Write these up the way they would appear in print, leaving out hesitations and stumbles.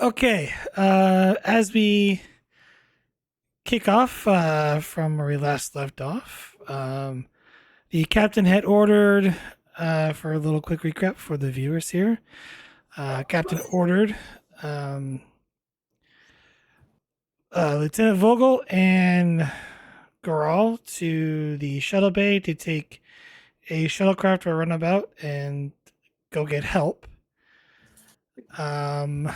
Okay, as we kick off from where we last left off, the captain had ordered, for a little quick recap for the viewers here, captain ordered um, Lieutenant Vogel and Goral to the shuttle bay to take a shuttlecraft for a runabout and go get help. Um,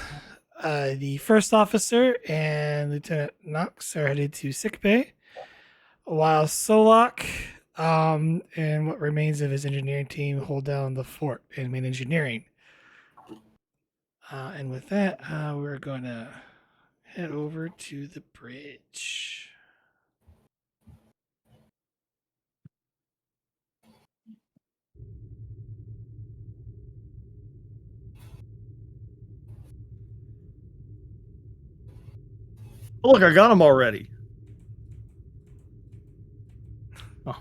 the first officer and Lieutenant Knox are headed to sickbay, while Solak and what remains of his engineering team hold down the fort in main engineering. And with that, we're going to head over to the bridge. Oh, look, I got them already. Oh.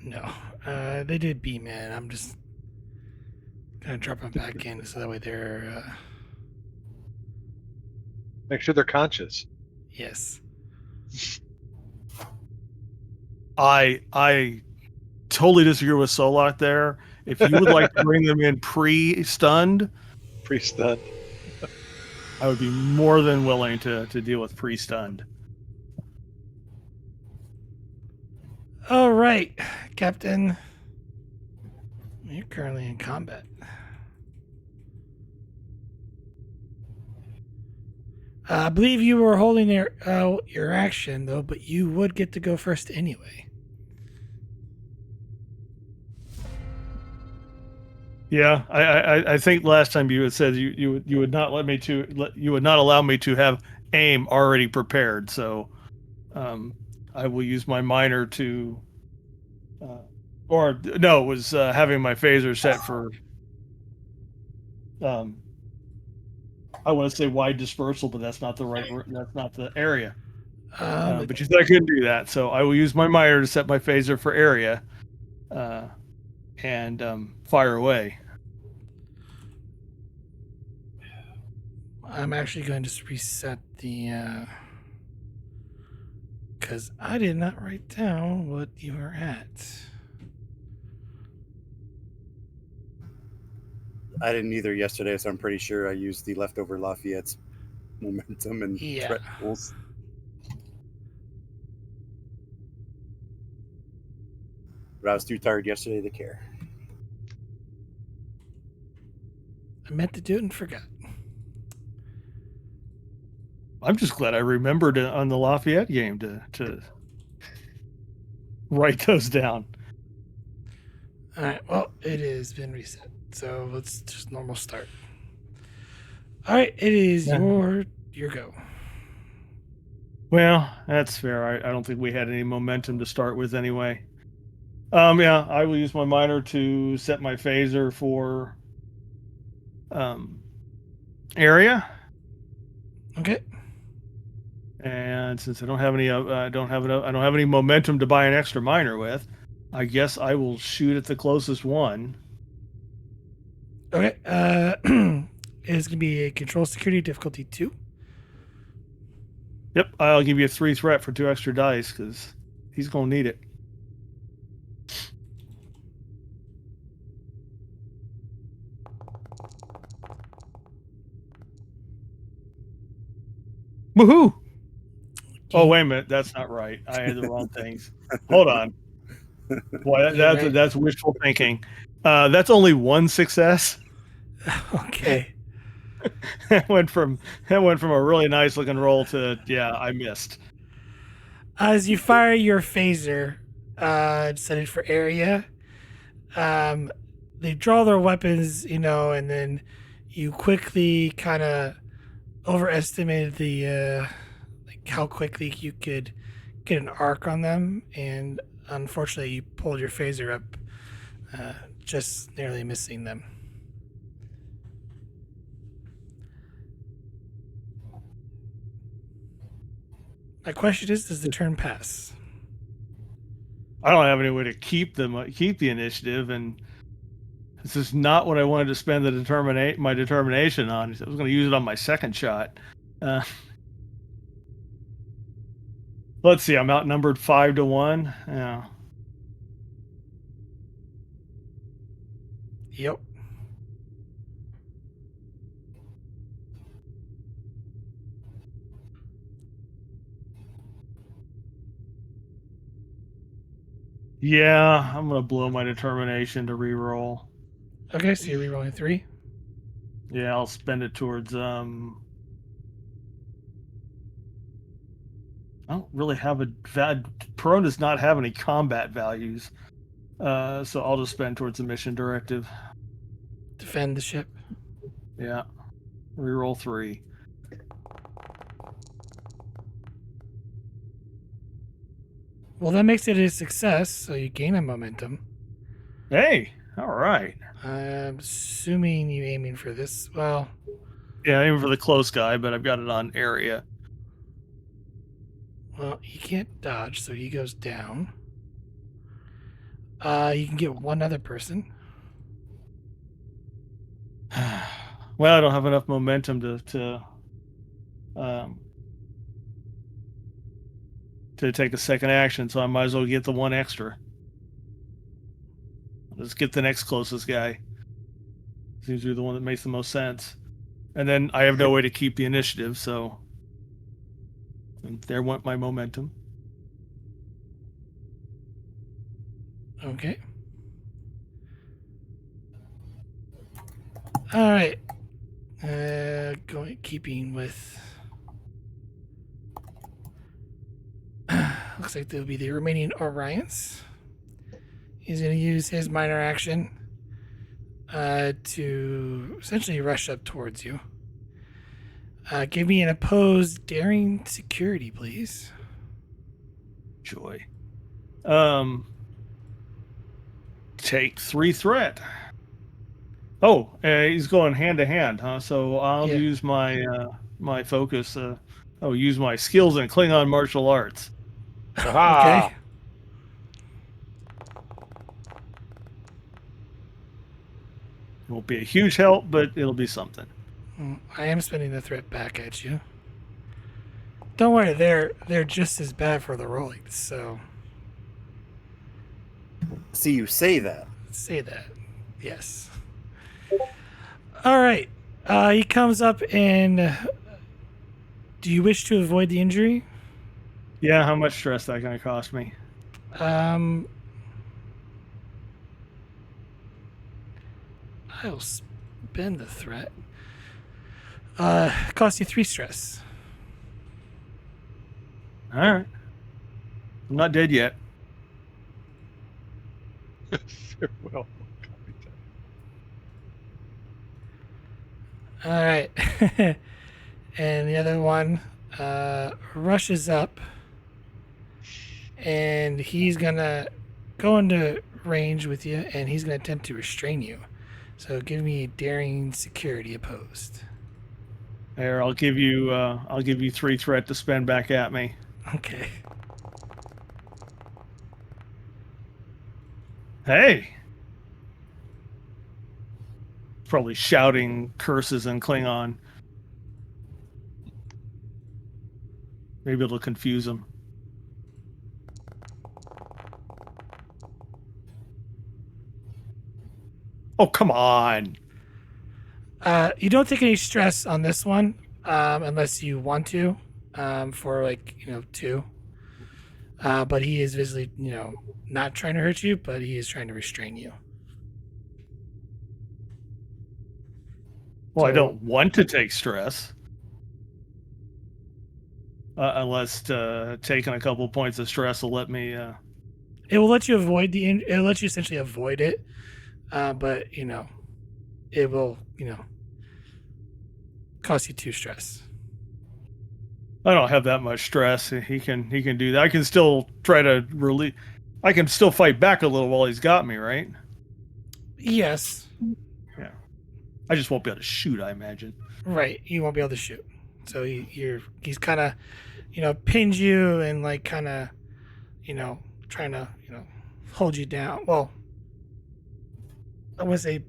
No, they did B, man. I'm just gonna drop them back in so that way they're. Make sure they're conscious. Yes. I totally disagree with Solak there. If you would like to bring them in pre-stunned, I would be more than willing to deal with pre-stunned. All right, Captain. You're currently in combat. I believe you were holding your action though, but you would get to go first anyway. Yeah, I think last time you had said you would not you would not allow me to have aim already prepared. So, I will use my minor to, or no, it was having my phaser set for. I want to say wide dispersal, but that's not the right. That's not the area. But you said I couldn't do that, so I will use my minor to set my phaser for area, and fire away. I'm actually going to reset the because I did not write down what you were at. I didn't either yesterday, so I'm pretty sure I used the leftover Lafayette's momentum and threat pools. But I was too tired yesterday to care. I meant to do it and forgot. I'm just glad I remembered on the Lafayette game to write those down. All right. Well, it has been reset, so let's just normal start. All right. It is your go. Well, that's fair. I don't think we had any momentum to start with anyway. Yeah, I will use my minor to set my phaser for area. Okay. And since I don't have any, I don't have any momentum to buy an extra minor with, I guess I will shoot at the closest one. Okay. It's gonna be a control security difficulty 2. Yep, I'll give you a 3 threat for 2 extra dice because he's gonna need it. Woohoo! Oh, wait a minute. That's not right. I had the wrong things. Hold on. Boy, that's wishful thinking. That's only 1 success. Okay. That went from a really nice looking roll to, yeah, I missed. As you fire your phaser, set it for area, they draw their weapons, and then you quickly kind of overestimated the like how quickly you could get an arc on them, and unfortunately, you pulled your phaser up, just nearly missing them. My question is, does the turn pass? I don't have any way to keep the initiative, and This is not what I wanted to spend my determination on. I was going to use it on my second shot. Let's see. I'm outnumbered 5-1. Yeah. Yep. Yeah, I'm going to blow my determination to reroll. Okay, so you're rerolling 3. Yeah, I'll spend it towards I don't really have Perone does not have any combat values. So I'll just spend towards the mission directive. Defend the ship. Yeah. Reroll 3. Well, that makes it a success, so you gain a momentum. Hey, all right. I'm assuming you're aiming for this. Well, Yeah, aiming for the close guy, but I've got it on area. well, he can't dodge, so he goes down. You can get one other person. Well, I don't have enough momentum to take a second action, so I might as well get the one extra. Let's get the next closest guy. Seems to be the one that makes the most sense. And then I have no way to keep the initiative, so and there went my momentum. Okay. All right. Keeping with. Looks like there'll be the remaining Orions. He's going to use his minor action to essentially rush up towards you. Give me an opposed daring security, please. Joy. Take 3 threat. Oh, he's going hand to hand, huh? So I'll use my my focus. Use my skills in Klingon martial arts. Aha! Okay. It won't be a huge help, but it'll be something. I am spinning the threat back at you. Don't worry, they're just as bad for the rolling, so See, you say that. say that. Yes. All right. He comes up and do you wish to avoid the injury? Yeah, how much stress that going to cost me? I'll spend the threat. Cost you 3 stress. All right. I'm not dead yet. Well, All right. And the other one rushes up and he's going to go into range with you and he's going to attempt to restrain you. So give me daring security opposed. There, I'll give you 3 threat to spend back at me. Okay. Hey. Probably shouting curses in Klingon. Maybe it'll confuse him. Oh, come on. You don't take any stress on this one unless you want to for 2. But he is visibly, not trying to hurt you, but he is trying to restrain you. Well, I don't want to take stress. Unless taking a couple points of stress will let me... It will let you avoid it'll let you essentially avoid it. But, it will, cost you 2 stress. I don't have that much stress. He can do that. I can still try to relieve... I can still fight back a little while he's got me, right? Yes. Yeah. I just won't be able to shoot, I imagine. Right. You won't be able to shoot. So he's kind of, pinned you and kind of, trying to, hold you down. Well, I want to say,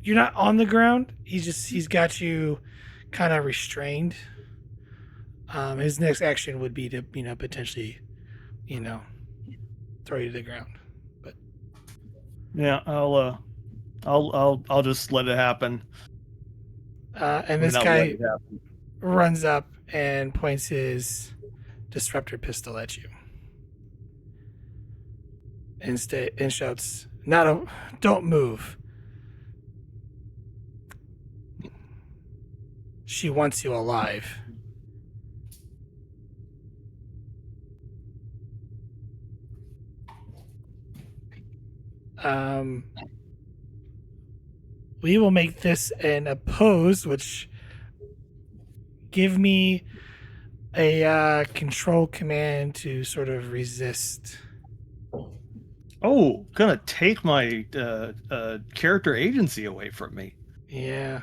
you're not on the ground. He's got you kind of restrained. His next action would be to, potentially, throw you to the ground. But Yeah, I'll just let it happen. and I this mean, not guy let it happen. runs up and points his disruptor pistol at you, and shouts, "Don't move. She wants you alive." We will make this an oppose, which give me a control command to sort of resist. Oh, gonna take my character agency away from me. Yeah.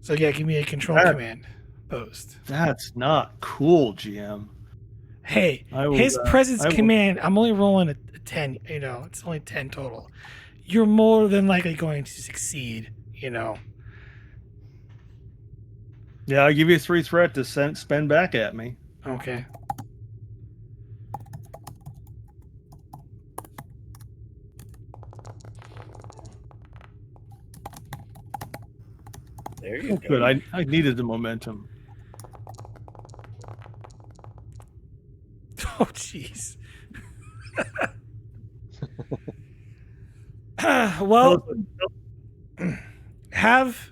So yeah, give me a control That- command opposed. That's not cool, GM. Hey, I will, his presence I will- command, I'm only rolling a 10, it's only 10 total. You're more than likely going to succeed, Yeah, I'll give you a 3 threat to spend back at me. Okay. There you go. Good. I needed the momentum. Oh, jeez. Well, have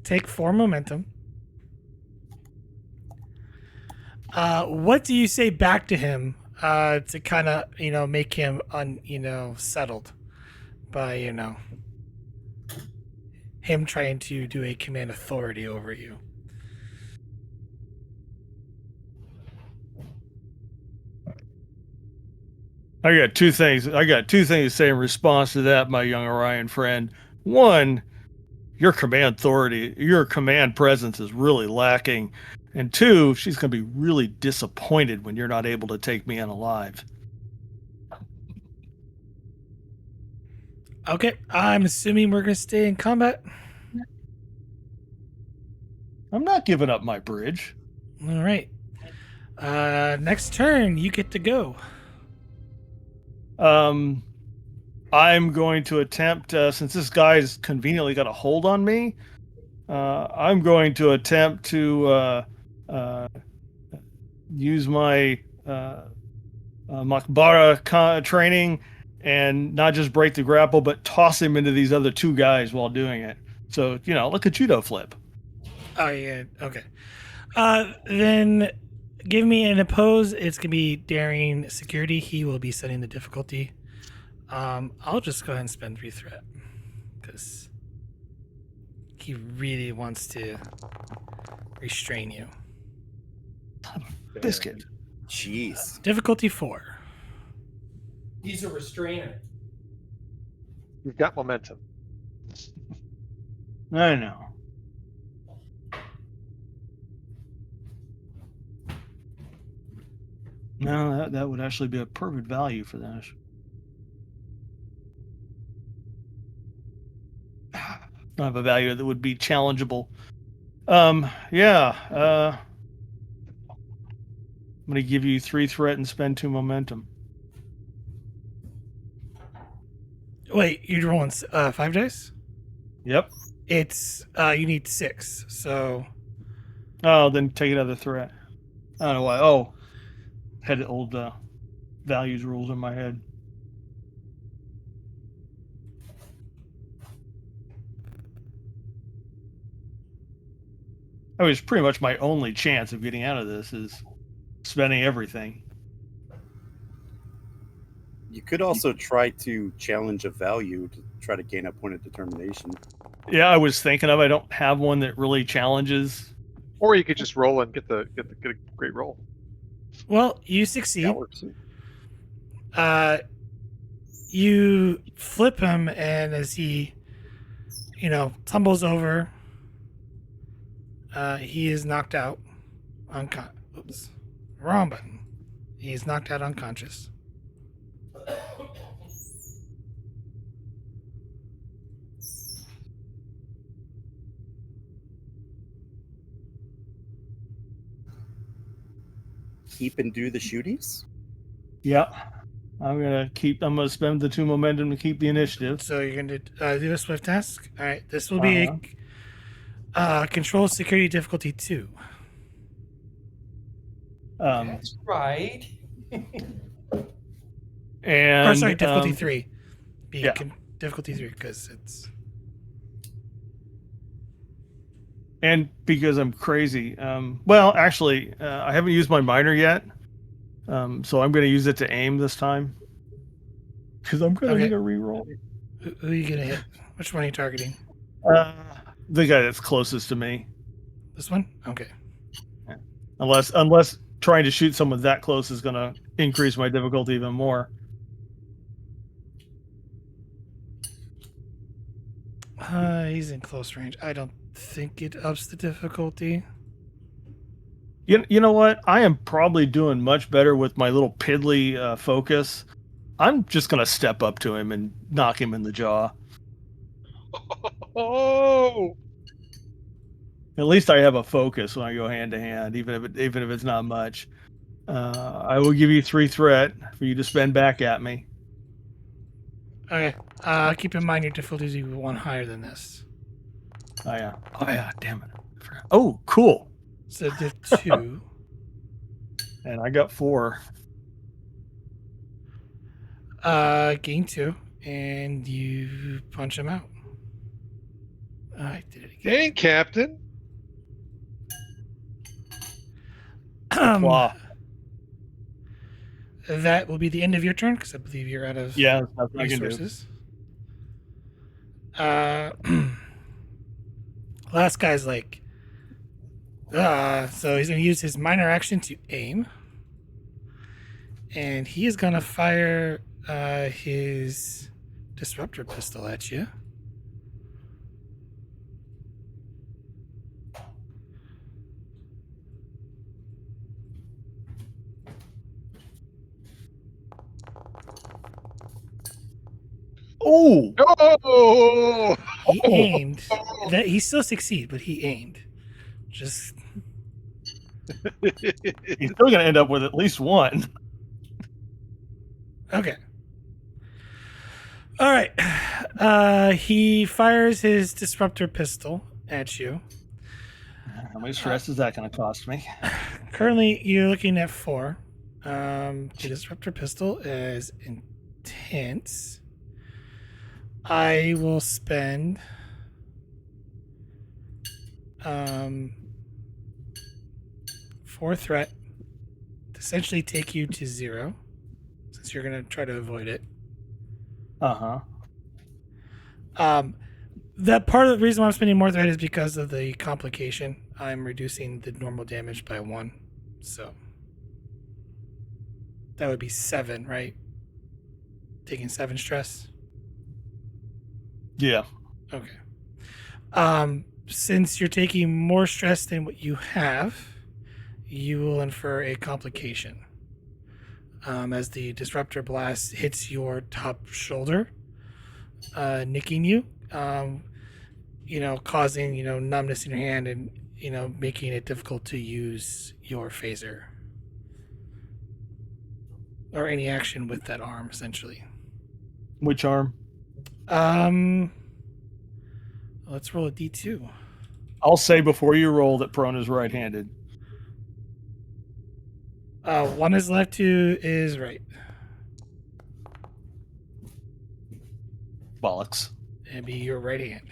take 4 momentum. What do you say back to him to kind of make him settled by him trying to do a command authority over you? I got two things to say in response to that, my young Orion friend. One, your command authority, your command presence is really lacking. And two, she's going to be really disappointed when you're not able to take me in alive. Okay, I'm assuming we're going to stay in combat. I'm not giving up my bridge. All right. Next turn, you get to go. I'm going to attempt, since this guy's conveniently got a hold on me, I'm going to attempt to use my Makbara training and not just break the grapple, but toss him into these other 2 guys while doing it. So, like a judo flip. Oh, yeah. Okay. Then give me an oppose. It's going to be daring security. He will be setting the difficulty. I'll just go ahead and spend 3 threat because he really wants to restrain you. Biscuit. Jeez. Difficulty 4. He's a restrainer. You've got momentum. I know. No, that would actually be a perfect value for that. I have a value that would be challengeable. Yeah. I'm going to give you 3 threat and spend 2 momentum. Wait, you're rolling 5 dice? Yep. It's you need 6. So Oh, then take another threat. I don't know why. Oh, had old values rules in my head. I mean, it's pretty much my only chance of getting out of this is spending everything. You could also try to challenge a value to try to gain a point of determination. Yeah, I was thinking of. I don't have one that really challenges. Or you could just roll and get a great roll. well, you succeed. That works. You flip him, and as he, tumbles over, he is knocked out. Oops, wrong button. He is knocked out unconscious. keep and do the shooties? Yeah. I'm gonna spend the 2 momentum to keep the initiative. So you're going to do a swift task. All right. This will be a control security difficulty 2. That's right. And Or sorry, difficulty 3. yeah. Difficulty 3 because it's. And because I'm crazy. Well, actually, I haven't used my minor yet. So I'm going to use it to aim this time. Because I'm going to need a reroll. Who are you going to hit? Which one are you targeting? The guy that's closest to me. This one? Okay. Yeah. Unless trying to shoot someone that close is going to increase my difficulty even more. He's in close range. I don't think it ups the difficulty. You know what? I am probably doing much better with my little piddly focus. I'm just going to step up to him and knock him in the jaw. Oh! At least I have a focus when I go hand to hand, even if it's not much. I will give you 3 threat for you to spend back at me. Okay. Keep in mind your difficulty is even 1 higher than this. Oh yeah, damn it. I forgot. Oh, cool. So div 2. And I got 4. Gain 2, and you punch him out. I did it again. Dang, Captain. Wow. That will be the end of your turn because I believe you're out of Yeah, that's nothing I can do. resources. Last guy's like, so he's going to use his minor action to aim, and he is going to fire his disruptor pistol at you. Oh, Oh! He aimed. That he still succeeded, but he aimed. Just he's still going to end up with at least 1. okay. All right. He fires his disruptor pistol at you. How much stress is that going to cost me? Currently, you're looking at 4. The disruptor pistol is intense. I will spend 4 threat to essentially take you to 0, since you're going to try to avoid it. Uh-huh. That part of the reason why I'm spending more threat is because of the complication. I'm reducing the normal damage by 1, so that would be 7, right? Taking 7 stress. Yeah. Okay. Since you're taking more stress than what you have, you will infer a complication. As the disruptor blast hits your top shoulder, nicking you, causing, numbness in your hand and, making it difficult to use your phaser. Or any action with that arm, essentially. Which arm? Let's roll a D2. I'll say before you roll that prone is right-handed. 1 is left, 2 is right. Bollocks. And be your right hand.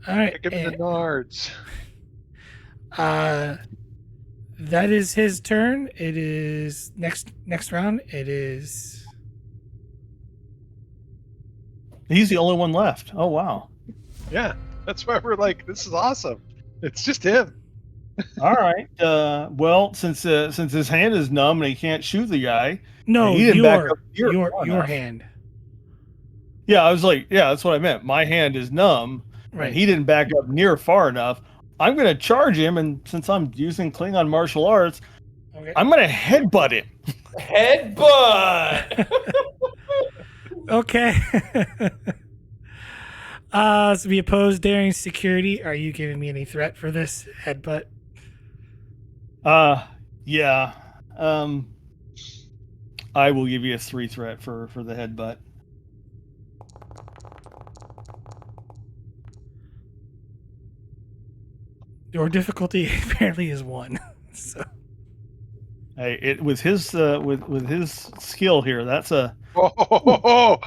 All right. Give him the nards. That is his turn. It is next round. It is. He's the only one left. Oh, wow. Yeah, that's why we're like, this is awesome. It's just him. All right. Well, since his hand is numb and he can't shoot the guy. No, he didn't back up your hand. Yeah, I was like, yeah, that's what I meant. My hand is numb, Right. and he didn't back up near far enough. I'm going to charge him, and since I'm using Klingon martial arts, Okay. I'm going to headbutt him. Headbutt. Okay. So we oppose daring security. Are you giving me any threat for this headbutt? Yeah. I will give you a 3 threat for the headbutt. Your difficulty apparently is 1. So Hey, it with his skill here, that's a Oh,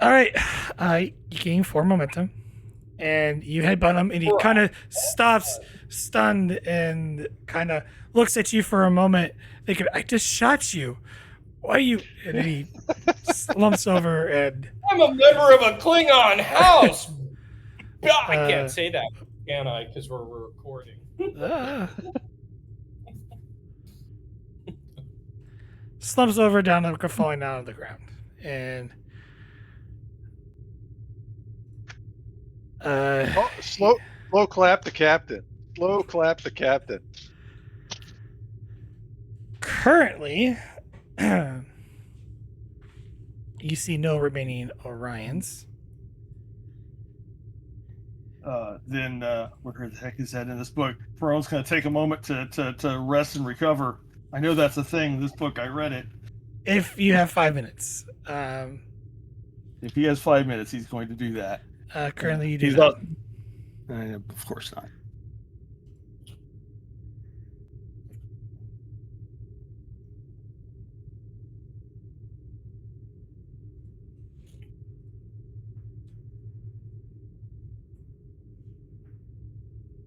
all right, you gain 4 momentum, and you headbutt him, and he kind of stops, stunned, and kind of looks at you for a moment, thinking, "I just shot you. Why are you?" And then he slumps over and I'm a member of a Klingon house. I can't say that, can I? Because we're recording. slumps over down, falling down on the ground, and oh, slow clap the captain. Slow clap the captain. currently, you see no remaining Orions. then where the heck is that in this book? Peron's going to take a moment to rest and recover. I know that's a thing in this book. I read it. If you have 5 minutes, If he has 5 minutes, he's going to do that. currently you do He's not. up. Of course not.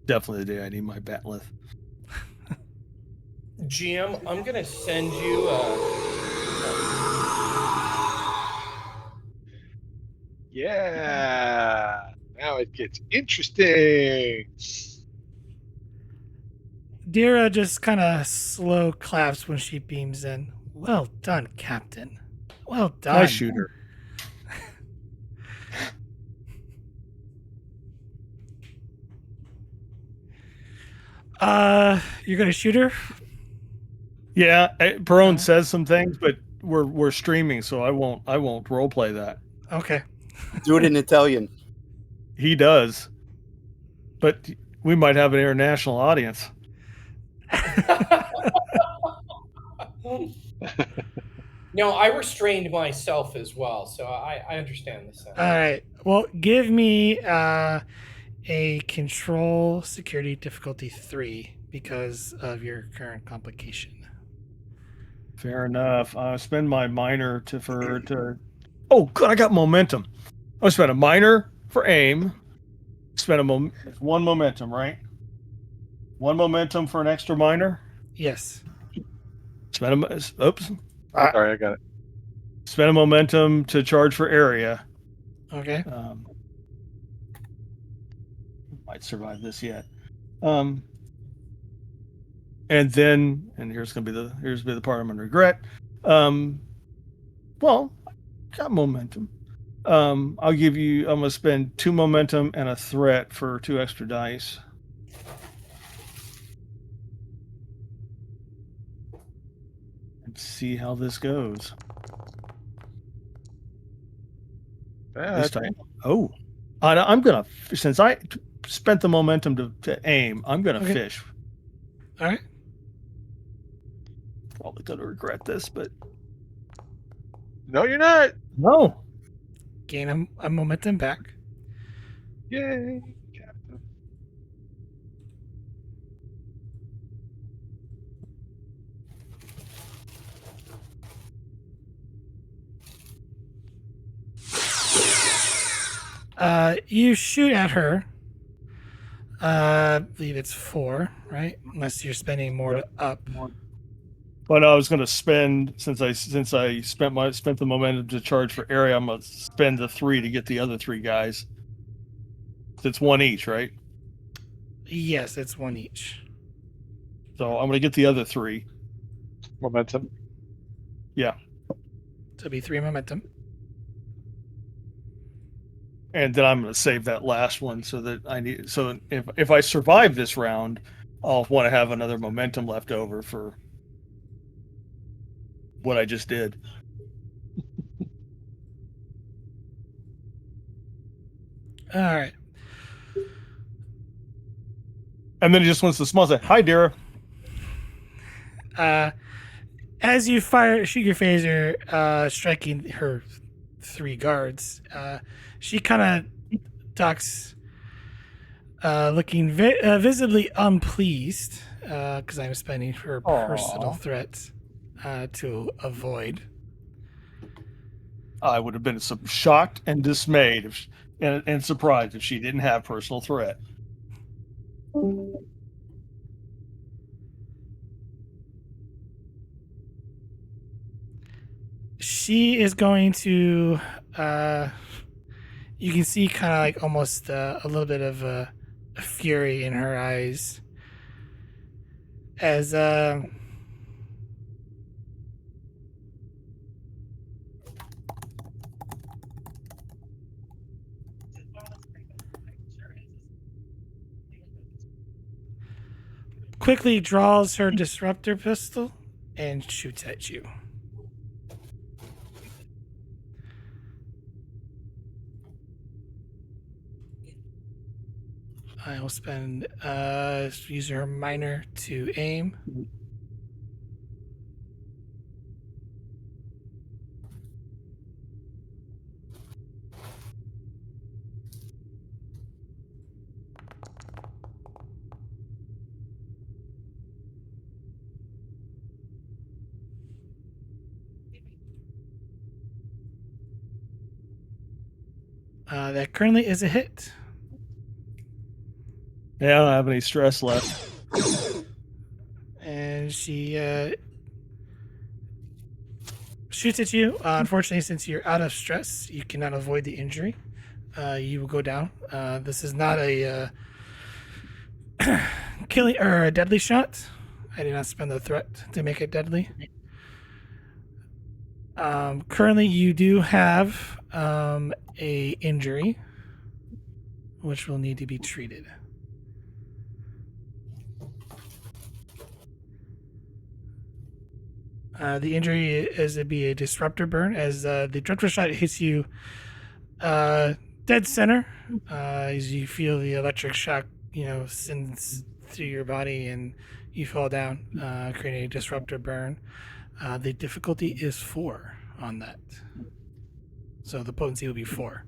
Definitely the day I need my batleth. GM, I'm gonna send you. Yeah. Now it gets interesting. Dera just kind of slow claps when she beams in. Well done, Captain. Well done. Nice shooter. You're gonna shoot her? Yeah, Peron says some things, but we're streaming, so I won't role play that. Okay. Do it in Italian. He does, but we might have an international audience. No, I restrained myself as well, so I understand the sense. All right. Well, give me a control security difficulty 3 because of your current complication. Fair enough. I spend my minor to. Oh, good! I got momentum. I spent a minor for aim. Spent one momentum, right? One momentum for an extra minor. Yes. Spent a oops. Sorry, I got it. Spent a momentum to charge for area. Okay. Might survive this yet. And then, and here's gonna be the part I'm gonna regret. Well, got momentum. I'm gonna spend 2 momentum and a threat for 2 extra dice. And see how this goes. This time. Oh, I'm gonna, since I spent the momentum to aim, I'm gonna fish. All right. Probably gonna regret this, but No, you're not. no. Gain a momentum back. Yay, Captain. You shoot at her. I believe it's 4, right? Unless you're spending more to up. But I was going to spend, since I spent the momentum to charge for area, I'm going to spend the 3 to get the other 3 guys. It's 1 each, right? Yes, it's 1 each. So I'm going to get the other 3. Momentum. Yeah. So it'll be 3 momentum. And then I'm going to save that last one so that so if I survive this round, I'll want to have another momentum left over for what I just did. All right. And then he just wants to smile and say, "Hi, Dera." As you shoot your phaser, striking her 3 guards, she kind of ducks, looking visibly unpleased, because I'm spending her personal threats to avoid. I would have been shocked and dismayed and surprised if she didn't have personal threat. She is going to. You can see kind of like almost a little bit of a fury in her eyes as quickly draws her disruptor pistol and shoots at you. I will spend use her minor to aim. That currently is a hit. Yeah, I don't have any stress left. And she shoots at you. Unfortunately, since you're out of stress, you cannot avoid the injury. You will go down. This is not a killing or a deadly shot. I did not spend the threat to make it deadly. Currently, you do have a injury, which will need to be treated. The injury is to be a disruptor burn, as the disruptor shot hits you dead center, as you feel the electric shock, sends through your body, and you fall down, creating a disruptor burn. The difficulty is 4 on that, so the potency will be 4.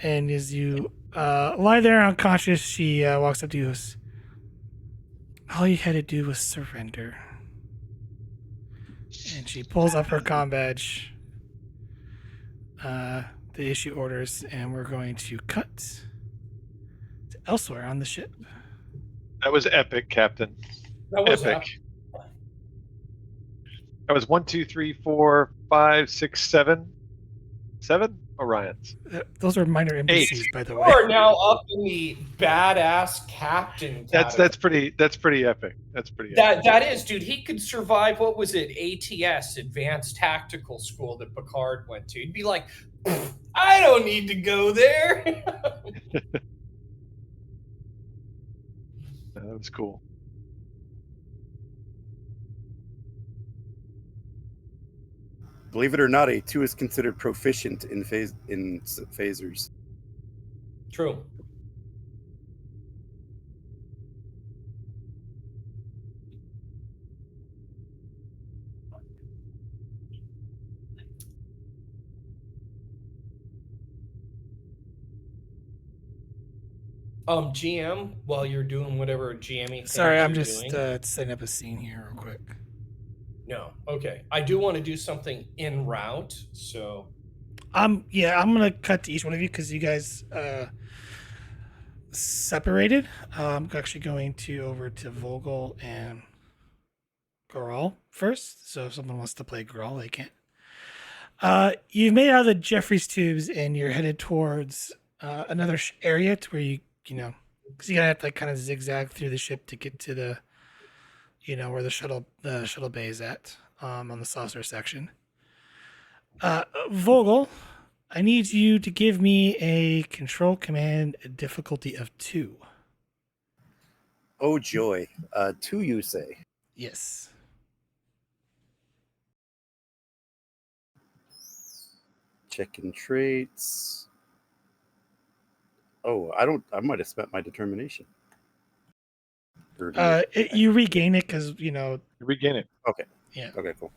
And as you lie there unconscious, she walks up to you. All you had to do was surrender. And she pulls up her comm badge, the issue orders, and we're going to cut to elsewhere on the ship. That was epic, Captain. That was Epic. That was 1, 2, 3, 4, 5, 6, 7. 7 Orions. Those are minor NPCs, 8. by the You way. are now up in the badass captain. That's pretty epic. That's pretty epic. That is, dude. He could survive. What was it? ATS, Advanced Tactical School, that Picard went to. He'd be like, I don't need to go there. That was cool. Believe it or not, a 2 is considered proficient in phasers. True. GM, while you're doing whatever GM-y things Sorry, I'm you're just doing. setting up a scene here real quick. No, okay. I do want to do something en route, so. I'm gonna cut to each one of you because you guys separated. I'm actually going over to Vogel and Goral first. So if someone wants to play Goral, they can. You've made it out of the Jeffries tubes and you're headed towards another area to where because you gotta have to kind of zigzag through the ship to get to the, where the shuttle bay is at, on the saucer section. Vogel, I need you to give me a control command difficulty of 2. Oh joy. 2, you say? Yes. Checking traits. Oh, I might have spent my determination. You regain it because You regain it. Okay. Yeah. Okay, cool.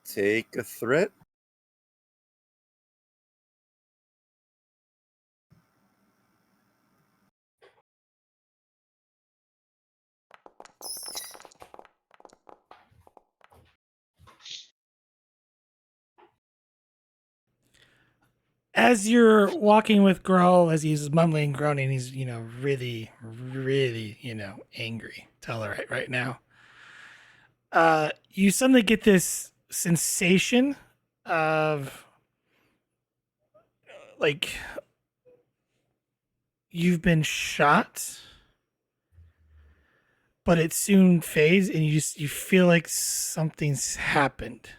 Take a threat. As you're walking with Grohl, as he's mumbling and groaning, he's really, really angry. Tell her right now. You suddenly get this sensation of like you've been shot, but it soon fades, and you feel like something's happened.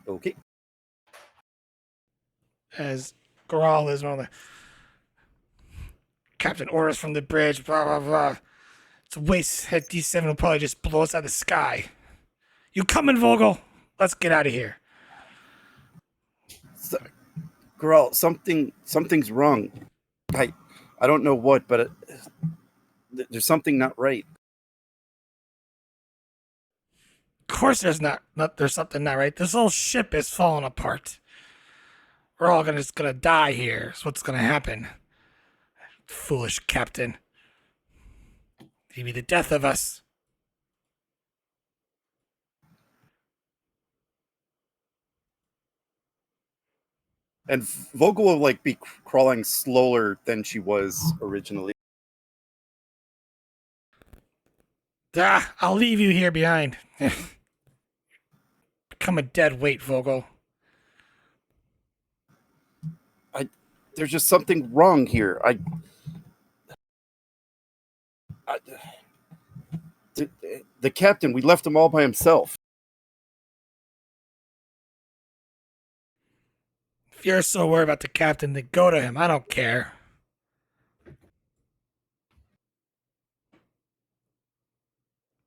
Okay. As Grohl is one of the captain orders from the bridge, blah blah blah. It's a waste. Head D7 will probably just blow us out of the sky. You coming, Vogel? Let's get out of here. So, Girl, something's wrong. I don't know what, but there's something not right. Of course there's there's something not right. This whole ship is falling apart. We're all just gonna die here. That's what's gonna happen. Foolish captain. It'll be the death of us. And Vogel will like be crawling slower than she was originally. I'll leave you here behind. Become a dead weight, Vogel. There's just something wrong here. The captain, we left him all by himself. If you're so worried about the captain, then go to him. I don't care.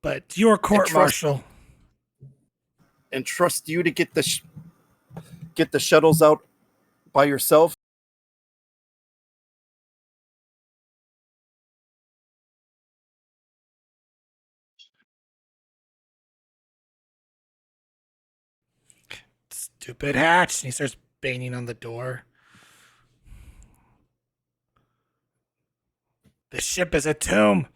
But your court martial. And trust you to get the shuttles out by yourself. Stupid hatch. And he starts banging on the door. The ship is a tomb.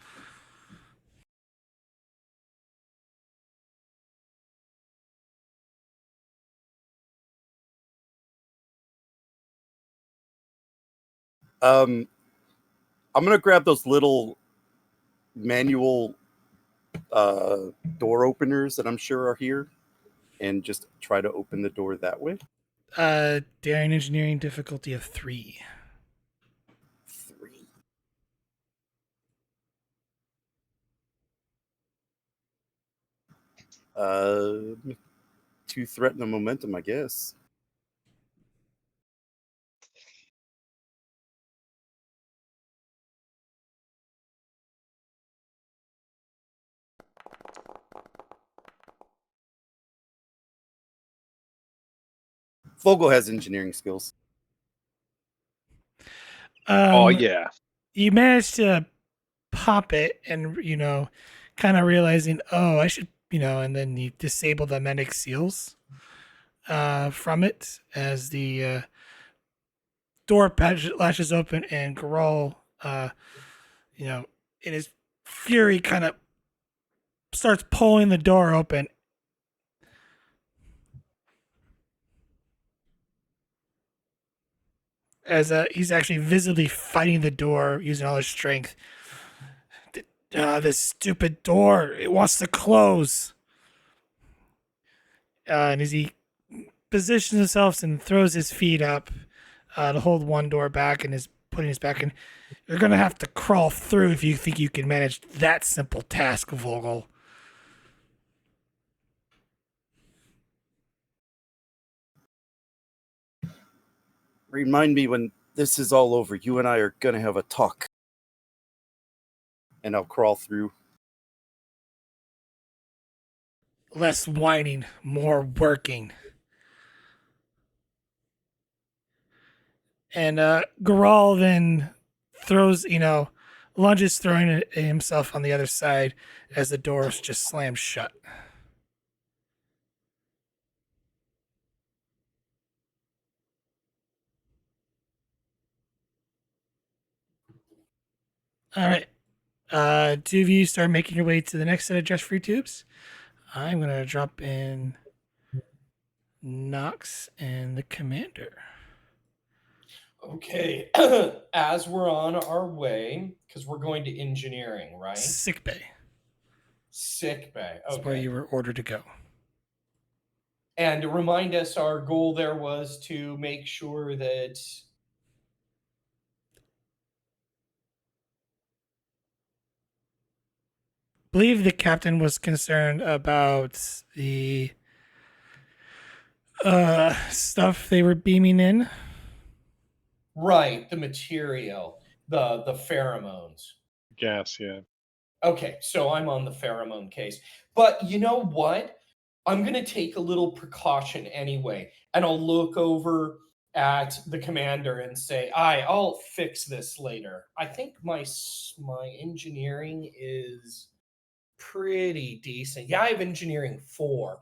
I'm gonna grab those little manual door openers that I'm sure are here, and just try to open the door that way. Daring engineering difficulty of 3. 3. To threaten the momentum, I guess. Vogel has engineering skills. Oh yeah. You managed to pop it and, kind of realizing, I should, and then you disable the medic seals from it as the door lashes open and Garal, in his fury kind of starts pulling the door open. As he's actually visibly fighting the door using all his strength. This stupid door, it wants to close. And as he positions himself and throws his feet up to hold one door back and is putting his back in, you're going to have to crawl through if you think you can manage that simple task, Vogel. Remind me when this is all over, you and I are going to have a talk. and I'll crawl through. Less whining, more working. And Garal then throws, lunges throwing himself on the other side as the doors just slam shut. All right. Two of you start making your way to the next set of dress free tubes. I'm going to drop in Nox and the commander. Okay. As we're on our way, because we're going to engineering, right? Sick bay. Sick bay. That's where Okay. you were ordered to go. And to remind us, our goal there was to make sure that I believe the captain was concerned about the stuff they were beaming in. right, the material, the pheromones. Gas, yeah. Okay, so I'm on the pheromone case. But you know what? I'm going to take a little precaution anyway, and I'll look over at the commander and say, I'll fix this later. I think my engineering is pretty decent. Yeah, I have engineering 4.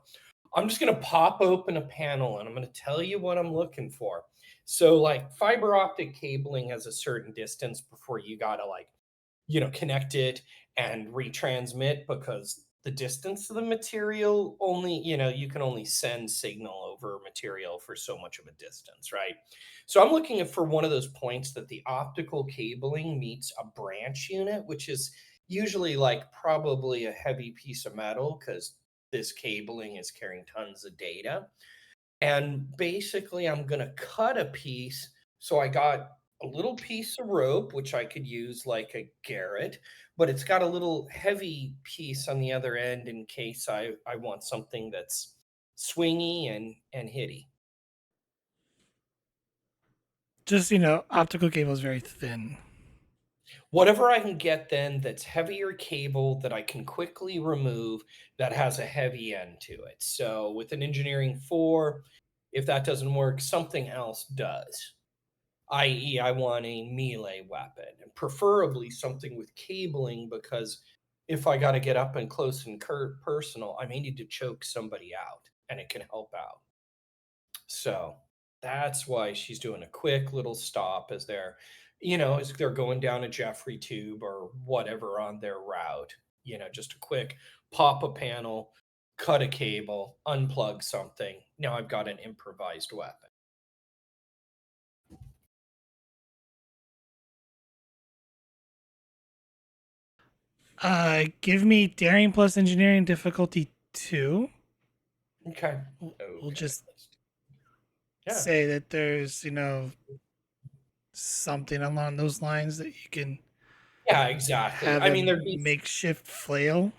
I'm just going to pop open a panel and I'm going to tell you what I'm looking for. So like fiber optic cabling has a certain distance before you got to connect it and retransmit, because the distance of the material only, you can only send signal over material for so much of a distance, right? So I'm looking for one of those points that the optical cabling meets a branch unit, which is usually like probably a heavy piece of metal, because this cabling is carrying tons of data. And basically I'm going to cut a piece. So I got a little piece of rope, which I could use like a garrote, but it's got a little heavy piece on the other end in case I want something that's swingy and hitty. Just, optical cable is very thin. Whatever I can get then that's heavier cable that I can quickly remove that has a heavy end to it. So with an engineering 4, if that doesn't work, something else does. I.e., I want a melee weapon, and preferably something with cabling, because if I got to get up and close and personal, I may need to choke somebody out, and it can help out. So that's why she's doing a quick little stop as they're going down a Jeffrey tube or whatever on their route. Just a quick pop a panel, cut a cable, unplug something. Now I've got an improvised weapon. Give me daring plus engineering difficulty 2. Okay. We'll just Yeah. say that there's, something along those lines that you can Yeah, exactly. have I mean, a there'd be makeshift flail.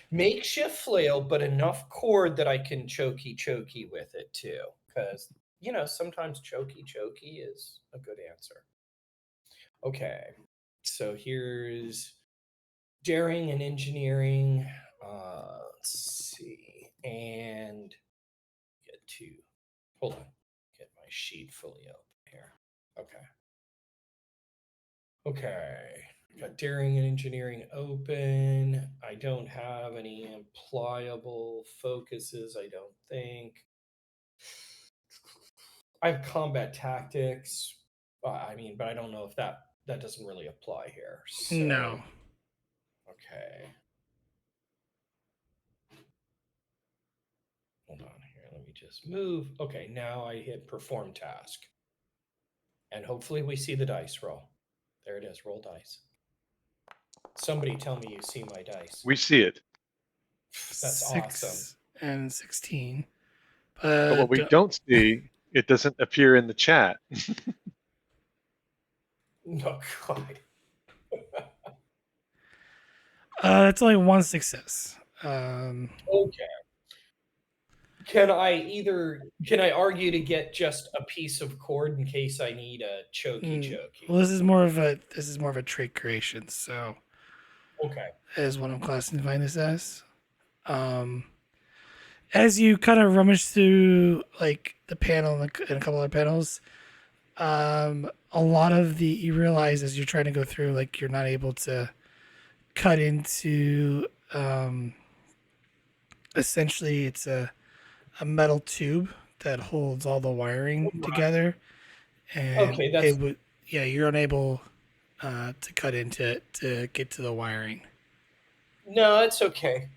makeshift flail, but enough cord that I can chokey with it too. Because, sometimes chokey is a good answer. Okay. So here's daring and engineering. Let's see. And hold on. Get my sheet fully open here. Okay. Got daring and engineering open. I don't have any impliable focuses, I don't think. I have combat tactics. But I don't know if that doesn't really apply here. So, No. Okay. Hold on here. Let me just move. Okay, now I hit perform task. And hopefully we see the dice roll. There it is. Roll dice. Somebody tell me you see my dice. We see it. That's 6 awesome. and 16. But what we don't see, it doesn't appear in the chat. Oh, God. It's only 1 success. Okay. Can I argue to get just a piece of cord in case I need a chokey? Well, this is more of a trait creation, so Okay. is what I'm classifying this as. As you kind of rummage through like the panel and a couple other panels, a lot of you realize as you're trying to go through, like you're not able to cut into. Essentially, it's a metal tube that holds all the wiring together, and Okay, that's it would you're unable to cut into it to get to the wiring. no, it's okay.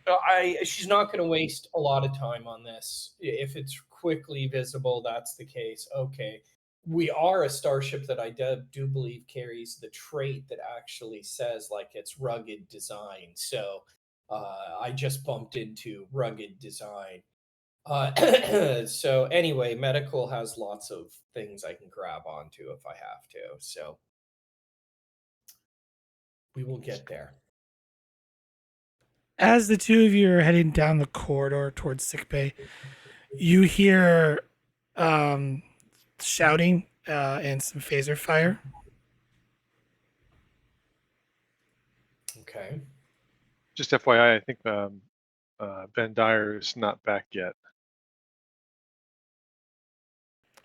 She's not going to waste a lot of time on this. If it's quickly visible, that's the case. Okay. We are a starship that I do believe carries the trait that actually says like it's rugged design. So I just bumped into rugged design. So anyway, medical has lots of things I can grab onto if I have to. So we will get there. As the two of you are heading down the corridor towards sickbay, you hear shouting and some phaser fire. Okay. Just FYI, I think Ben Dyer is not back yet.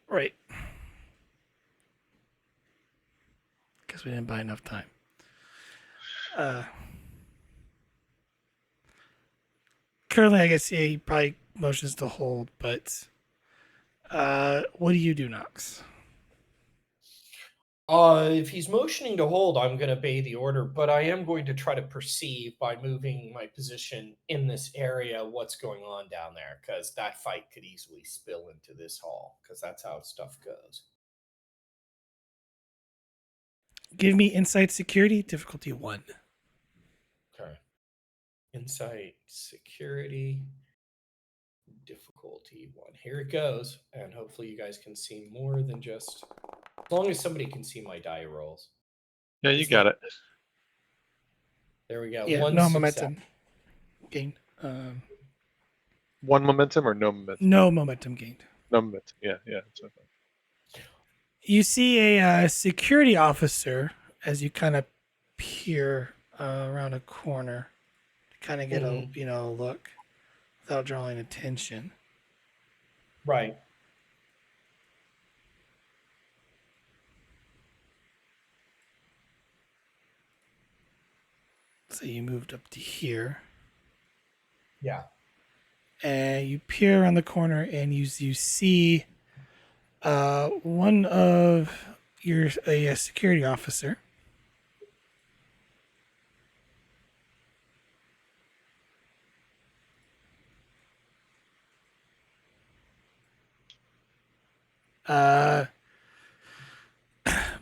Right. Because we didn't buy enough time. Currently, I guess he probably motions to hold, but what do you do, Knox? If he's motioning to hold, I'm going to obey the order, but I am going to try to perceive by moving my position in this area what's going on down there, because that fight could easily spill into this hall, because that's how stuff goes. Give me insight security, difficulty 1. Okay. Insight, security, difficulty 1. Here it goes, and hopefully you guys can see more than just. As long as somebody can see my die rolls. Yeah, you got it. There we go. Yeah, One no success. momentum gained. One momentum or no momentum? No momentum gained. No momentum. Yeah. That's what I thought. You see a security officer as you kind of peer around a corner to kind of get a look without drawing attention. Right. So you moved up to here. Yeah. And you peer around the corner and you see one of a security officer.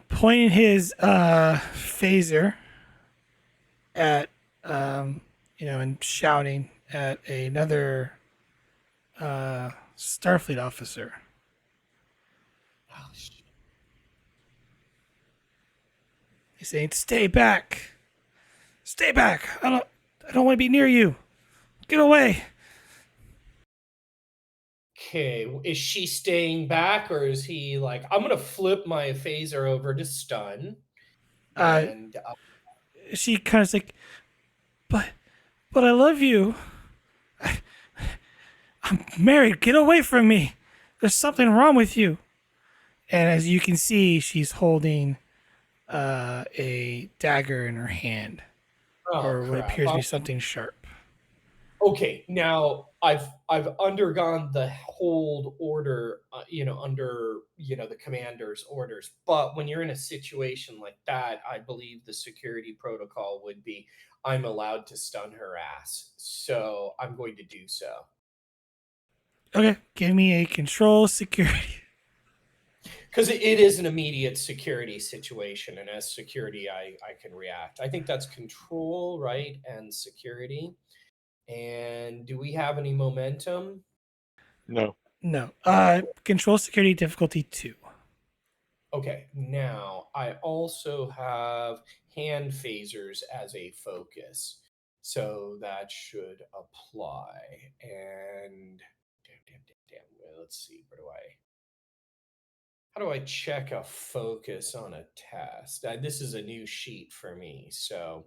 Pointing his phaser at and shouting at another Starfleet officer. Oh, shit. He's saying, "Stay back! Stay back! I don't want to be near you. Get away!" Okay, is she staying back, or is he like, I'm gonna flip my phaser over to stun, and She kind of like, but I love you. I'm married. Get away from me. There's something wrong with you. And as you can see, she's holding a dagger in her hand, or what crap. appears to be something sharp. Okay, now I've undergone the hold order, under the commander's orders. But when you're in a situation like that, I believe the security protocol would be I'm allowed to stun her ass. So I'm going to do so. Okay, give me a control security. Because it is an immediate security situation, and as security, I can react. I think that's control, right, and security. And do we have any momentum? No. No. Control security difficulty 2. Okay, now I also have hand phasers as a focus. So that should apply. And damn. Well, let's see. How do I check a focus on a test? This is a new sheet for me. So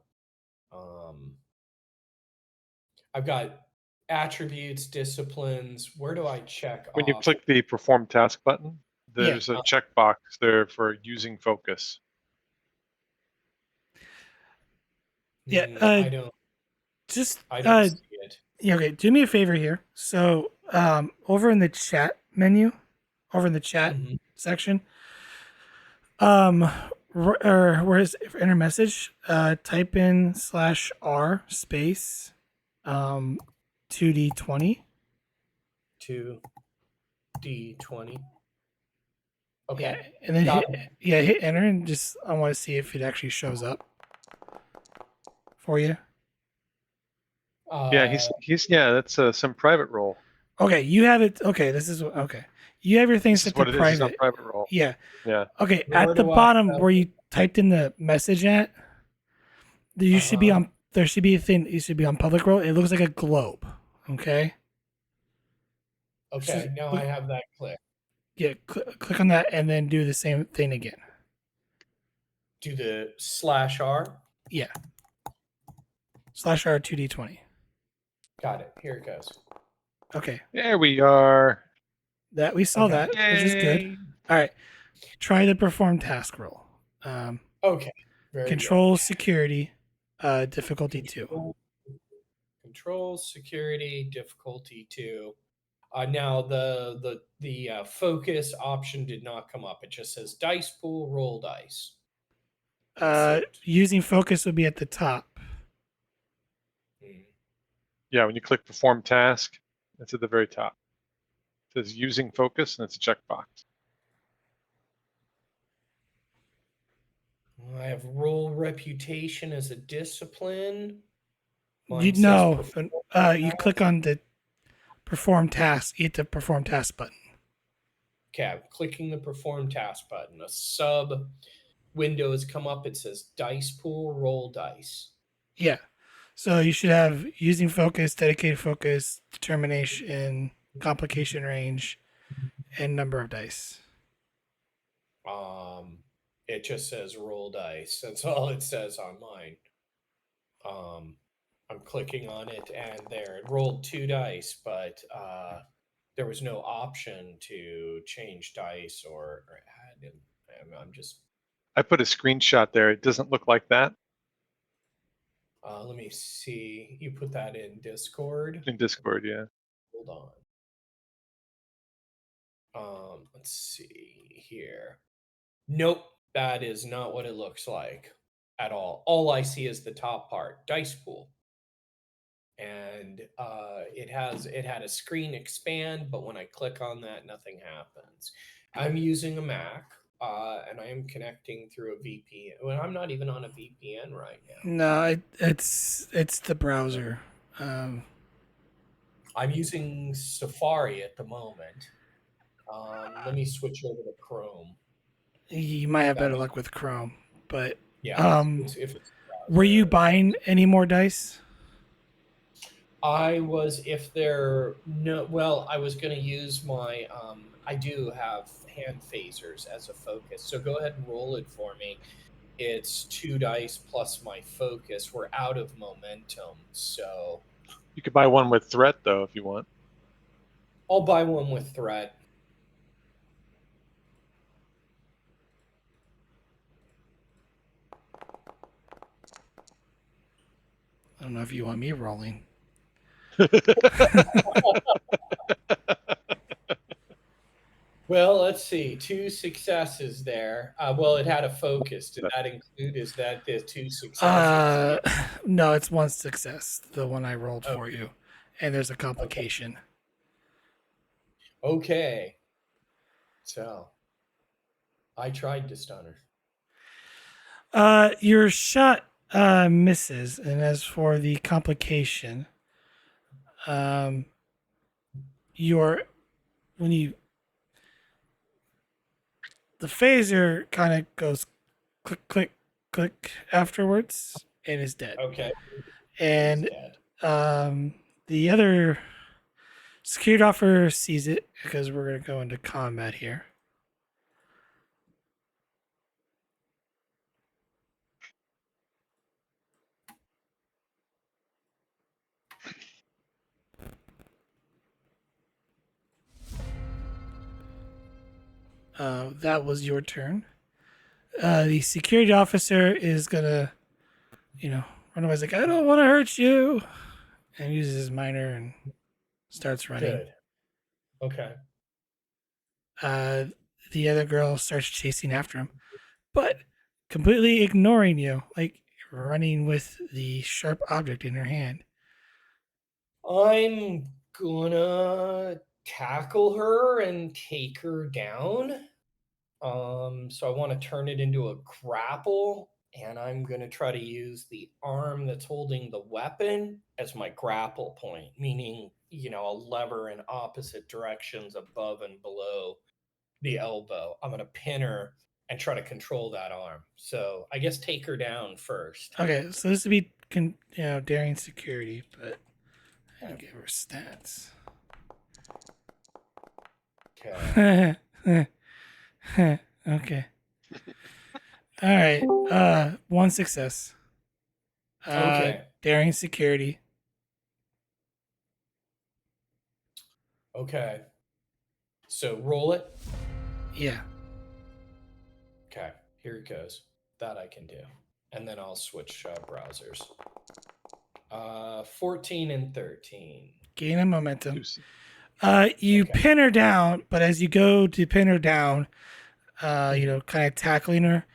I've got attributes, disciplines. Where do I check When you off? click the perform task button, Yeah. there's a checkbox there for using focus. Yeah. I don't. Just I don't see it. yeah. Okay. Do me a favor here. So over in the chat menu, over in the chat Mhm. section, or where's enter message? Type in /r space 2d20. 2D20. Yeah, Okay. and then Got hit enter, and just I want to see if it actually shows up for you. Yeah, he's that's some private role. Okay, you have it. Okay, this is okay. You have your thing This set is to what it is. He's on private. private role. Yeah. Yeah. Okay, Where at the do I bottom have where you typed in the message at, you should be Uh-huh. on. There should be a thing. You should be on public role. It looks like a globe. Okay. Okay, now I have that click. Yeah, click on that and then do the same thing again. Do the /R. Yeah. /R 2d20. Got it. Here it goes. Okay. There we are. That we saw Okay. that, which is good. Yay. All right. Try the perform task roll. Okay. Very Control security, difficulty good. 2. Control security difficulty 2. Now the focus option did not come up. It just says dice pool, roll dice. That's it. Using focus would be at the top. Yeah, when you click perform task, it's at the very top. It says using focus, and it's a checkbox. I have roll reputation as a discipline. You Mine says know, perform you task. click on the perform task, you hit the perform task button. Okay, I'm clicking the perform task button. A sub window has come up. It says dice pool, roll dice. Yeah. So you should have using focus, dedicated focus, determination, complication range, and number of dice. It just says roll dice. That's all it says on mine. I'm clicking on it, and there it rolled 2 dice, but there was no option to change dice or add. And I'm just. I put a screenshot there. It doesn't look like that Let me see. You put that in Discord. in Discord. Yeah. Hold on. Let's see here. Nope, that is not what it looks like at all. All I see is the top part, dice pool. And it had a screen expand, but when I click on that, nothing happens. I'm using a Mac, and I am connecting through a VPN. Well, I'm not even on a VPN right now. No, it's the browser. I'm using Safari at the moment. Let me switch over to Chrome. You might have better luck with Chrome, but Yeah. If it's were you buying any more dice? I was, if there no, well, I was going to use my. I do have hand phasers as a focus, so go ahead and roll it for me. It's 2 dice plus my focus. We're out of momentum, so You could buy one with threat though if you want. I'll buy one with threat. I don't know if you want me rolling. Well, let's see. 2 successes there. Well, it had a focus. Did that include? Is that the 2 successes? No, it's 1 success. The one I rolled for you, and there's a complication. Okay. So, I tried to stun her. Your shot misses, and as for the complication, the phaser kind of goes click click click afterwards and is dead. Okay. And Dead. the other security officer sees it because we're going to go into combat here. that was your turn. The security officer is gonna, run away. He's like, I don't want to hurt you, and uses his minor and starts running. Good. Okay. Uh, the other girl starts chasing after him, but completely ignoring you, like running with the sharp object in her hand. I'm gonna tackle her and take her down. So I want to turn it into a grapple, and I'm gonna try to use the arm that's holding the weapon as my grapple point, meaning, a lever in opposite directions above and below the elbow. I'm gonna pin her and try to control that arm. So I guess take her down first. Okay, so this would be daring security, but I didn't give her stats. Okay. Okay. All right. One success. Okay. Daring security. Okay. So roll it. Yeah. Okay, here it goes. That I can do. And then I'll switch browsers. 14 and 13. Gain a momentum. Juicy. You Okay. pin her down, but as you go to pin her down, kind of tackling her,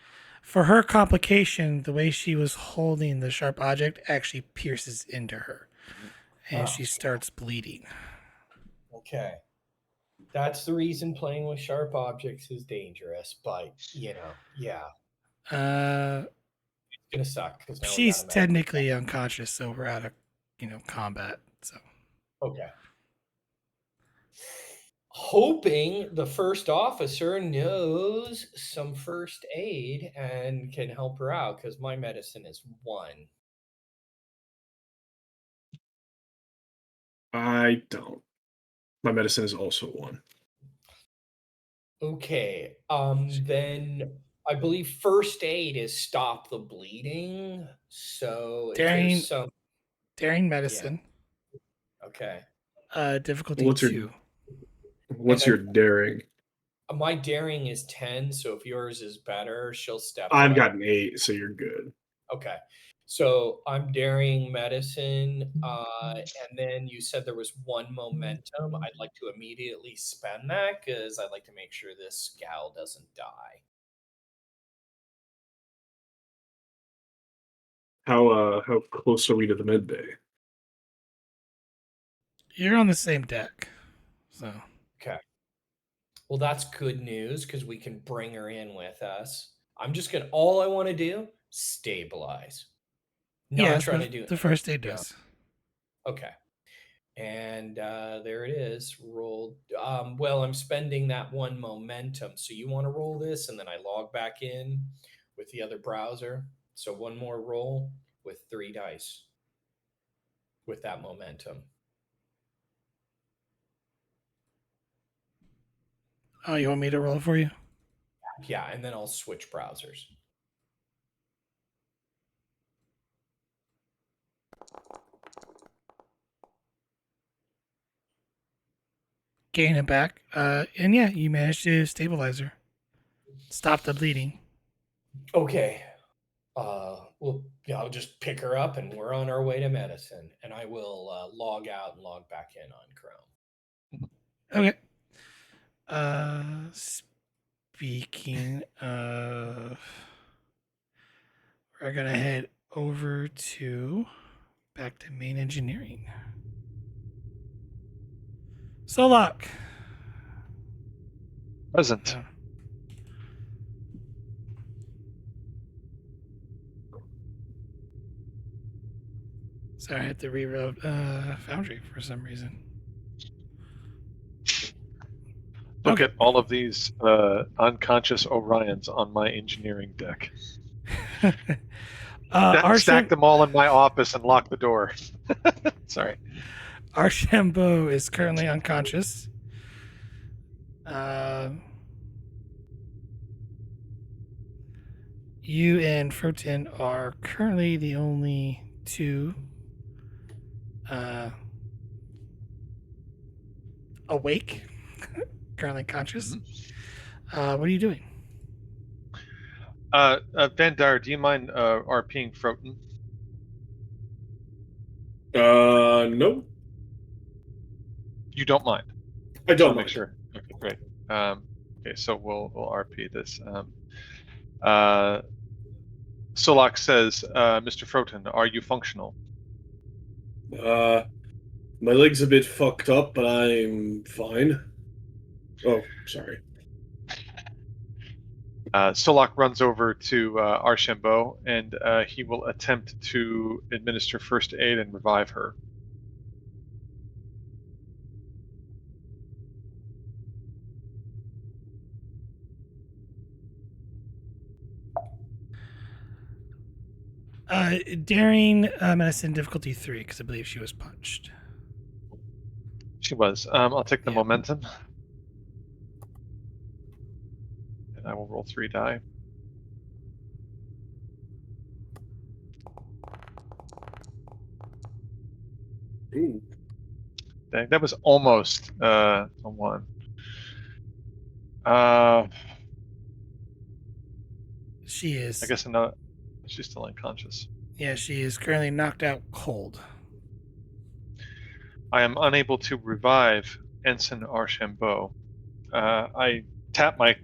for her complication, the way she was holding the sharp object actually pierces into her, and she starts bleeding. Okay. That's the reason playing with sharp objects is dangerous, but, yeah. It's going to suck. She's technically unconscious, so we're out of, combat. So Okay. Hoping the first officer knows some first aid and can help her out, because my medicine is 1. I don't. My medicine is also 1. Okay. Then I believe first aid is stop the bleeding. So if Daring- there's some daring medicine. okay. Difficulty What's your- 2. What's your daring? My daring is 10, so if yours is better, she'll step I've away. got an 8, so you're good. Okay. So I'm daring medicine. And then you said there was 1 momentum. I'd like to immediately spend that because I'd like to make sure this gal doesn't die. How close are we to the med bay? You're on the same deck, so Okay. Well, that's good news because we can bring her in with us. All I want to do, stabilize. Not trying to do the first aid Yeah. does. Okay. And there it is. Rolled. Well, I'm spending that 1 momentum. So you want to roll this, and then I log back in with the other browser. So 1 more roll with 3 dice with that momentum. Oh, you want me to roll for you? Yeah, and then I'll switch browsers. Gain it back. And yeah, you managed to stabilize her. Stop the bleeding. Okay. Well, yeah, I'll just pick her up and we're on our way to medicine. And I will log out and log back in on Chrome. Okay. Speaking of, we're gonna head over to back to main engineering. Solok. Present. Oh. Sorry, I had to reroute Foundry for some reason. Look Okay. at all of these unconscious Orions on my engineering deck. Stack them all in my office and lock the door. Sorry. Archambault is currently unconscious. You and Frotin are currently the only 2 awake, currently conscious. What are you doing? Van Dyer, do you mind RPing Froten? No, You don't mind. I Just don't want to make mind. sure. Okay, great. Okay, so we'll RP this. Solak says, Mr. Froten, are you functional? My leg's a bit fucked up, but I'm fine. Oh, sorry. Solak runs over to Archambault, and he will attempt to administer first aid and revive her. Daring medicine difficulty 3, because I believe she was punched. She was. I'll take the Yeah. momentum. And I will roll 3 die. Ooh. Dang, that was almost a 1. She is. I guess another. She's still unconscious. Yeah, she is currently knocked out cold. I am unable to revive Ensign Archambault. I tap my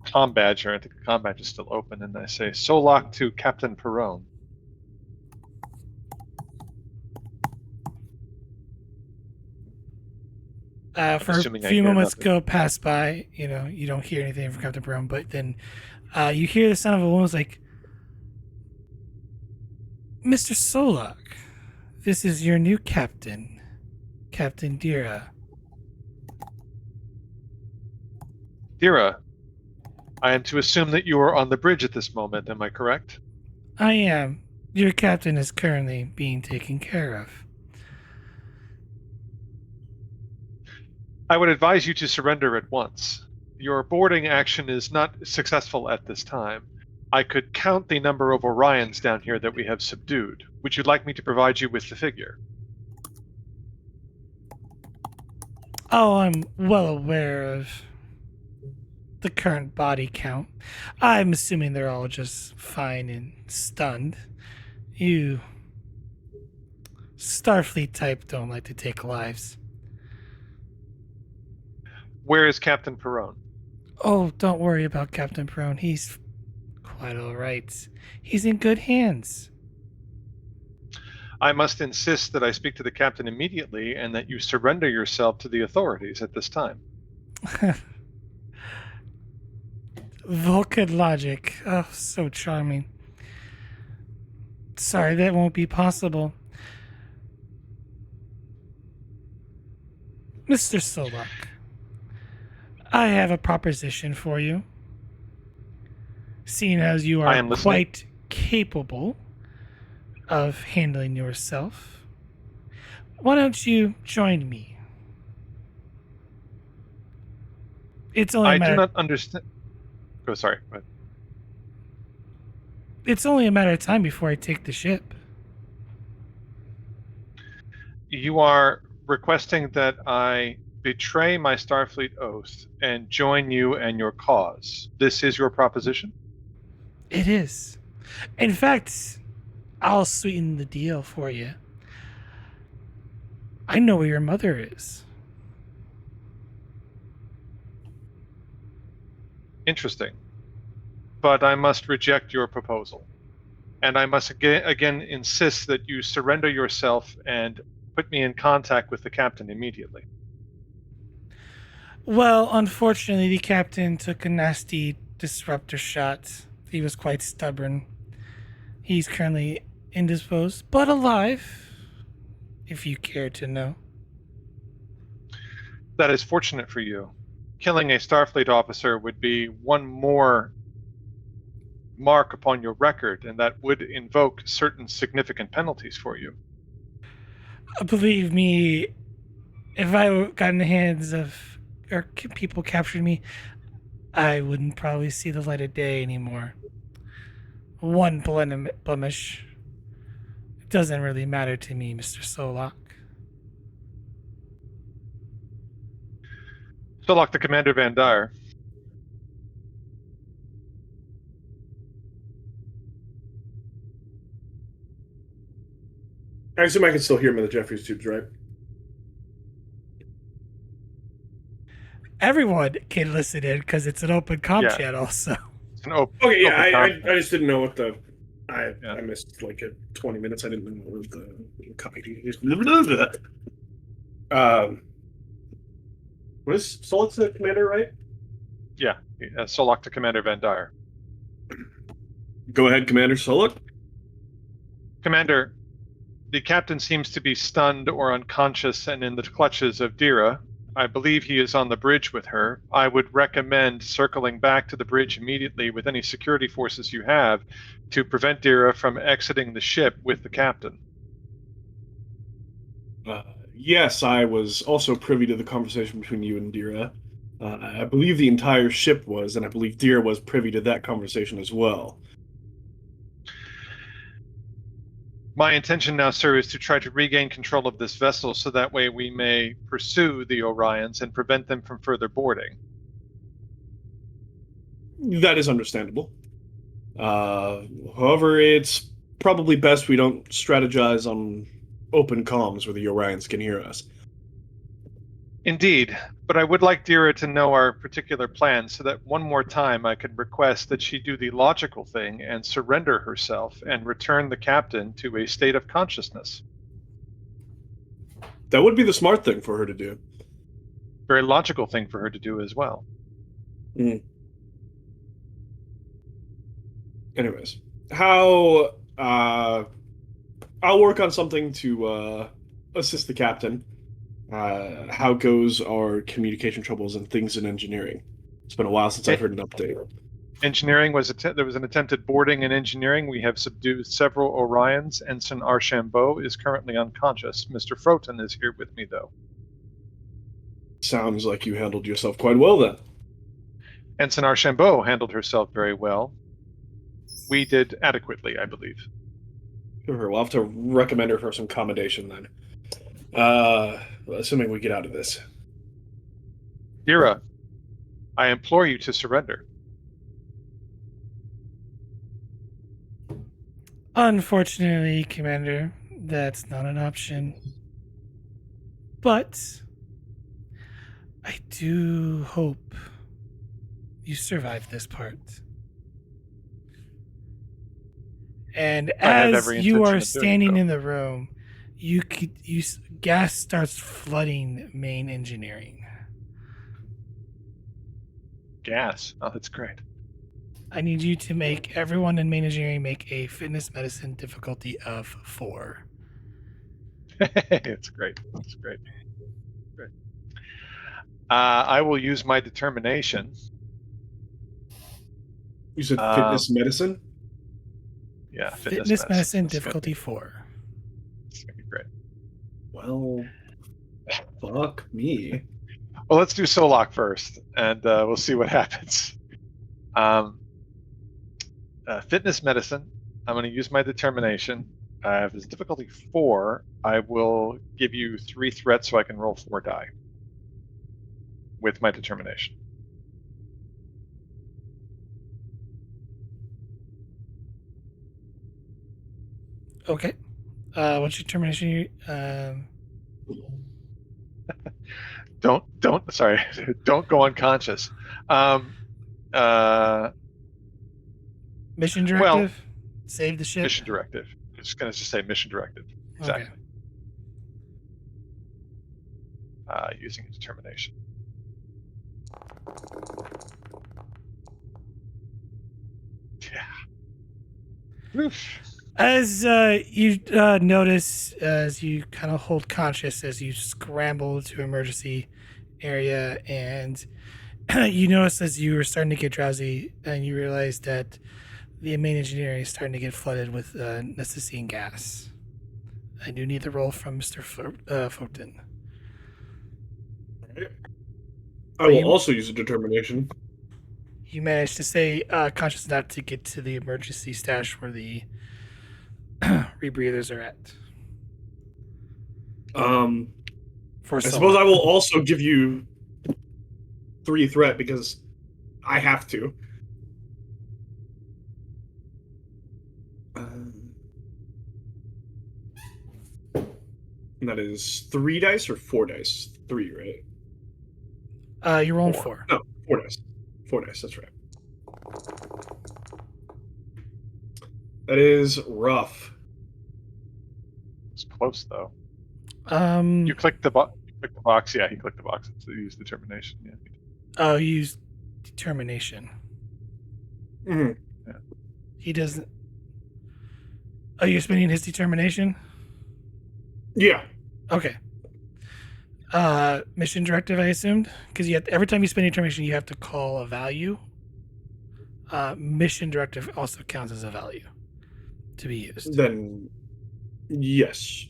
comm badge, or I think the comm badge is still open, and I say, Solak to Captain Perone. For a assuming I few hear moments nothing. go past by, you don't hear anything from Captain Brown, but then you hear the sound of a woman's like, Mr. Solak, this is your new captain, Captain Dera. Dera, I am to assume that you are on the bridge at this moment, am I correct? I am. Your captain is currently being taken care of. I would advise you to surrender at once. Your boarding action is not successful at this time. I could count the number of Orions down here that we have subdued. Would you like me to provide you with the figure? Oh, I'm well aware of the current body count. I'm assuming they're all just fine and stunned. You Starfleet type don't like to take lives. Where is Captain Perone? Oh, don't worry about Captain Perone. He's quite all right. He's in good hands. I must insist that I speak to the captain immediately and that you surrender yourself to the authorities at this time. Vulcan logic. Oh, so charming. Sorry, that won't be possible. Mr. Solak, I have a proposition for you. Seeing as you I are am listening. quite capable of handling yourself, why don't you join me? It's only a I do matter. not understand. Oh, sorry. Go ahead. It's only a matter of time before I take the ship. You are requesting that I betray my Starfleet oath and join you and your cause. This is your proposition? It is. In fact, I'll sweeten the deal for you. I know where your mother is. Interesting. But I must reject your proposal. And I must again insist that you surrender yourself and put me in contact with the captain immediately. Well, unfortunately, the captain took a nasty disruptor shot. He was quite stubborn. He's currently indisposed, but alive, if you care to know. That is fortunate for you. Killing a Starfleet officer would be one more mark upon your record, and that would invoke certain significant penalties for you. Believe me, if I got in the hands of or people captured me, I wouldn't probably see the light of day anymore. One blemish. It doesn't really matter to me, Mr. Solak. Solak, the Commander Van Dyer, I assume I can still hear him in the Jeffries tubes, right? Everyone can listen in because it's an open comm Yeah. channel. So It's an open. Okay, yeah, open I conference. just didn't know what the. I Yeah. missed like 20 minutes. I didn't know what the copy. What is Solid's the commander, right? Yeah. Solok to Commander Van Dyer. Go ahead, Commander Solid. Commander, the captain seems to be stunned or unconscious and in the clutches of Dera. I believe he is on the bridge with her. I would recommend circling back to the bridge immediately with any security forces you have to prevent Dera from exiting the ship with the captain. Yes, I was also privy to the conversation between you and Dera. I believe the entire ship was, and I believe Dera was privy to that conversation as well. My intention now, sir, is to try to regain control of this vessel so that way we may pursue the Orions and prevent them from further boarding. That is understandable. However, it's probably best we don't strategize on open comms where the Orions can hear us. Indeed, but I would like Dera to know our particular plans so that one more time I could request that she do the logical thing and surrender herself and return the captain to a state of consciousness. That would be the smart thing for her to do. Very logical thing for her to do as well. Anyways, how I'll work on something to assist the captain. How goes our communication troubles and things in engineering? It's been a while since I've heard an update. Engineering there was an attempted boarding in engineering. We have subdued several Orions. Ensign Archambault is currently unconscious. Mr. Froten is here with me, though. Sounds like you handled yourself quite well then. Ensign Archambault handled herself very well. We did adequately, I believe. Sure, we'll have to recommend her for some commendation then. Assuming we get out of this. Dera, I implore you to surrender. unfortunately, Commander, that's not an option. But I do hope you survive this part. And I have as every you intention are of doing standing so. in the room, gas starts flooding main engineering. Gas. Oh, that's great. I need you to make everyone in main engineering make a fitness medicine difficulty of 4. It's great. It's great. Great. I will use my determination. You said fitness medicine? Yeah, Fitness medicine That's difficulty 4. It's gonna be great. Well, fuck me. Well, let's do Solok first, and we'll see what happens. Fitness medicine. I'm going to use my determination. If it's difficulty 4, I will give you 3 threats so I can roll 4 die with my determination. Okay. What's your termination? Sorry, don't go unconscious. Mission directive? Well, Save the ship? mission directive. I'm just going to say mission directive. Exactly. Okay. Using a determination. Yeah. Oof. As you notice, as you kind of hold conscious, as you scramble to emergency area, and you notice as you were starting to get drowsy, and you realize that the main engineering is starting to get flooded with necessine gas. I do need the roll from Mr. Fulton. I will also use a determination. You managed to stay conscious enough to get to the emergency stash where the rebreathers are at. I suppose I will also give you 3 threat because I have to. And that is 3 dice or 4 dice? 3, right? You're rolling 4. 4. No, 4 dice. 4 dice, that's right. That is rough. It's close though. Um, You clicked the box. Yeah, he clicked the box to use determination. Yeah. oh, you use determination. Mhm. He doesn't. Oh, you're spending his determination? Yeah. Okay. Mission directive, I assumed, because every time you spend determination, you have to call a value. Mission directive also counts as a value to be used. Then, yes.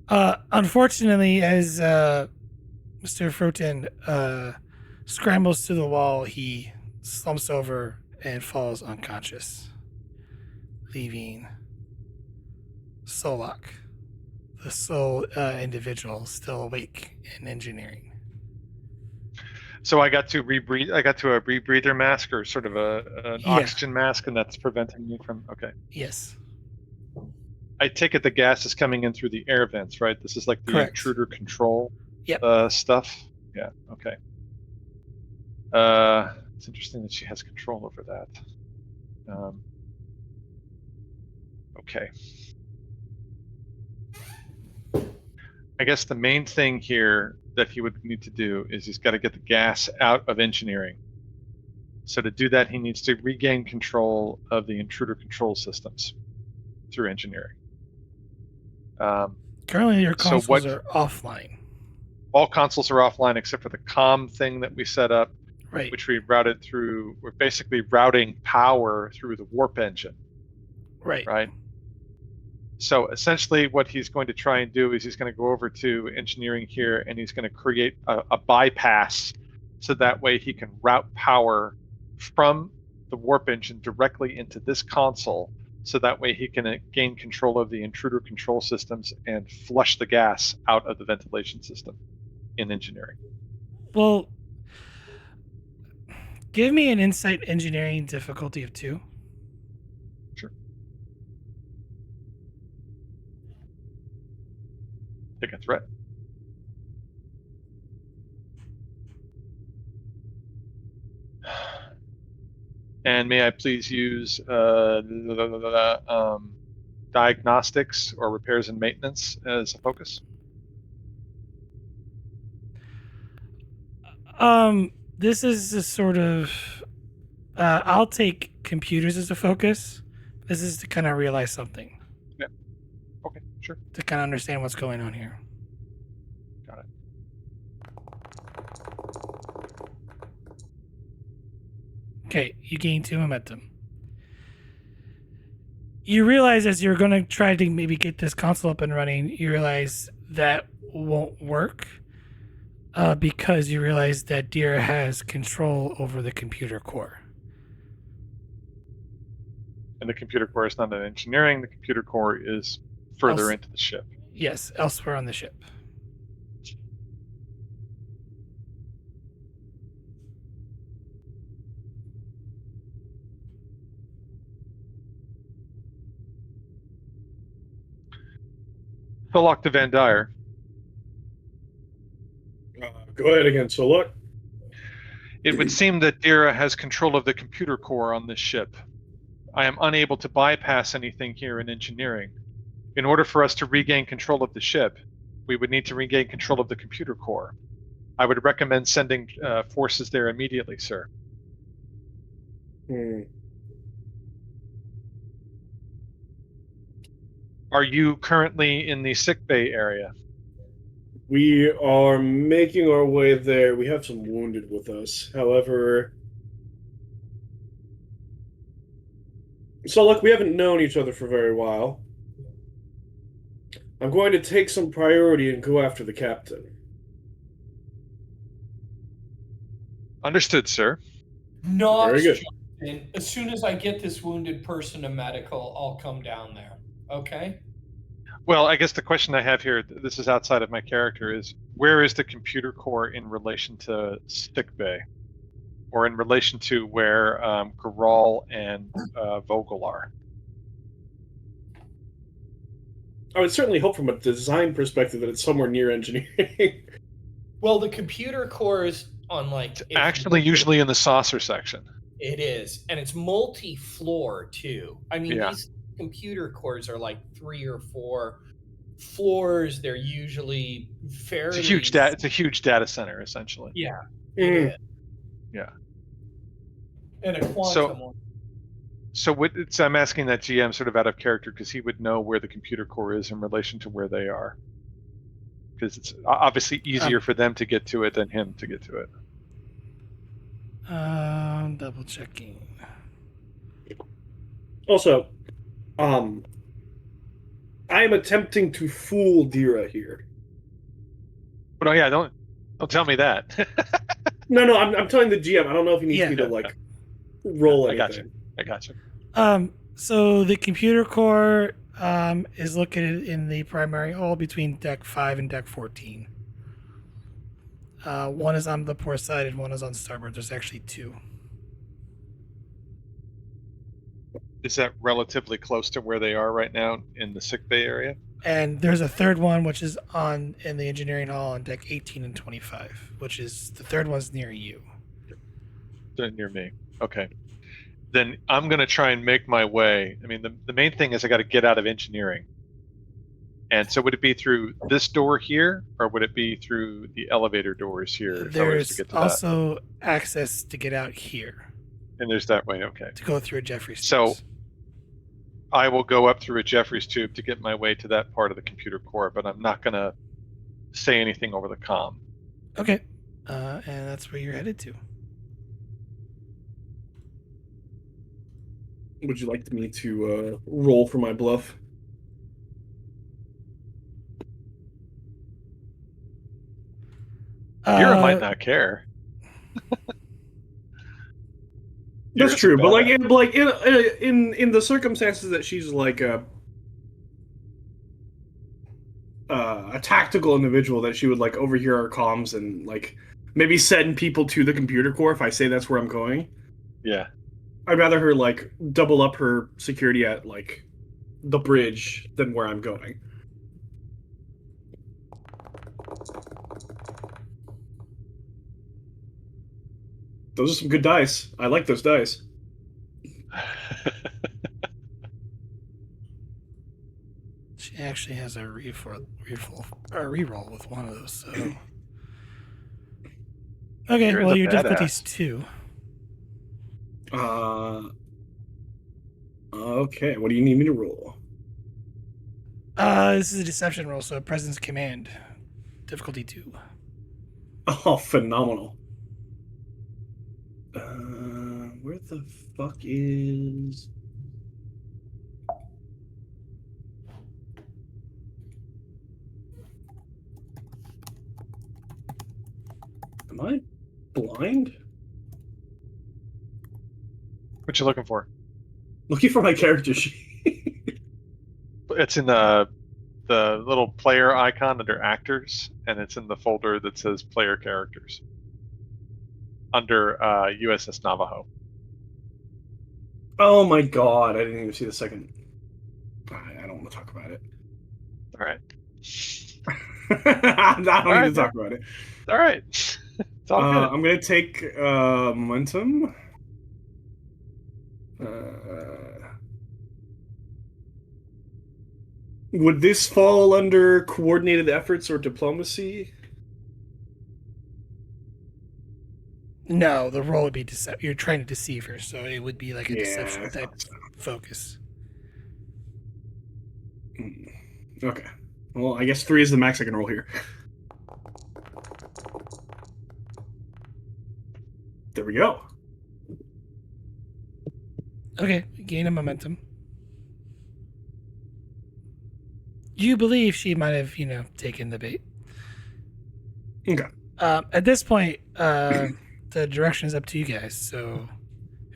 Unfortunately, as Mr. Froten scrambles to the wall, he slumps over and falls unconscious, leaving Solak, the sole individual, still awake in engineering. So I got to rebreathe. I got to a rebreather mask or sort of an Yeah. oxygen mask, and that's preventing me from. Okay. Yes, I take it the gas is coming in through the air vents, right? This is like the correct. intruder control Yep. stuff. Yeah. Okay. It's interesting that she has control over that. Okay. I guess the main thing here that he would need to do is he's got to get the gas out of engineering. So to do that, he needs to regain control of the intruder control systems through engineering. Currently, your So consoles what- are offline. All consoles are offline except for the comm thing that we set up, Right. which we routed through. We're basically routing power through the warp engine, Right. right? So essentially what he's going to try and do is he's going to go over to engineering here and he's going to create a bypass so that way he can route power from the warp engine directly into this console so that way he can gain control of the intruder control systems and flush the gas out of the ventilation system in engineering. Well, give me an insight engineering difficulty of 2. Take a threat. And may I please use diagnostics or repairs and maintenance as a focus? This is a sort of. I'll take computers as a focus. This is to kind of realize something, Okay, sure. to kind of understand what's going on here. Got it. Okay, you gain 2 momentum. You realize as you're going to try to maybe get this console up and running, you realize that won't work because you realize that Dera has control over the computer core. And the computer core is not in engineering. The computer core is further Also- into the ship. Yes, elsewhere on the ship. Philok to Van Dyer. Go ahead again. So look, It would seem that Dera has control of the computer core on this ship. I am unable to bypass anything here in engineering. In order for us to regain control of the ship, we would need to regain control of the computer core. I would recommend sending forces there immediately, sir. Are you currently in the sickbay area? we are making our way there. We have some wounded with us. However, so look, we haven't known each other for a very while. I'm going to take some priority and go after the captain. Understood, sir. Not Very good. Justin. As soon as I get this wounded person to medical, I'll come down there. Okay? Well, I guess the question I have here, this is outside of my character, is where is the computer core in relation to sickbay? Or in relation to where Garal and Vogel are? I would certainly hope from a design perspective that it's somewhere near engineering. Well, the computer core is on like if you Actually, look at- usually in the saucer section. it is, and it's multi-floor too. I mean, Yeah. these computer cores are like 3 or 4 floors. They're usually fairly It's a huge data center, essentially. Yeah, Mm. it is. Yeah. And a quantum So- one. So I'm asking that GM sort of out of character because he would know where the computer core is in relation to where they are. Because it's obviously easier for them to get to it than him to get to it. Double checking. Also, I am attempting to fool Dera here. But oh yeah, don't tell me that. No, I'm telling the GM. I don't know if he needs Yeah. me to like roll I anything. got you. So the computer core is located in the primary hall between deck 5 and deck 14. One is on the port side and one is on starboard. There's actually 2. Is that relatively close to where they are right now in the sick bay area? And there's a third one which is in the engineering hall on deck 18 and 25, which is the third one's near you. They're near me. Okay. Then I'm going to try and make my way. I mean, the main thing is I got to get out of engineering. And so would it be through this door here, or would it be through the elevator doors here? if I was There's to get to also access to get out here that? And there's that way. Okay. to go through a Jeffrey's. So- tubes. I will go up through a Jeffrey's tube to get my way to that part of the computer core, but I'm not going to say anything over the comm. Okay, and that's where you're headed to. Would you like me to roll for my bluff? Vera might not care. That's Vera's true, a but badass. in the circumstances that she's like a tactical individual, that she would like overhear our comms and like maybe send people to the computer core if I say that's where I'm going. Yeah. I'd rather her like double up her security at like the bridge than where I'm going. Those are some good dice. I like those dice. She actually has a reroll with one of those. So okay, Vera's well a your difficulty's badass. 2. Okay, what do you need me to roll? This is a deception roll, so presence command, difficulty 2. Oh, phenomenal. Where the fuck is... Am I blind? What you looking for? Looking for my character sheet. It's in the little player icon under actors, and it's in the folder that says player characters under USS Navajo. Oh my god, I didn't even see the second. I don't want to talk about it. All right. I don't Alright, need to talk about it. All right. It's all good. I'm gonna take momentum. Would this fall under coordinated efforts or diplomacy? No, the roll would be you're trying to deceive her, so it would be like a deception I type thought so. focus. Okay. Well, I guess 3 is the max I can roll here. There we go. Okay, gain a momentum. You believe she might have, taken the bait. Okay. At this point, the direction is up to you guys. So,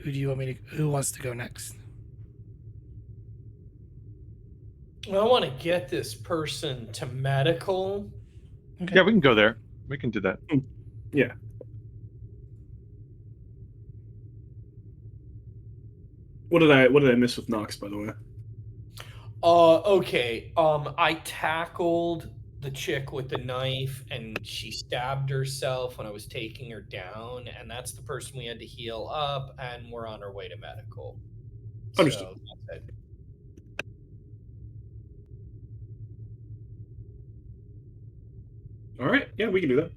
who wants to go next? I want to get this person to medical. Okay. Yeah, we can go there. We can do that. Yeah. What did I miss with Nox, by the way? Okay. I tackled the chick with the knife, and she stabbed herself when I was taking her down, and that's the person we had to heal up, and we're on our way to medical. Understood. So that's it. All right. Yeah, we can do that.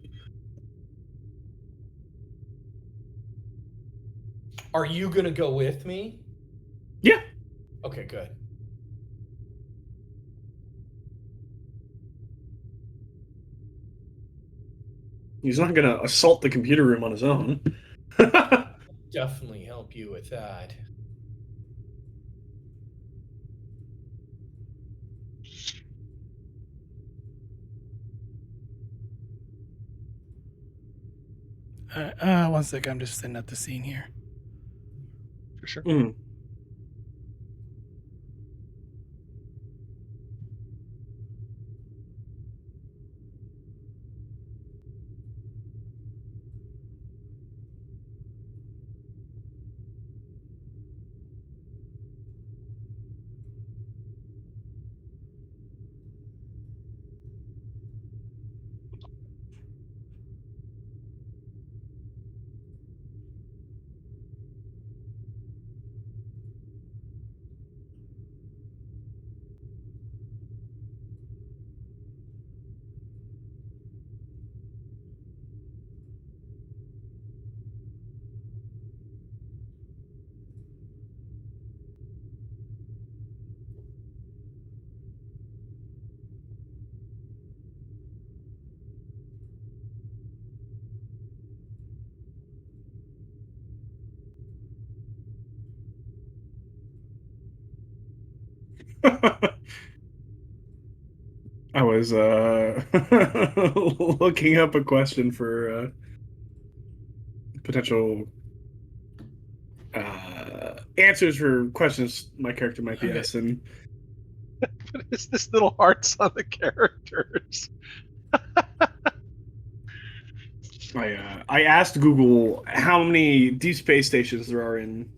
Are you gonna go with me? Yeah. Okay, good. He's not going to assault the computer room on his own. Definitely help you with that. One sec. I'm just setting up the scene here. For sure. Mm. I was looking up a question for potential answers for questions my character might be Okay. asking. What is this little hearts on the characters? I asked Google how many deep space stations there are in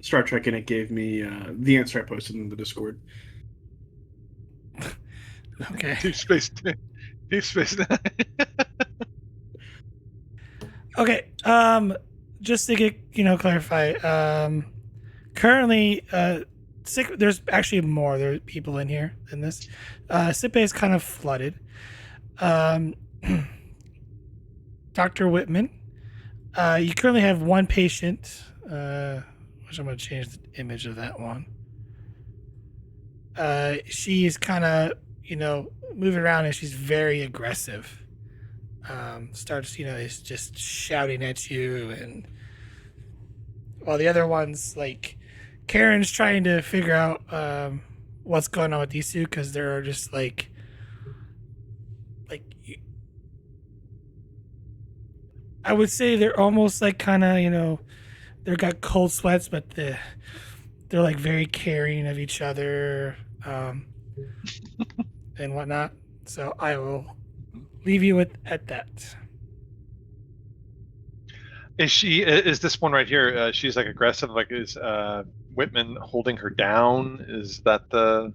Star Trek, and it gave me the answer I posted in the Discord. Okay. Deep Space Nine. Okay. Just to get clarify. Currently, sick. There's actually more. There are people in here than this. Sick bay is kind of flooded. Um, Dr. Whitman. You currently have one patient. Which I'm going to change the image of that one. She's kind of moving around and she's very aggressive. Starts is just shouting at you, and while the other ones like Karen's trying to figure out what's going on with these two because they're just like I would say they're almost like kind of they've got cold sweats, but they're like very caring of each other and whatnot. So I will leave you at that. Is this one right here? She's like aggressive. Like, is Whitman holding her down? Is that the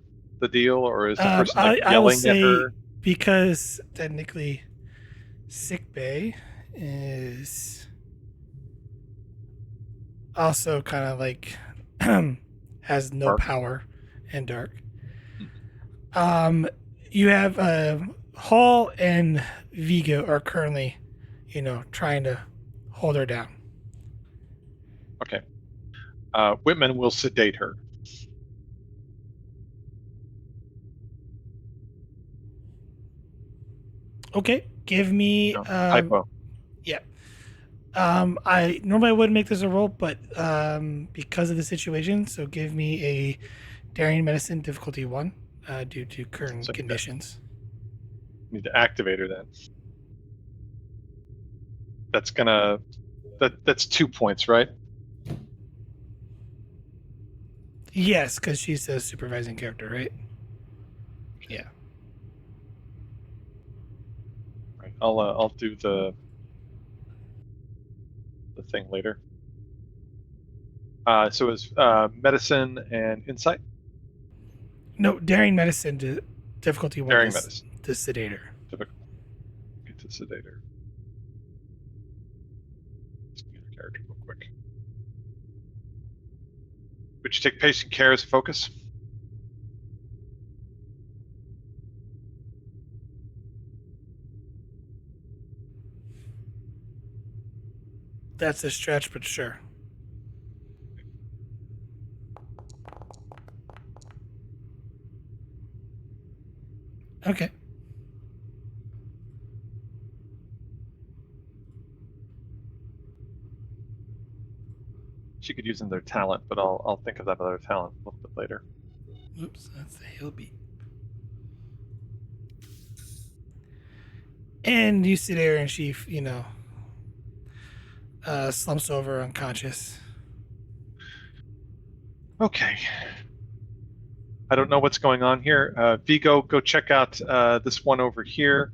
deal, or is the person like I will yelling at say her? because technically sick bay is also kind of like has no Dark. power and dark. You have Hall and Vigo are currently, trying to hold her down. Okay. Whitman will sedate her. Okay, give me No, hypo. yeah. I normally wouldn't make this a roll, but because of the situation, so give me a daring medicine difficulty 1 due to current So conditions. need to activate her then. That's 2 points, right? Yes, because she's a supervising character, right? Yeah. Right. I'll do the thing later. So it's medicine and insight. No, daring medicine to difficulty 1 Daring to, medicine. to sedator. Typical. Get to sedator. Let's get your character real quick. Would you take patient care as a focus? That's a stretch, but sure. Okay. She could use in their talent, but I'll think of that other talent a little bit later. Oops, that's the heal beat. And you sit there and she, slumps over unconscious. Okay. I don't know what's going on here. Vigo, go check out this one over here.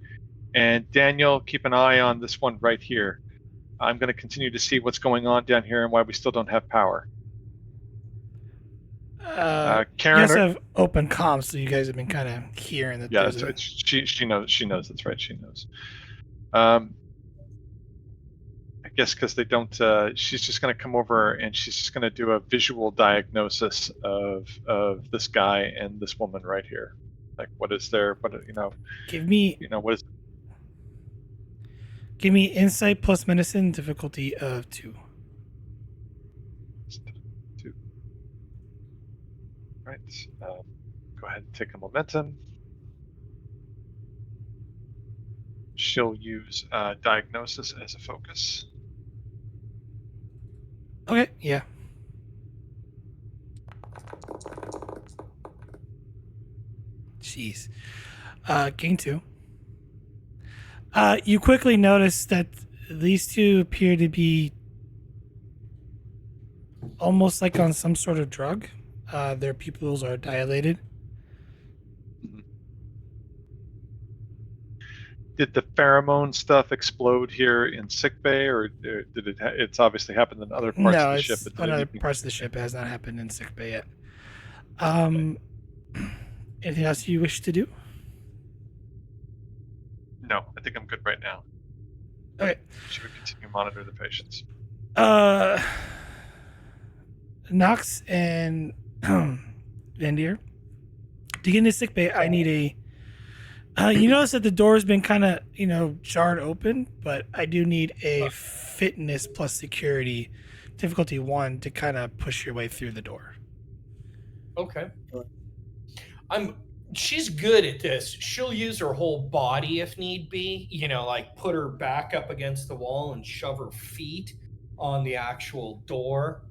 And Daniel, keep an eye on this one right here. I'm going to continue to see what's going on down here and why we still don't have power. You Karen, also have open comms, so you guys have been kind of hearing that. yeah, there's she knows. That's right. She knows. I guess because they don't. She's just going to come over and she's just going to do a visual diagnosis of this guy and this woman right here. Like, what is their? What give me what is? Give me insight plus medicine, difficulty of 2. 2. Right. Go ahead and take a momentum. She'll use diagnosis as a focus. Okay, yeah. Jeez. Gain 2. You quickly notice that these two appear to be almost like on some sort of drug. Their pupils are dilated. Did the pheromone stuff explode here in sickbay, or did it? It's obviously happened in other parts of the ship. But on other parts of the ship. It has not happened in sickbay yet. Anything else you wish to do? No, I think I'm good right now. Okay. Should we continue to monitor the patients? Knox and Vandier, to get into sickbay, I need a. You notice that the door has been kind of, jarred open, but I do need a fitness plus security, difficulty 1, to kind of push your way through the door. Okay. She's good at this. She'll use her whole body if need be, like put her back up against the wall and shove her feet on the actual door.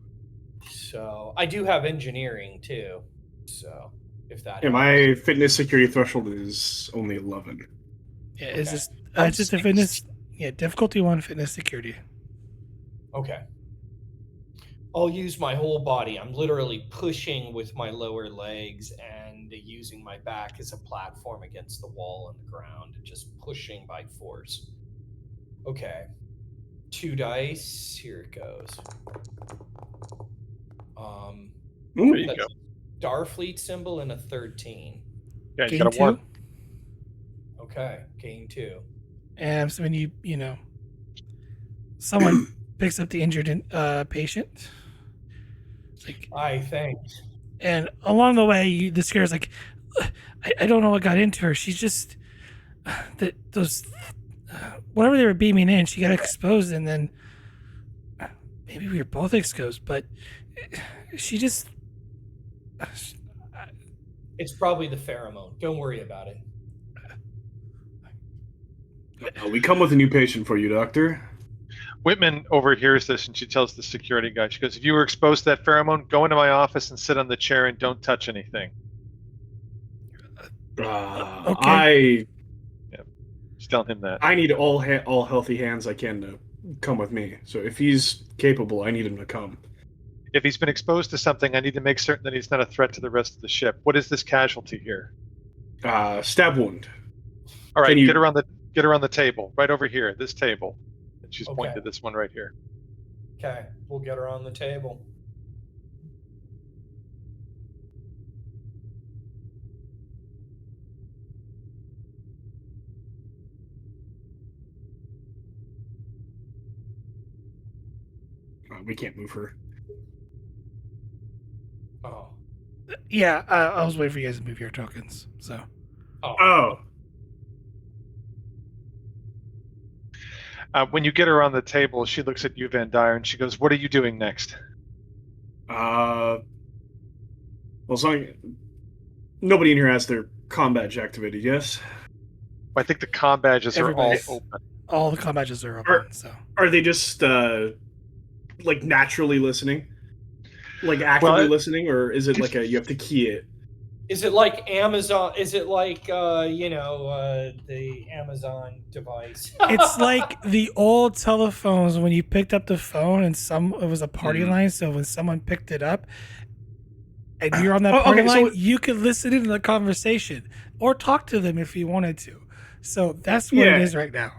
So I do have engineering too. So if that Yeah, my fitness security threshold is only 11. Yeah, it's Okay. just a fitness. Yeah, difficulty 1, fitness security. Okay. I'll use my whole body. I'm literally pushing with my lower legs and using my back as a platform against the wall and the ground, and just pushing by force. Okay. 2 dice. Here it goes. There you That's go. a Starfleet symbol and a 13. Yeah, you Gain got a 2. 1. Okay, gain 2. And so when someone picks up the injured patient. It's like, Thanks. and along the way, the scare's like, I don't know what got into her. She's just those whatever they were beaming in, she got exposed, and then maybe we were both exposed, but she just. It's probably the pheromone. Don't worry about it. We come with a new patient for you, Doctor. Whitman overhears this and she tells the security guy, she goes, if you were exposed to that pheromone, go into my office and sit on the chair and don't touch anything. Okay. She's telling him that. I need all healthy hands I can to come with me. So if he's capable, I need him to come. If he's been exposed to something, I need to make certain that he's not a threat to the rest of the ship. What is this casualty here? Stab wound. All right, Can you- get around the table, right over here, this table. And she's pointing to this one right here. Okay, we'll get her on the table. We can't move her. Oh. Yeah, I was waiting for you guys to move your tokens. So Oh. When you get her on the table, she looks at you, Van Dyer, and she goes, "What are you doing next?" Well, nobody in here has their comm badge activated, yes? I think the comm badges are all Everybody's- open. all the comm badges are open. So Are they just like naturally listening? Like actively listening, or is it like you have to key it? Is it like Amazon? Is it like the Amazon device? it's like the old telephones when you picked up the phone and it was a party Mhm. line. So when someone picked it up and you're on that Oh, party okay, line, so- you could listen into the conversation or talk to them if you wanted to. So that's what it Yeah. is right now.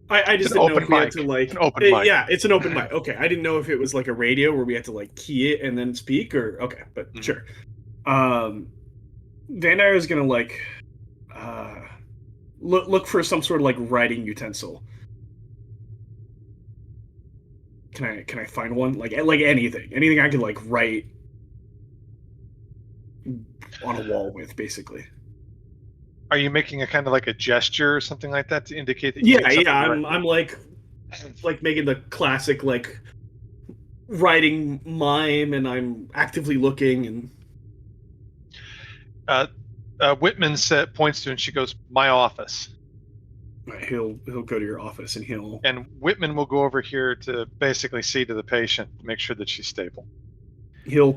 I It's just an didn't know open if we had mic. to like. It's an open mic. Yeah, it's an open mic. Okay, I didn't know if it was like a radio where we had to like key it and then speak, or okay, but Mhm. sure. Van Dyer is gonna like look for some sort of like writing utensil. Can I find one like anything I can like write on a wall with, basically. Are you making a kind of like a gesture or something like that to indicate that you need something written? I'm like making the classic like writing mime, and I'm actively looking, and Whitman points to, and she goes, "My office." right, he'll go to your office and he'll And Whitman will go over here to basically see to the patient, make sure that she's stable.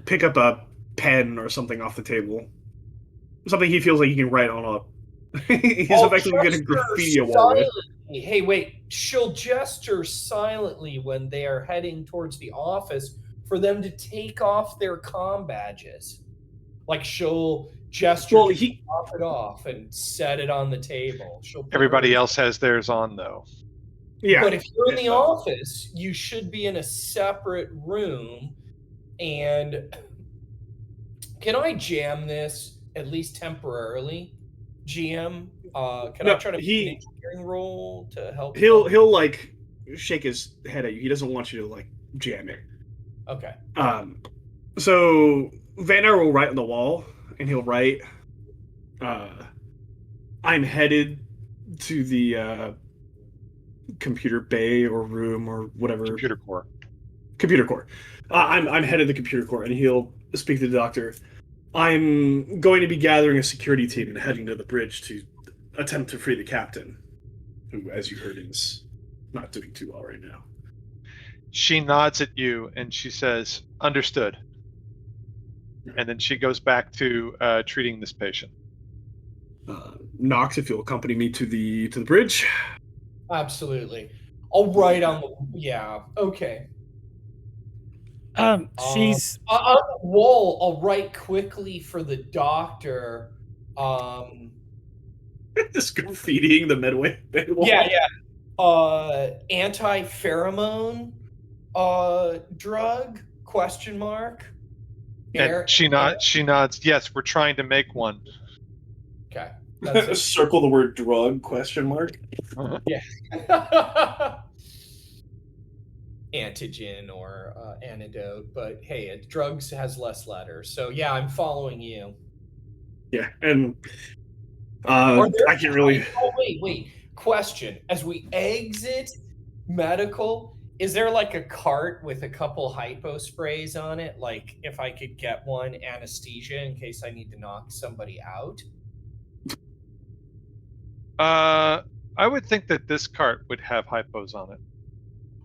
pick up a pen or something off the table, something he feels like he can write on a. He's effectively going to graffiti a wall with. Silently. Hey, wait. She'll gesture silently when they are heading towards the office for them to take off their comm badges. Like she'll gesture Well, to pop it off and set it on the table. She'll put Everybody hers- else has theirs on, though. Yeah, But if you're in the Yeah. office, you should be in a separate room. And can I jam this at least temporarily, GM? Can I No, try to make an engineering roll to help? he'll like shake his head at you. He doesn't want you to like jam it. Okay. So Van Dyer will write on the wall, and he'll write, "I'm headed to the computer bay or room or whatever." Computer core. Computer core. I'm head of the computer core, and he'll speak to the doctor. I'm going to be gathering a security team and heading to the bridge to attempt to free the captain, who, as you heard, is not doing too well right now. She nods at you and she says, "Understood." And then she goes back to treating this patient. Knox, if you'll accompany me to the bridge. Absolutely. I'll write on the okay. She's On the wall. I'll write quickly for the doctor. Just graffitiing the midway wall. Anti-pheromone drug? Question mark. And she nods. Yes, we're trying to make one. Okay. That's it. Circle the word drug, question mark. Antigen or antidote, but hey, drugs has less letters. So yeah, I'm following you. Yeah, and Are there- I can't really. Oh, wait. Question. As we exit medical, is there like a cart with a couple hypo sprays on it? Like if I could get one anesthesia in case I need to knock somebody out? I would think that this cart would have hypos on it.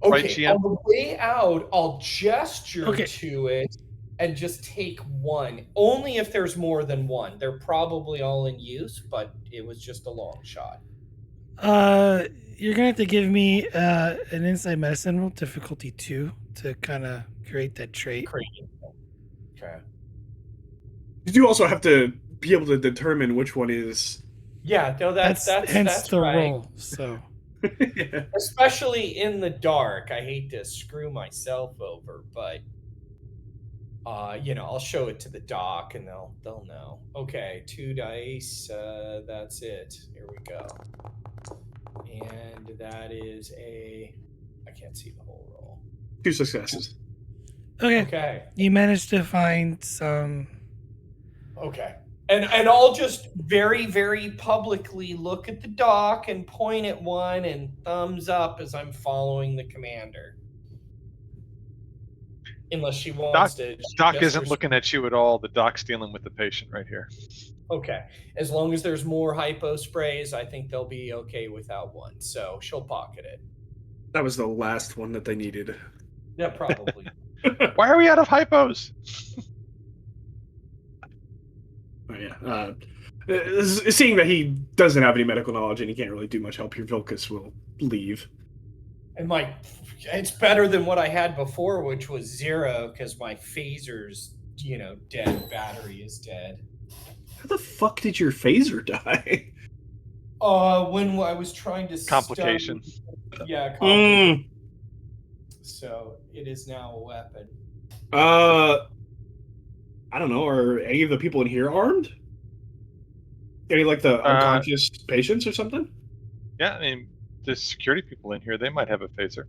Okay, Right, GM? on the way out, I'll gesture Okay. to it and just take one. Only if there's more than one. They're probably all in use, but it was just a long shot. you're gonna have to give me an inside medicine roll, difficulty 2, to kind of create that trait. Crazy. Okay. You do also have to be able to determine which one is. Yeah, no, that's hence the right. roll. So Yeah. Especially in the dark. I hate to screw myself over, but I'll show it to the doc and they'll know. Okay, 2 dice. That's it. Here we go. And that is I can't see the whole roll. 2 successes. Okay. Okay. You managed to find some. Okay. And I'll just very, very publicly look at the dock and point at one and thumbs up as I'm following the commander. Unless she wants to Doc gesture. isn't looking at you at all. The doc's dealing with the patient right here. Okay. As long as there's more hypo sprays, I think they'll be okay without one. So she'll pocket it. That was the last one that they needed. Yeah, probably. Why are we out of hypos? Oh, yeah. Seeing that he doesn't have any medical knowledge and he can't really do much help here, Vilcus will leave. And it's better than what I had before, which was 0, because my phaser's, dead. Battery is dead. How the fuck did your phaser die? When I was trying to Complication. Yeah, complication. So it is now a weapon. I don't know. Are any of the people in here armed? Any like the unconscious patients or something? Yeah, I mean, the security people in here, they might have a phaser.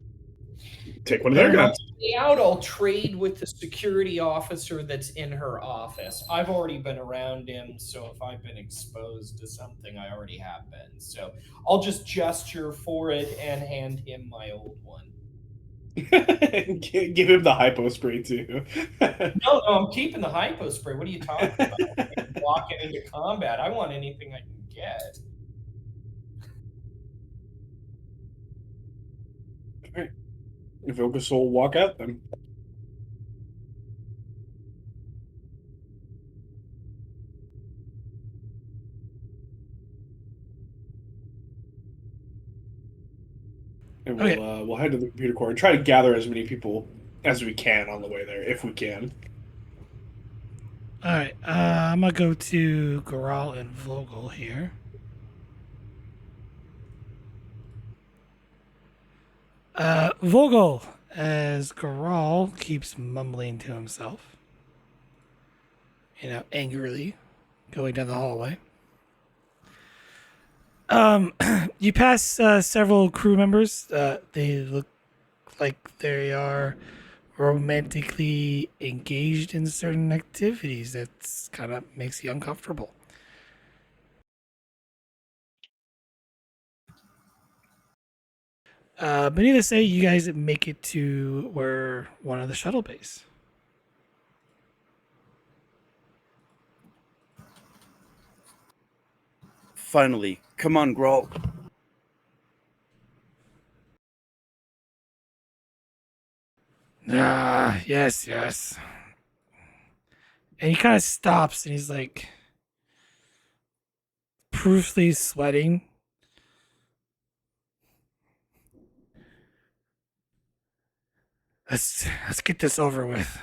Take one of their guns. I'll trade with the security officer that's in her office. I've already been around him, so if I've been exposed to something, I already have been. So I'll just gesture for it and hand him my old one. Give him the hypo spray too. No, I'm keeping the hypo spray. What are you talking about? I'm walking into combat. I want anything I can get. All right. Vilcus will walk out then. And we'll head to the computer core and try to gather as many people as we can on the way there, if we can. All right. I'm gonna go to Goral and Vogel here. Vogel, as Goral keeps mumbling to himself, angrily, going down the hallway. You pass several crew members. They look like they are romantically engaged in certain activities. That's kind of makes you uncomfortable. But needless to say, you guys make it to where one of the shuttle bays. Finally, come on, Grawl. Yes. And he kind of stops and he's like, profusely sweating. Let's get this over with.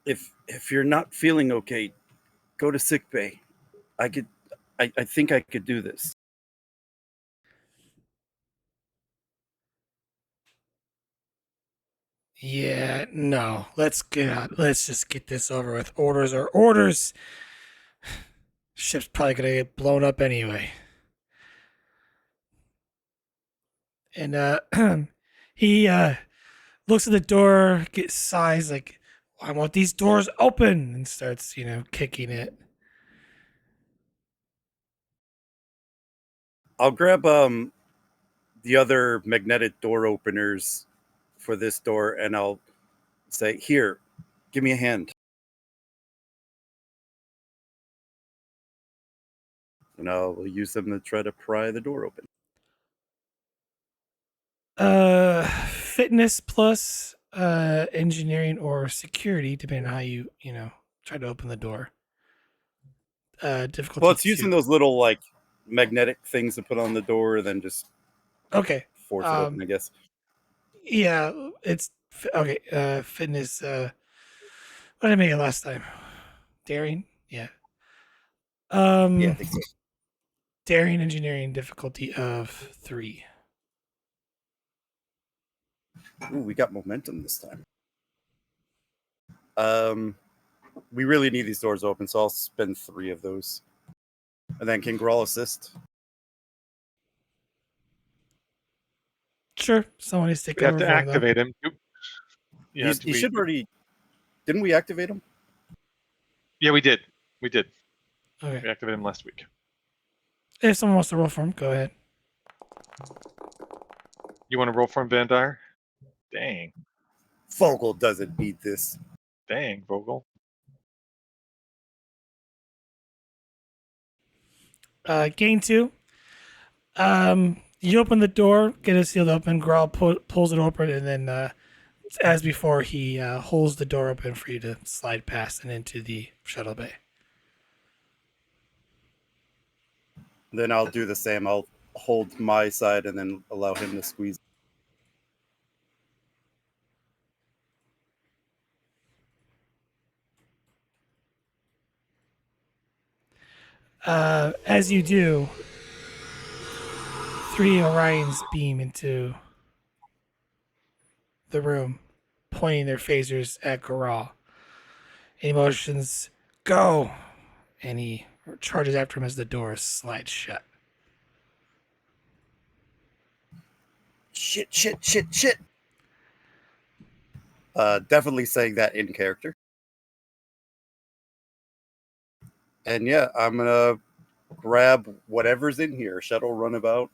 If you're not feeling okay, go to sickbay. I think I could do this. Yeah, no. Let's just get this over with. Orders are orders. Ship's probably gonna get blown up anyway. And he looks at the door, gets sighs like, I want these doors open, and starts, kicking it. I'll grab the other magnetic door openers for this door, and I'll say, "Here, give me a hand." And I'll use them to try to pry the door open. Fitness plus engineering or security, depending on how you try to open the door. Difficulty. Well, it's using those little like magnetic things to put on the door, and then just force it open, I guess. Yeah, it's okay. Fitness. What did I make it last time? Daring. Yeah. Yeah, I think so. Daring engineering difficulty of 3. Ooh, we got momentum this time. We really need these doors open, so I'll spend 3 of those. And then can Grawl assist? Sure. Someone needs to take We have over to for him, though. activate him. Yeah, He should already. Didn't we activate him? Yeah, we did. We did. Okay. We activated him last week. If someone wants to roll for him, go ahead. You want to roll for him, Van Dyer? Dang. Fogel doesn't need this. Dang, Vogel. Gain 2. You open the door, get it sealed open. Grawl pulls it open, and then, as before, he holds the door open for you to slide past and into the shuttle bay. Then I'll do the same. I'll hold my side and then allow him to squeeze. As you do, 3 Orions beam into the room, pointing their phasers at Garal. He motions, go! And he charges after him as the door slides shut. Shit. Definitely saying that in character. And yeah, I'm gonna grab whatever's in here. Shuttle, runabout.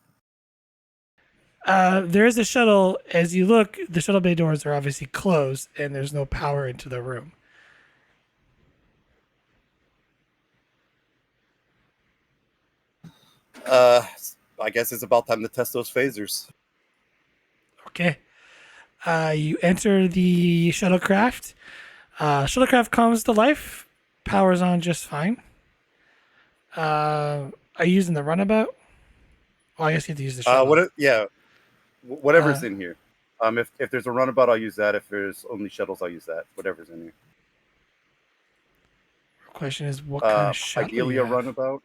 There is a shuttle. As you look, the shuttle bay doors are obviously closed, and there's no power into the room. I guess it's about time to test those phasers. Okay. You enter the shuttlecraft. Shuttlecraft comes to life. Power's on just fine. Are you using the runabout? Well, I guess you have to use the shuttle. Whatever's in here. If there's a runabout, I'll use that. If there's only shuttles, I'll use that. Whatever's in here. The question is, what kind of shuttle Ideally you a have? runabout.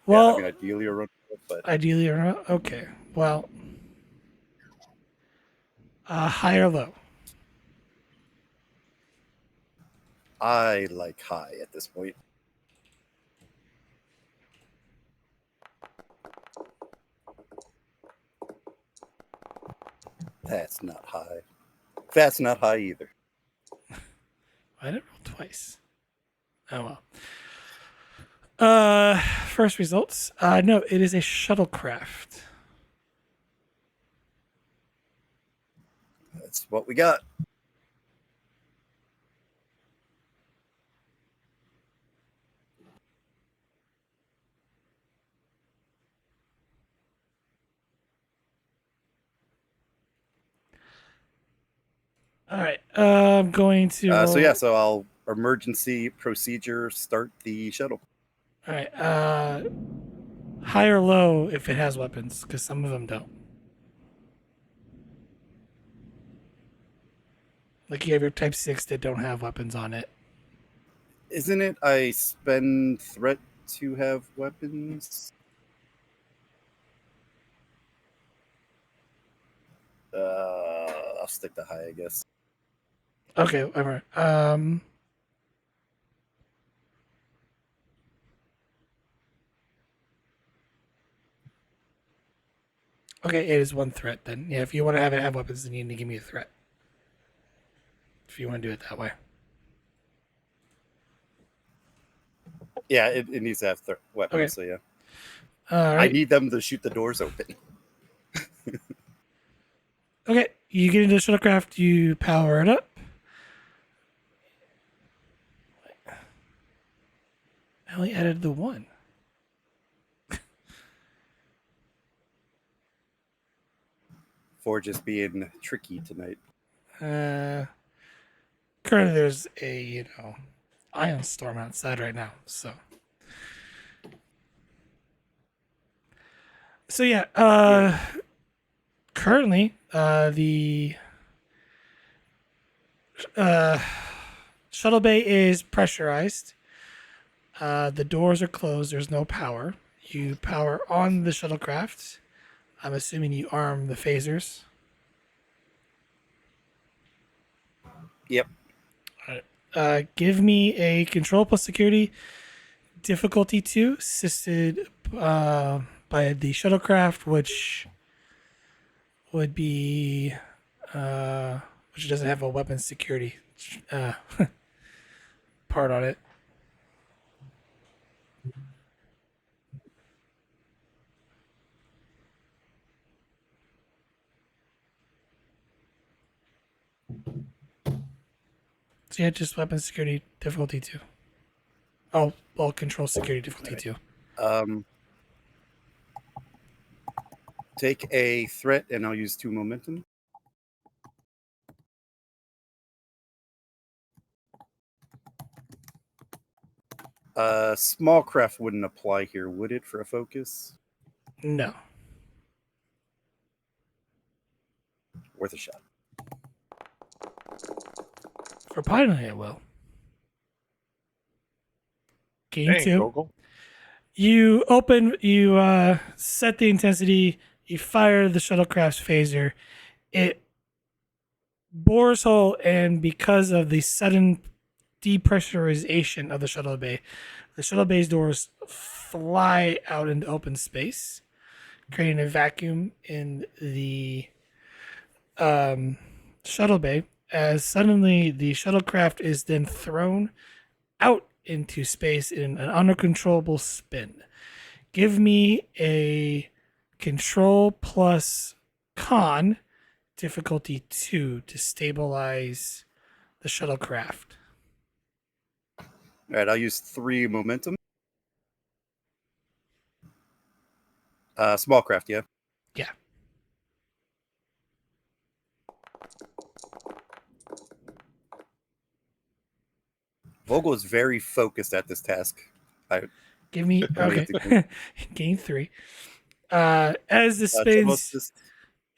Well, yeah, ideally a runabout, but ideally a runabout. Okay. Well, high or low? I like high at this point. That's not high. That's not high either. I didn't roll twice. Oh well. First results. No, it is a shuttlecraft. That's what we got. All right. I'm going to. Roll. So I'll emergency procedure start the shuttle. All right. High or low if it has weapons, because some of them don't. Like you have your Type 6 that don't have weapons on it. Isn't it I spend threat to have weapons? I'll stick to high, I guess. Okay, whatever. Okay, it is one threat then. Yeah, if you want to have it have weapons, then you need to give me a threat. If you want to do it that way. Yeah, it needs to have weapons, Okay. so yeah. All I right. need them to shoot the doors open. Okay, you get into the shuttlecraft, you power it up. I only added the one. For just being tricky tonight. Currently, there's a ion storm outside right now. So yeah. Currently, the shuttle bay is pressurized. The doors are closed. There's no power. You power on the shuttlecraft. I'm assuming you arm the phasers. Yep. All right. Give me a control plus security difficulty 2, assisted by the shuttlecraft, which would be, which doesn't have a weapons security part on it. So yeah, just weapons security difficulty 2. Oh, well, control security difficulty 2. Take a threat, and I'll use 2 momentum. Small craft wouldn't apply here, would it, for a focus? No. Worth a shot. For piloting it will. Gain Dang, 2. Gogol. You set the intensity, you fire the shuttlecraft's phaser. It bores hole, and because of the sudden depressurization of the shuttle bay's doors fly out into open space, creating a vacuum in the shuttle bay, as suddenly the shuttlecraft is then thrown out into space in an uncontrollable spin. Give me a control plus con difficulty 2 to stabilize the shuttlecraft. All right, I'll use 3 momentum. Small craft, yeah. Yeah. Vogel is very focused at this task. Give me Only okay. have Gain 3. As the Timos spins, just-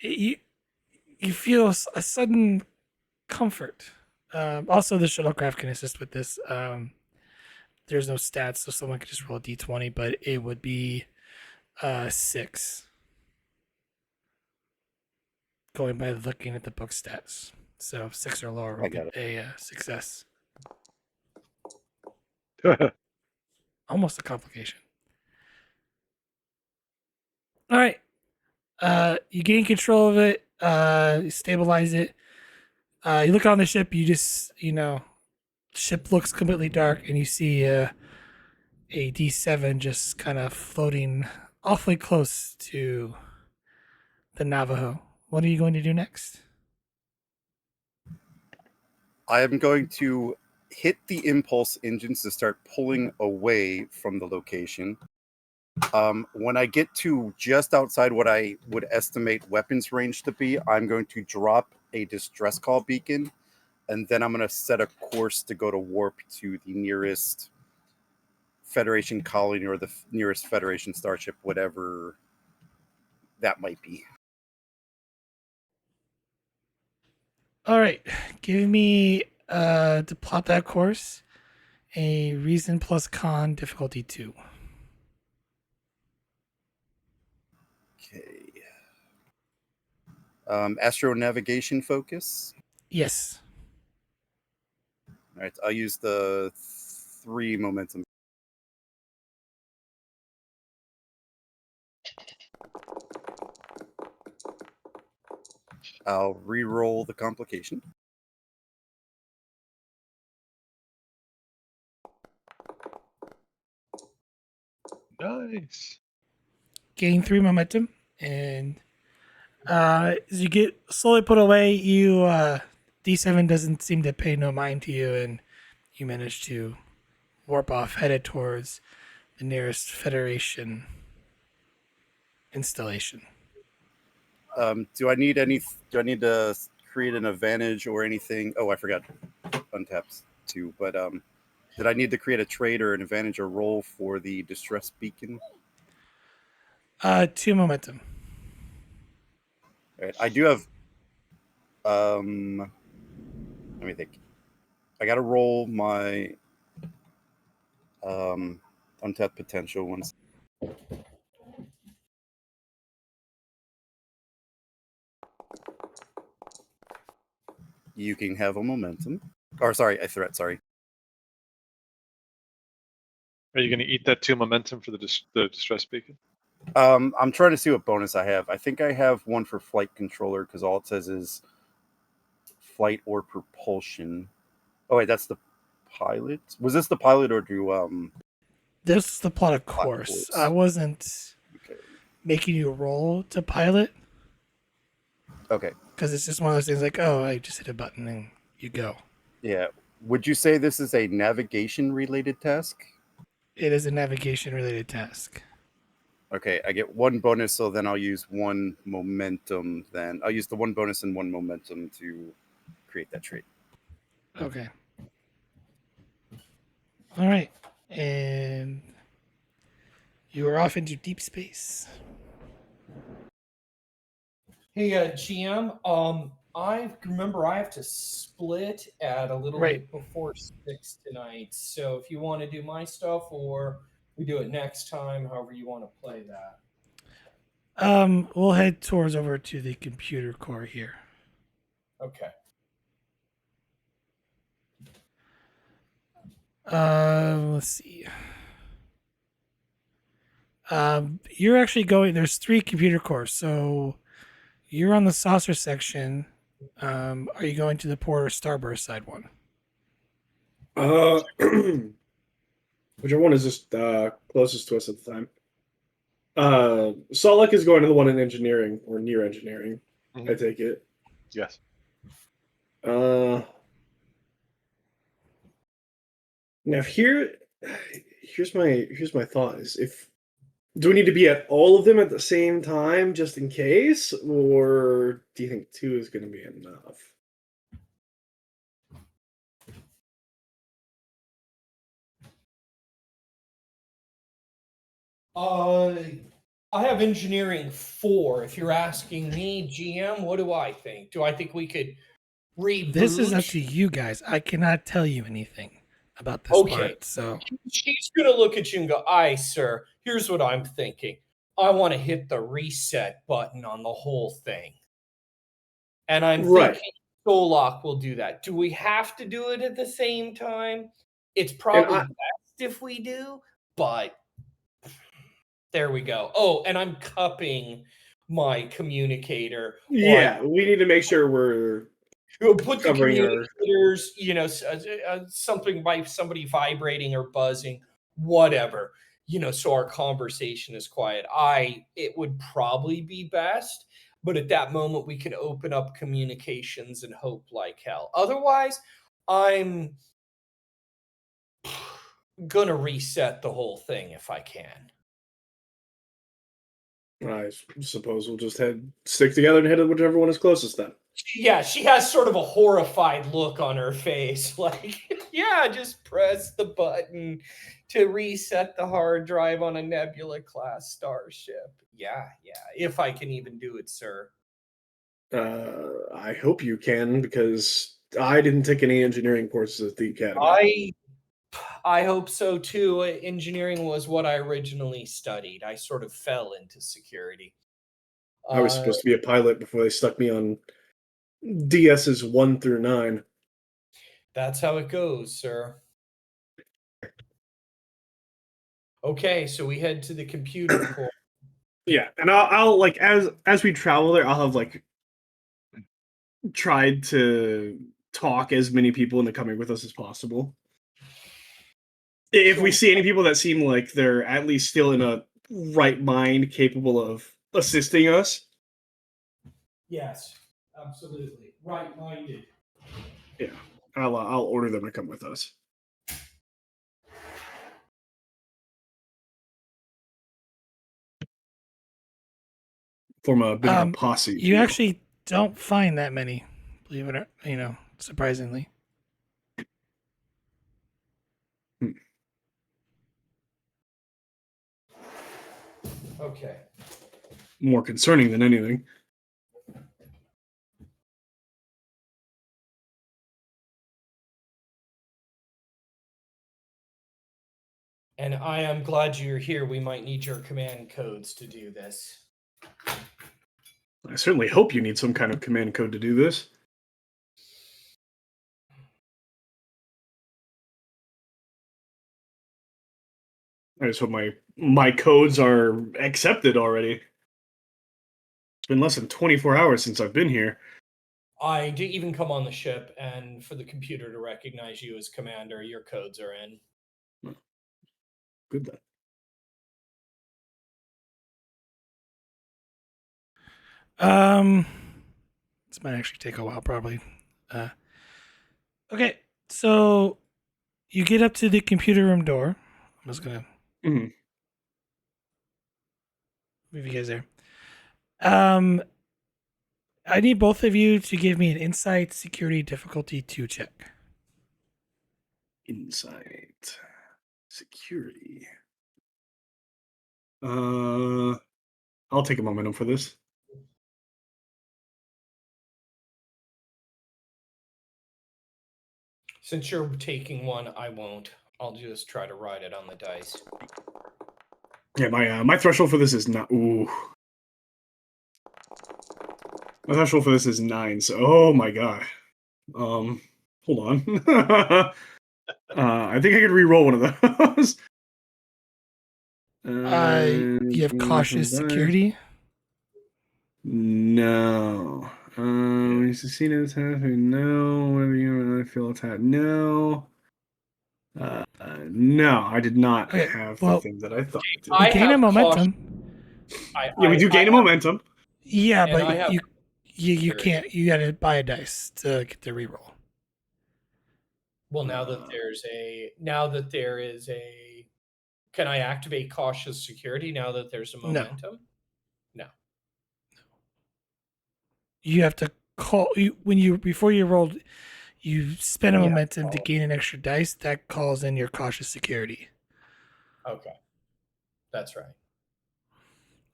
you feel a sudden comfort. Also, the shuttlecraft can assist with this. There's no stats, so someone could just roll a d20, but it would be 6. Going by looking at the book stats. So 6 or lower I would got be a success. All Almost a complication. All right. You gain control of it. You stabilize it. You look on the ship. You just, ship looks completely dark, and you see a D7 just kind of floating awfully close to the Navajo. What are you going to do next? I am going to hit the impulse engines to start pulling away from the location. When I get to just outside what I would estimate weapons range to be, I'm going to drop a distress call beacon, and then I'm going to set a course to go to warp to the nearest Federation colony or the nearest Federation starship, whatever that might be. All right. Give me, to plot that course, a reason plus con difficulty 2. Okay. Astro navigation focus. Yes. All right, I'll use the 3 momentum. I'll re-roll the complication. Nice. Gain 3 momentum, and as you get slowly put away, you D7 doesn't seem to pay no mind to you, and you manage to warp off, headed towards the nearest Federation installation. Do I need to create an advantage or anything? Oh, I forgot untaps too. But did I need to create a trade or an advantage or roll for the distress beacon? 2 momentum. All right, I do have. Let me think. I got to roll my untapped potential ones. You can have a momentum. Or sorry, a threat. Sorry. Are you going to eat that 2 momentum for the distress beacon? I'm trying to see what bonus I have. I think I have one for flight controller because all it says is flight or propulsion. Oh wait, that's the pilot. Was this the pilot or do This is the plot of plot course. I course? wasn't Okay. making you roll to pilot Okay. because it's just one of those things like, oh, I just hit a button and you go. Yeah. Would you say this is a navigation related task? It is a navigation related task. Okay, I get one bonus, so then I'll use one momentum. Then I'll use the one bonus and one momentum to create that trait. Okay. All right. And you are off into deep space. Hey, GM. I remember I have to split at a little Right. bit before 6 tonight. So if you want to do my stuff, or we do it next time, however you want to play that. We'll head towards over to the computer core here. Okay. Let's see. You're actually going. There's 3 computer cores, so you're on the saucer section. Are you going to the port or starburst side one? Whichever one is just closest to us at the time. Solek is going to the one in engineering or near engineering. I take it. Yes. Now here's my thought is if do we need to be at all of them at the same time just in case, or do you think 2 is going to be enough? I have engineering 4. If you're asking me, GM, what do I think? Do I think we could reboot? This is up to you guys. I cannot tell you anything about this Okay. part. So She's going to look at you and go, aye, sir, here's what I'm thinking. I want to hit the reset button on the whole thing. And I'm thinking Solok will do that. Do we have to do it at the same time? It's probably best if we do, but there we go. Oh, and I'm cupping my communicator. Yeah, we need to make sure we're Put the covering our- communicators, something by somebody vibrating or buzzing, whatever, so our conversation is quiet. It would probably be best, but at that moment we can open up communications and hope like hell. Otherwise, I'm gonna reset the whole thing if I can. I suppose we'll just stick together and hit it whichever one is closest then. Yeah, she has sort of a horrified look on her face. Like, yeah, just press the button to reset the hard drive on a Nebula class starship. Yeah, if I can even do it, sir. I hope you can, because I didn't take any engineering courses at the academy. I hope so too. Engineering was what I originally studied. I sort of fell into security. I was supposed to be a pilot before they stuck me on DS's 1 through 9. That's how it goes, sir. Okay, so we head to the computer core. Yeah, and I'll like as we travel there, I'll have like tried to talk as many people into coming with us as possible. If we see any people that seem like they're at least still in a right mind, capable of assisting us. Yes, absolutely. Right-minded. Yeah, I'll order them to come with us. Form a bit of a posse. you actually don't find that many, believe it or surprisingly. Okay. More concerning than anything. And I am glad you're here. We might need your command codes to do this. I certainly hope you need some kind of command code to do this. I just hope my codes are accepted already. It's been less than 24 hours since I've been here. I did even come on the ship, and for the computer to recognize you as commander, your codes are in. Good then. This might actually take a while, probably. Okay, so you get up to the computer room door. I'm just gonna Mhm. move you guys there. I need both of you to give me an insight security difficulty 2 check. Insight. Security. I'll take a momentum for this. Since you're taking one, I won't. I'll just try to ride it on the dice. Yeah, my threshold for this is not. Ooh. My threshold for this is 9. So, oh my god. Hold on. I think I could re-roll one of those. You have cautious security. No. You succeed in attack. No. Whatever you really feel attack. No. No, I did not Okay, have well, the thing that I thought. I did. You I gain a have momentum. Yeah, we do gain a momentum. Yeah, And I but have you security. can't. You got to buy a dice to get the reroll. Well, now that there is a, can I activate cautious security now that there's a No. momentum? No. You have to call before you rolled. You spend a Yeah, momentum to call. gain an extra dice. That calls in your cautious security. Okay. That's right.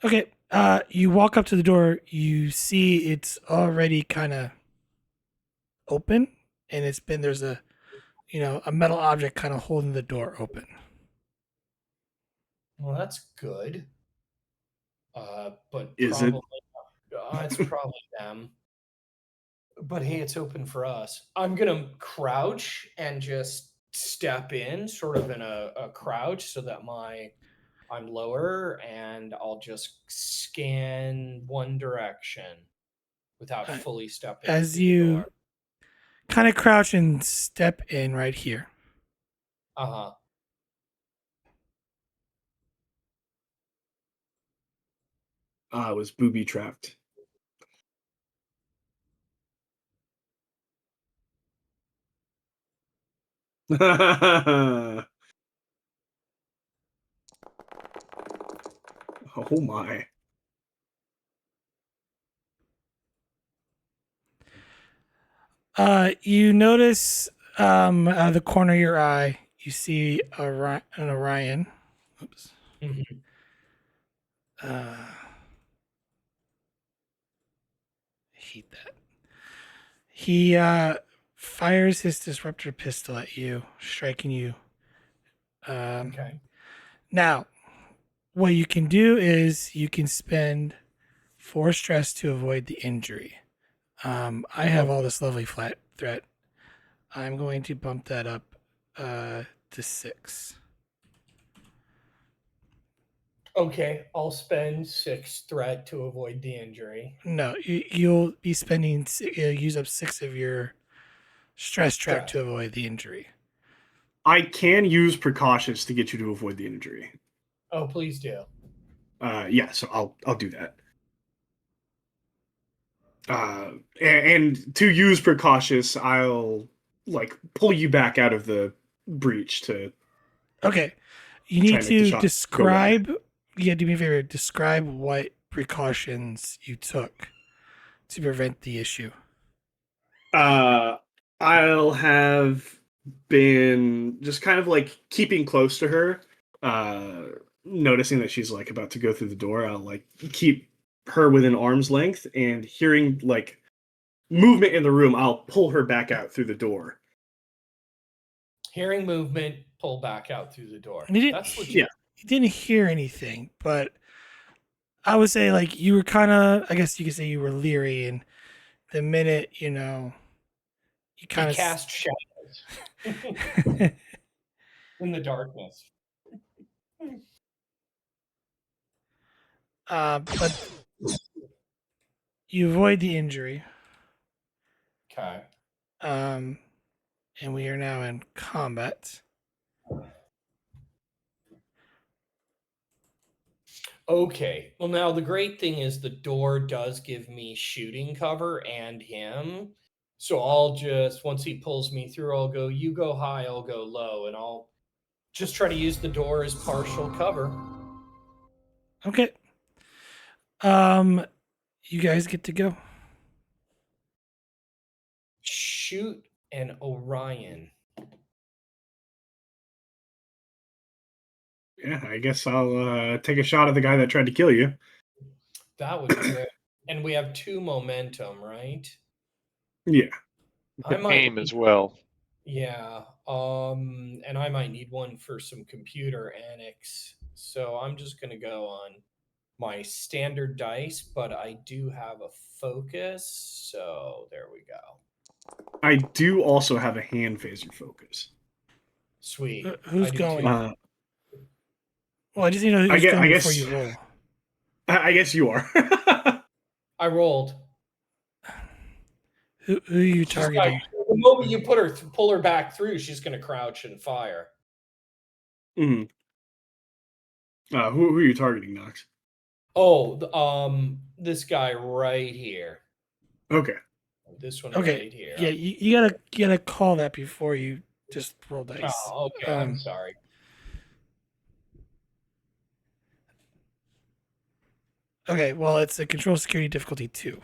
Okay. You walk up to the door. You see it's already kind of open, and there's a metal object kind of holding the door open. Well, that's good. But Is it? probably it's probably them. But hey, it's open for us. I'm gonna crouch and just step in, sort of in a crouch, so that I'm lower, and I'll just scan one direction without Alright. fully stepping As into the you door. kind of crouch and step in right here. Uh-huh. I was booby trapped. Oh my. You notice out of the corner of your eye, you see an Orion. Oops. Mhm. Hate that. He fires his disruptor pistol at you, striking you. Okay. Now, what you can do is you can spend 4 stress to avoid the injury. I have all this lovely flat threat. I'm going to bump that up to 6. Okay, I'll spend 6 threat to avoid the injury. No, you'll be spending use up 6 of your stress track to avoid the injury. I can use precautious to get you to avoid the injury. Oh, please do. Yeah, so I'll do that. And to use precautious, I'll like pull you back out of the breach to. Okay, you Try need and make the to shot go describe. Yeah, do me a favor. Describe what precautions you took to prevent the issue. I'll have been just kind of like keeping close to her, noticing that she's like about to go through the door. I'll like keep her within arm's length, and hearing like movement in the room, I'll pull her back out through the door. Hearing movement, pull back out through the door. That's legit. Yeah. You didn't hear anything, but I would say like you were kind of. I guess you could say you were leery, and the minute you kind of cast shadows in the darkness. But you avoid the injury. Okay. And we are now in combat. Okay. Well, now the great thing is the door does give me shooting cover and him. So I'll just, once he pulls me through, I'll go, you go high, I'll go low, and I'll just try to use the door as partial cover. Okay. You guys get to go. Shoot an Orion. Yeah, I guess I'll take a shot at the guy that tried to kill you. That would be good. And we have 2 momentum, right? Yeah. I might Aim as well. Yeah. And I might need one for some computer annex. So I'm just gonna go on my standard dice, but I do have a focus. So there we go. I do also have a hand phaser focus. Sweet. Who's I do going? too. Well, I just need to know who's going before you roll. I guess you are. I rolled. Who are you She's got- targeting? the moment you pull her back through, she's gonna crouch and fire. Mhm. Who are you targeting, Knox? Oh, this guy right here. Okay. This one Okay. right here. Yeah, you gotta call that before you just roll dice. Oh, okay. I'm sorry. Okay, well, it's a control security difficulty 2.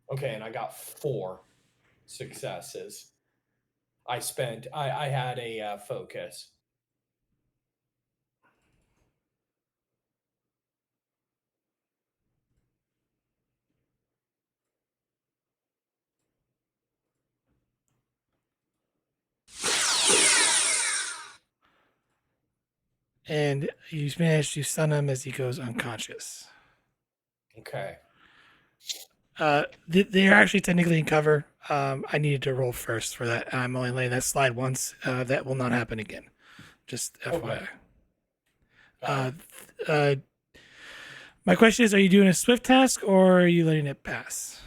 Okay, and I got 4 successes. I had a focus. And you manage to stun him as he goes unconscious. Okay. They're actually technically in cover. I needed to roll first for that. I'm only letting that slide once. That will not happen again. Just FYI. Got it. My question is: are you doing a swift task or are you letting it pass?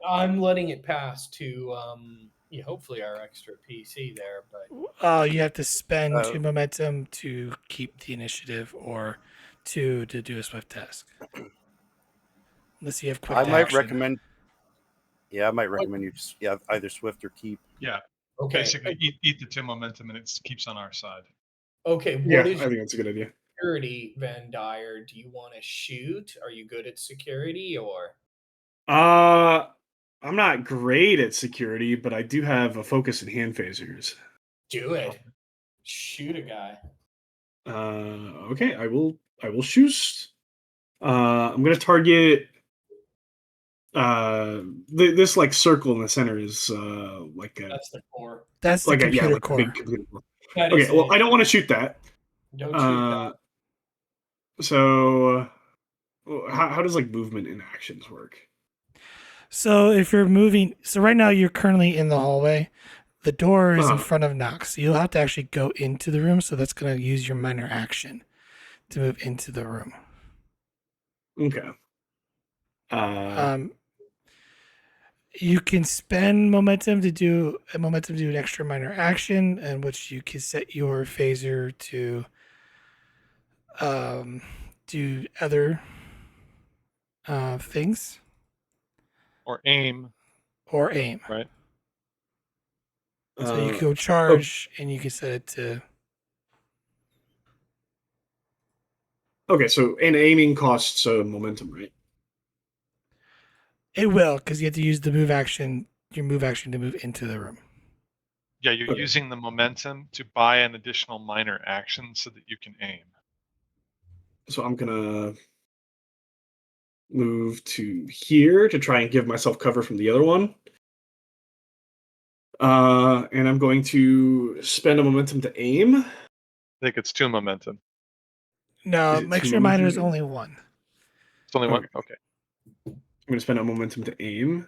I'm letting it pass to hopefully our extra PC there, but You have to spend Oh. 2 momentum to keep the initiative, or 2 to do a swift task. Unless you have quick I might action. recommend. Yeah, I might recommend you just either swift or keep. Yeah, okay. basically eat the 2 momentum and it keeps on our side. Okay, Yeah, what I is think that's a good idea. security, Van Dyer? Do you want to shoot? Are you good at security or I'm not great at security, but I do have a focus in hand phasers. do it? Shoot a guy. Okay, I will shoot. I'm gonna target this like circle in the center is like a That's the core. That's the like a computer like a core. big computer core. That Okay, is well it. I don't want to shoot that. Don't shoot that. So how does like movement in actions work? So if you're moving, so right now you're currently in the hallway. The door is in Uh-huh. front of Knox. So you'll have to actually go into the room. So that's going to use your minor action to move into the room. Okay. You can spend momentum to do an extra minor action, in which you can set your phaser to do other things Or aim, or aim. right? So you can go charge, and you can set it to. Okay, so and aiming costs momentum, right? It will, because you have to use the move action, your move action, to move into the room. Yeah, you're Okay. using the momentum to buy an additional minor action so that you can aim. So I'm gonna move to here to try and give myself cover from the other one. And I'm going to spend a momentum to aim. I think it's 2 momentum. No, Is it make 2 sure minor is momentum? only 1. It's only 1? Okay. Okay. I'm going to spend a momentum to aim.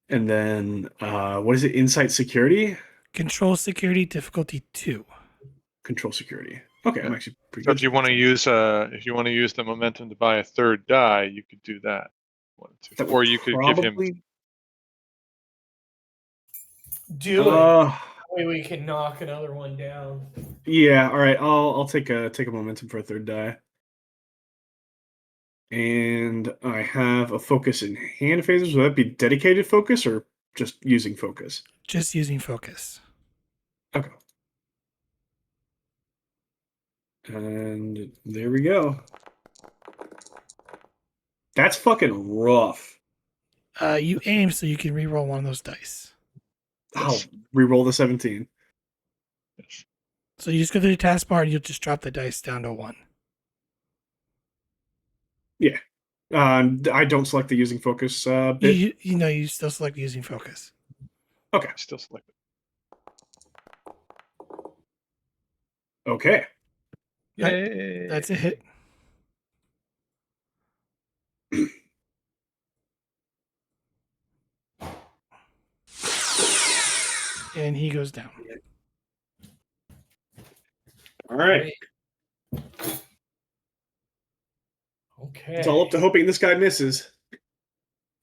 And then, what is it? Insight security? Control security difficulty 2. Control security. Okay, Yeah. I'm actually pretty So good. if you want to use the momentum to buy a third die, you could do that. That would Or you could give him. probably- Do it. That way we can knock another one down. Yeah. All right. I'll take a momentum for a third die. And I have a focus in hand phases. Would that be dedicated focus or just using focus? Just using focus. Okay. And there we go. That's fucking rough. You aim so you can reroll one of those dice. I'll re-roll the 17. So you just go through the taskbar and you'll just drop the dice down to 1. Yeah. I don't select the using focus bit. You still select using focus. Okay. Still select it. Okay. Yay! That's a hit. And he goes down. All right. Okay. It's all up to hoping this guy misses.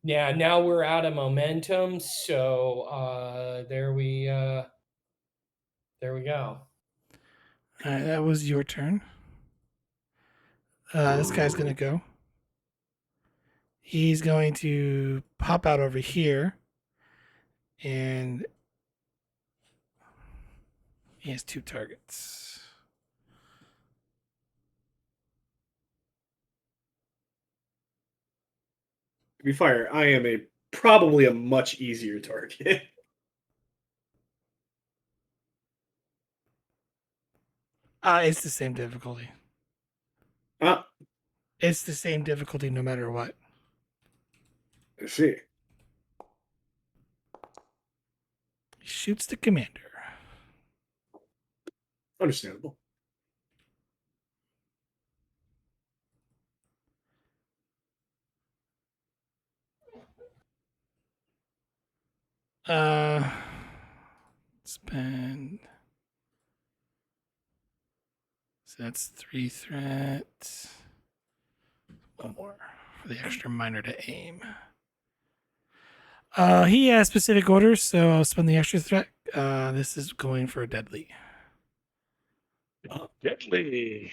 Yeah, now we're out of momentum, so there we go. All right, that was your turn. This guy's going to go. He's going to pop out over here. And he has 2 targets. To be fair, I am probably a much easier target. It's the same difficulty. Ah, It's the same difficulty no matter what. I see. He shoots the commander. Understandable. Spend. So that's 3 threats. One more for the extra minor to aim. He has specific orders, so I'll spend the extra threat. This is going for a deadly. Deadly.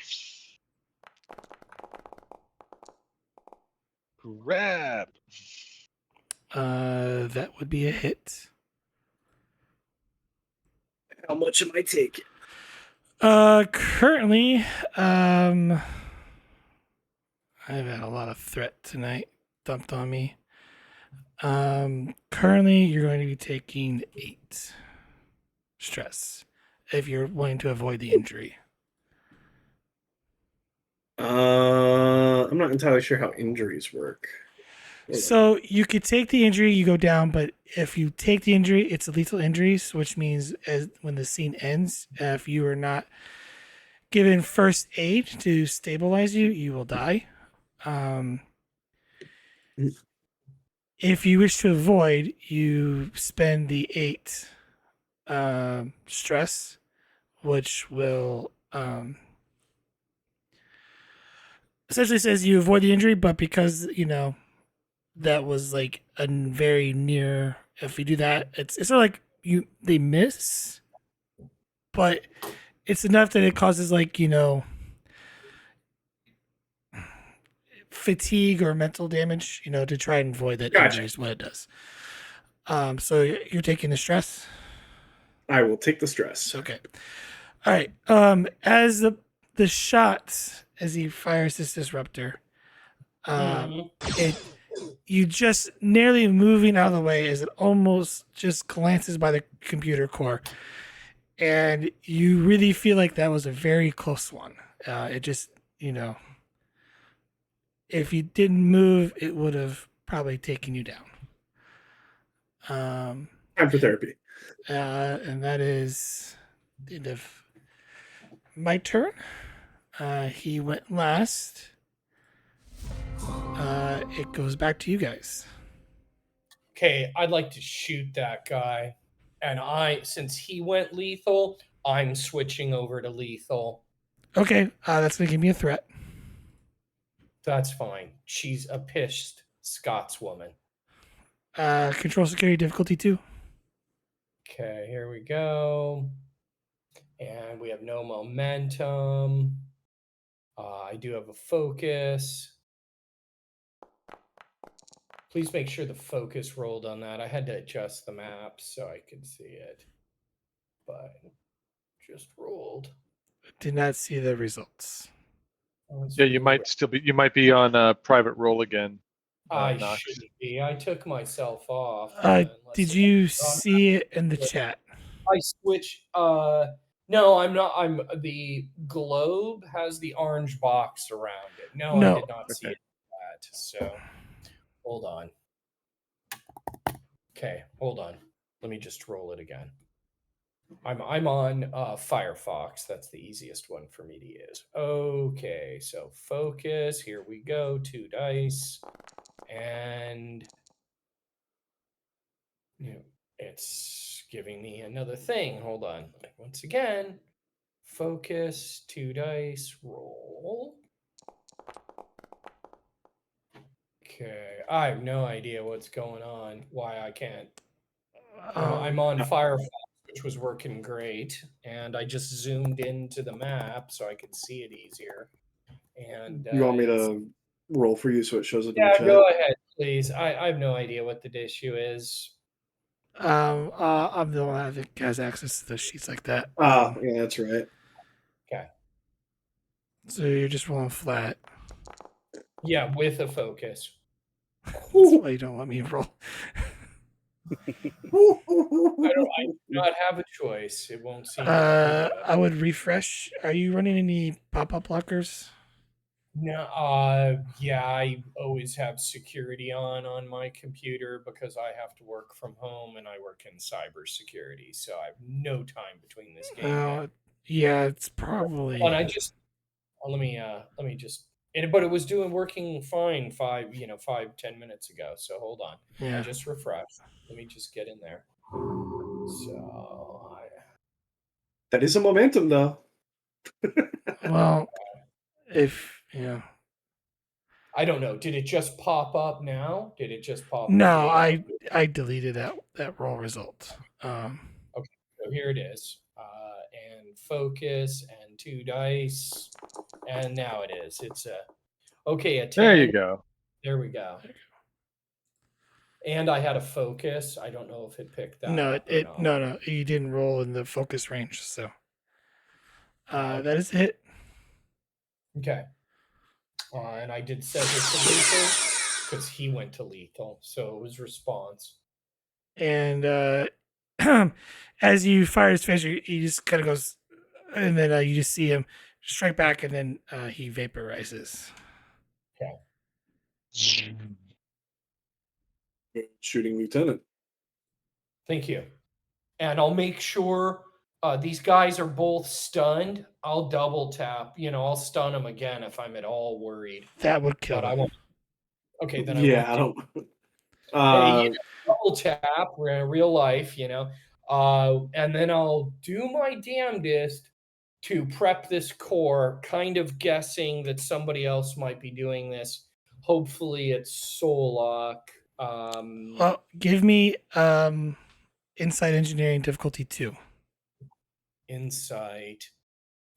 Grab. That would be a hit. How much am I taking? Currently, I've had a lot of threat tonight dumped on me. Currently, you're going to be taking 8 stress if you're wanting to avoid the injury. I'm not entirely sure how injuries work. So you could take the injury, you go down, but if you take the injury, it's a lethal injury, which means when the scene ends, if you are not given first aid to stabilize you, you will die. If you wish to avoid, you spend the 8 stress, which will essentially says you avoid the injury, but because that was like a very near. If you do that, it's not like they miss, but it's enough that it causes fatigue or mental damage. To try and avoid that Gotcha. injury is what it does. So you're taking the stress. I will take the stress. Okay. All right. As the shot as he fires this disruptor, you just nearly moving out of the way as it almost just glances by the computer core, and you really feel like that was a very close one. It just if you didn't move, it would have probably taken you down. Time for therapy. And that is the end of my turn. He went last. It goes back to you guys. Okay, I'd like to shoot that guy. And since he went lethal, I'm switching over to lethal. Okay, that's gonna give me a threat. That's fine. She's a pissed Scotswoman. Control security difficulty 2. Okay, here we go. And we have no momentum. I do have a focus. Please make sure the focus rolled on that. I had to adjust the map so I could see it. But just rolled. Did not see the results. Yeah, you might be on a private roll again. I Knox. shouldn't be. I took myself off. Did you see it in the chat? I switch. No, I'm not. The globe has the orange box around it. No, I No. did not see Okay. it. That. So, hold on. Okay, hold on. Let me just roll it again. I'm on Firefox. That's the easiest one for me to use. Okay, so focus. Here we go. 2 dice, and it's giving me another thing. Hold on. Once again, focus. 2 dice. Roll. Okay, I have no idea what's going on. Why I can't. I'm on Firefox, which was working great, and I just zoomed into the map so I could see it easier. And You want me to roll for you so it shows up in the yeah, chat? go ahead, please. I have no idea what the issue is. I'm the one that has access to the sheets like that. Yeah, that's right. Okay. So you're just rolling flat. Yeah, with a focus. That's why you don't let me roll. I do not have a choice. It won't seem to let me do it. I would refresh. Are you running any pop-up blockers? No, yeah, I always have security on my computer because I have to work from home and I work in cybersecurity, so I have no time between this game. Yeah, it's probably. And I just let me just. But it was working fine 5-10 minutes ago. So hold on. Yeah. I just refreshed. Let me just get in there. So That is a momentum, though. Well, if I don't know. Did it just pop up now? Did it just pop? No, I deleted that roll result. Okay, so here it is. And focus and 2 dice, and now it is. It's a 10. There you go. There we go. And I had a focus. I don't know if it picked that No, up or not. no, you didn't roll in the focus range, so that is a hit. Okay. And I did set it to lethal because he went to lethal, so it was response. And as you fire his phaser, he just kind of goes, and then you just see him strike back, and then he vaporizes. Okay. Shooting lieutenant. Thank you. And I'll make sure these guys are both stunned. I'll double tap. I'll stun them again if I'm at all worried. That would kill But I him. won't. Okay, then Yeah, I won't. I don't. Double tap. We're in real life, and then I'll do my damnedest to prep this core, kind of guessing that somebody else might be doing this. Hopefully, it's Solok. Well, give me insight engineering difficulty 2. Insight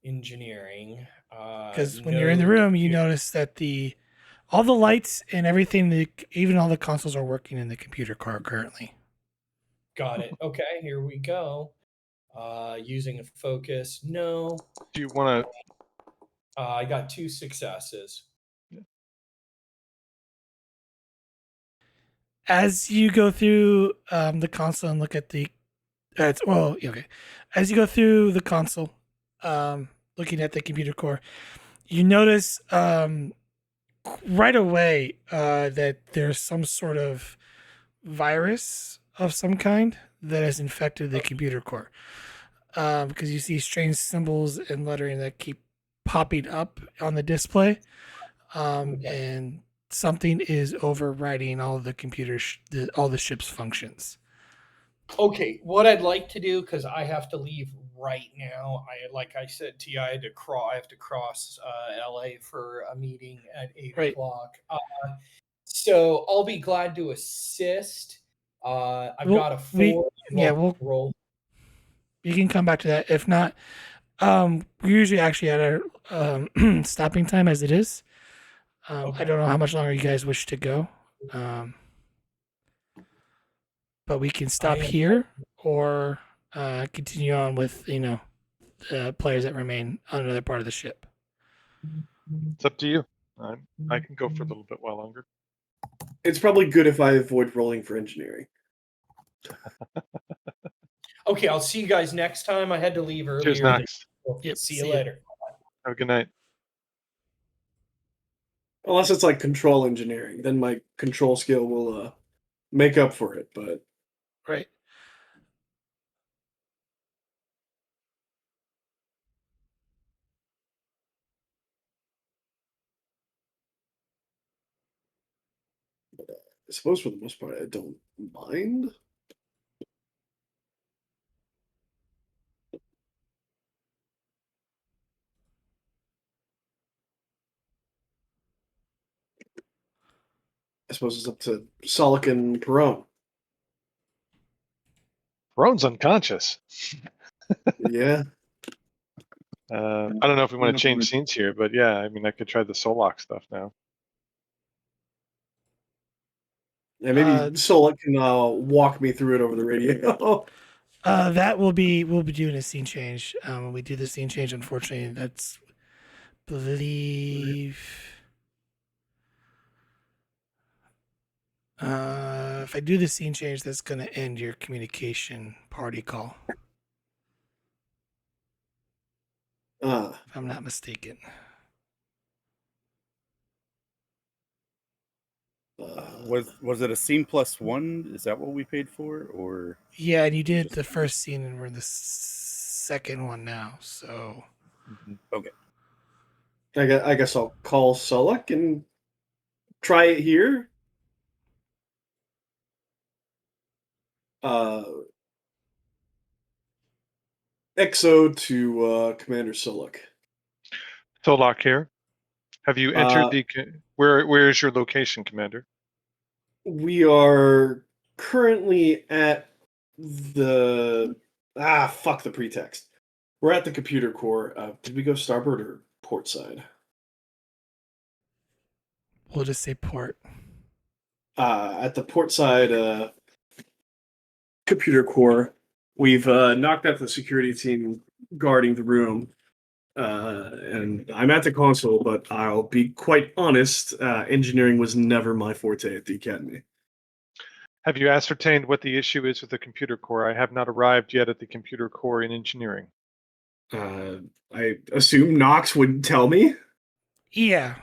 engineering. Because when you're in the room, you notice that all the lights and everything, even all the consoles are working in the computer car currently. Got it. Okay, here we go. Using a focus. No. Do you want to? I got 2 successes. As you go through the console and look at the, okay. As you go through the console, looking at the computer core, you notice right away that there's some sort of virus of some kind that has infected the computer core. Because you see strange symbols and lettering that keep popping up on the display, and something is overriding all of the all the ship's functions. Okay, what I'd like to do, because I have to leave right now. Like I said to you, I have to cross LA for a meeting at 8 Right. o'clock. So I'll be glad to assist. I've Well, got a we- 4 yeah, we'll- roll. You can come back to that. If not, we're usually actually at our stopping time as it is. I Okay. don't know how much longer you guys wish to go, but we can stop here or continue on with the players that remain on another part of the ship. It's up to you. I can go for a little bit while longer. It's probably good if I avoid rolling for engineering. Okay, I'll see you guys next time. I had to leave earlier. Cheers, Knox. Yep, See see you ya. later. Have a good night. Unless it's like control engineering, then my control skill will make up for it. But Right. I suppose for the most part, I don't mind. I suppose it's up to Solik and Perone. Roan's unconscious. Yeah. I don't know if we want to change scenes here, but yeah, I mean, I could try the Solok stuff now. Yeah, maybe Uh, Solik can walk me through it over the radio. That we'll be doing a scene change. When we do the scene change, unfortunately, that's believe. If I do the scene change, that's going to end your communication party call. If I'm not mistaken. Was it a scene +1? Is that what we paid for, or? Yeah, and you did the first scene, and we're in the second one now. So Okay. I guess I'll call Solik and try it here. XO to Commander Solik. Solok here. Have you entered the? Where is your location, Commander? We are currently at the fuck the pretext. We're at the computer core. Did we go starboard or port side? we'll just say port. At the port side computer core, we've knocked out the security team guarding the room. And I'm at the console, but I'll be quite honest, engineering was never my forte at the academy. Have you ascertained what the issue is with the computer core? I have not arrived yet at the computer core in engineering. I assume Knox would tell me. Yeah.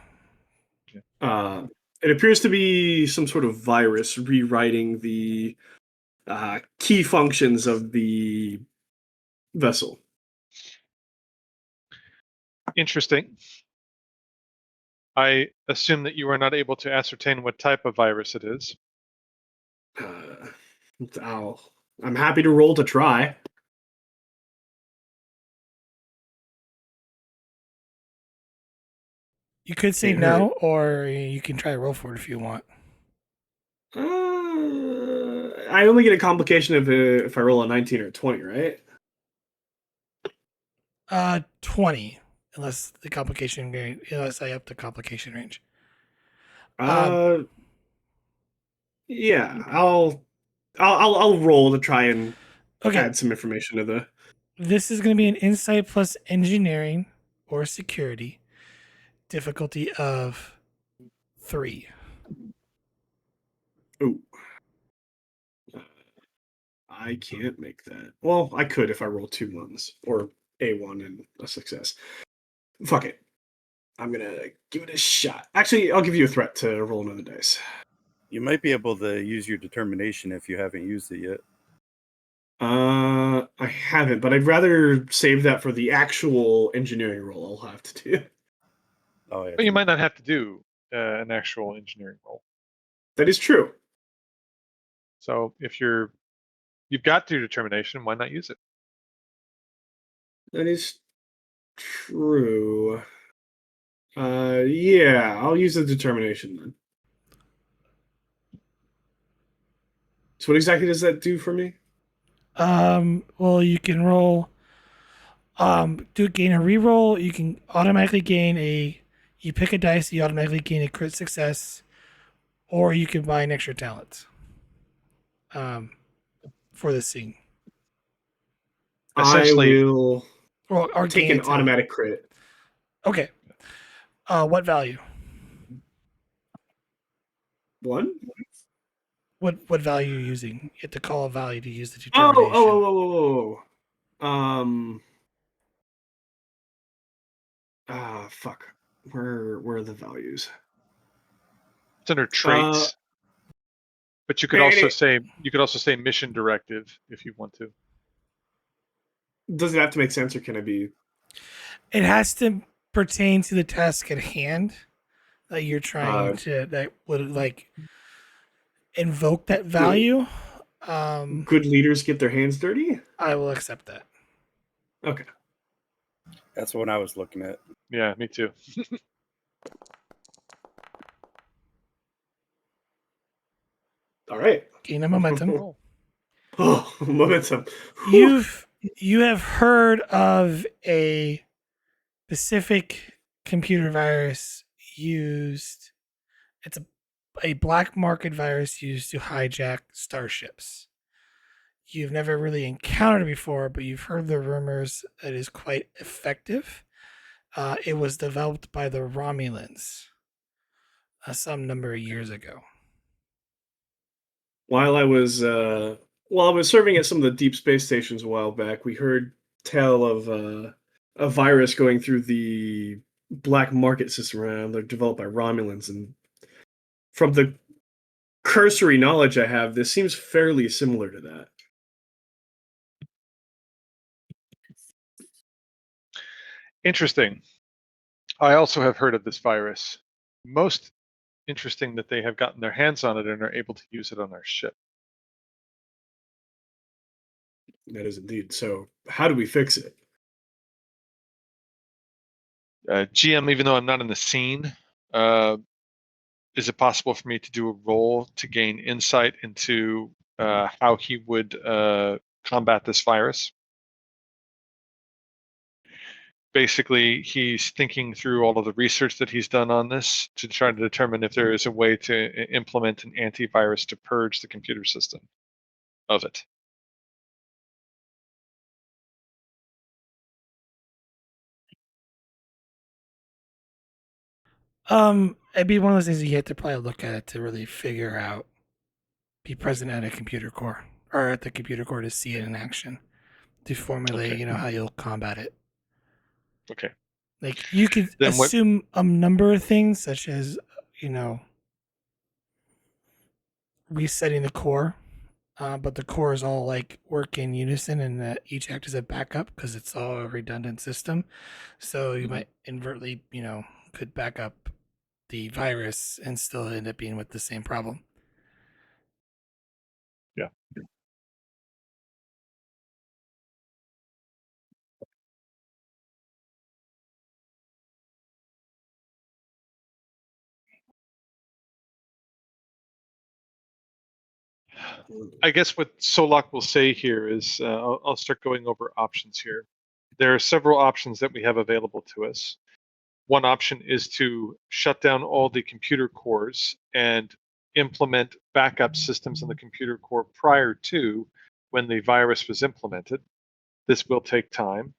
It appears to be some sort of virus rewriting the key functions of the vessel. Interesting. I assume that you are not able to ascertain what type of virus it is. I'm happy to roll to try. You could say Can't no, or you can try to roll for it if you want. I only get a complication if I roll a 19 or a 20, right? 20, unless I up the complication range. Yeah, I'll roll to try and Okay. add some information to the. This is going to be an insight plus engineering or security, difficulty of 3. Ooh. I can't make that. Well, I could if I roll 2 ones or a 1 and a success. Fuck it. I'm gonna give it a shot. Actually, I'll give you a threat to roll another dice. You might be able to use your determination if you haven't used it yet. I haven't, but I'd rather save that for the actual engineering roll I'll have to do. Oh, yeah. But you might not have to do an actual engineering roll. That is true. So if you've got your determination, why not use it? That is true. Yeah, I'll use the determination then. So what exactly does that do for me? Well, you can roll. Do gain a reroll. You can automatically gain a. You pick a dice. You automatically gain a crit success, or you can buy an extra talent. For this scene, I Essentially, will or take gain an a talent. automatic crit. Okay. What value? 1? What value are you using? You have to call a value to use the Oh, determination. Fuck. Where are the values? it's under traits, but you could also say mission directive if you want to. Does it have to make sense, or can it be? It has to pertain to the task at hand that you're trying to that would like invoke that value. Good leaders get their hands dirty? I will accept that. Okay. That's what I was looking at. Yeah, me too. All right. Gain a momentum. Oh, momentum. You have heard of a specific computer virus used. It's a black market virus used to hijack starships. You've never really encountered it before, but you've heard the rumors that it is quite effective. It was developed by the Romulans some number of years ago. While I was serving at some of the deep space stations a while back, we heard tell of a virus going through the black market system around. They're developed by Romulans, and from the cursory knowledge I have, this seems fairly similar to that. Interesting. I also have heard of this virus. Most interesting that they have gotten their hands on it and are able to use it on our ship. That is indeed. So, how do we fix it? GM, even though I'm not in the scene, is it possible for me to do a roll to gain insight into how he would combat this virus? Basically, he's thinking through all of the research that he's done on this to try to determine if there is a way to implement an antivirus to purge the computer system of it. It'd be one of those things you have to probably look at it to really figure out, be present at a computer core or at the computer core to see it in action, to formulate, Okay. how you'll combat it. Okay. Like you could Then what? assume a number of things, such as, resetting the core, but the core is all like work in unison and that each act as a backup because it's all a redundant system. So you might inadvertently, could back up the virus and still end up being with the same problem. Yeah. I guess what Solak will say here is I'll start going over options here. There are several options that we have available to us. One option is to shut down all the computer cores and implement backup systems in the computer core prior to when the virus was implemented. This will take time.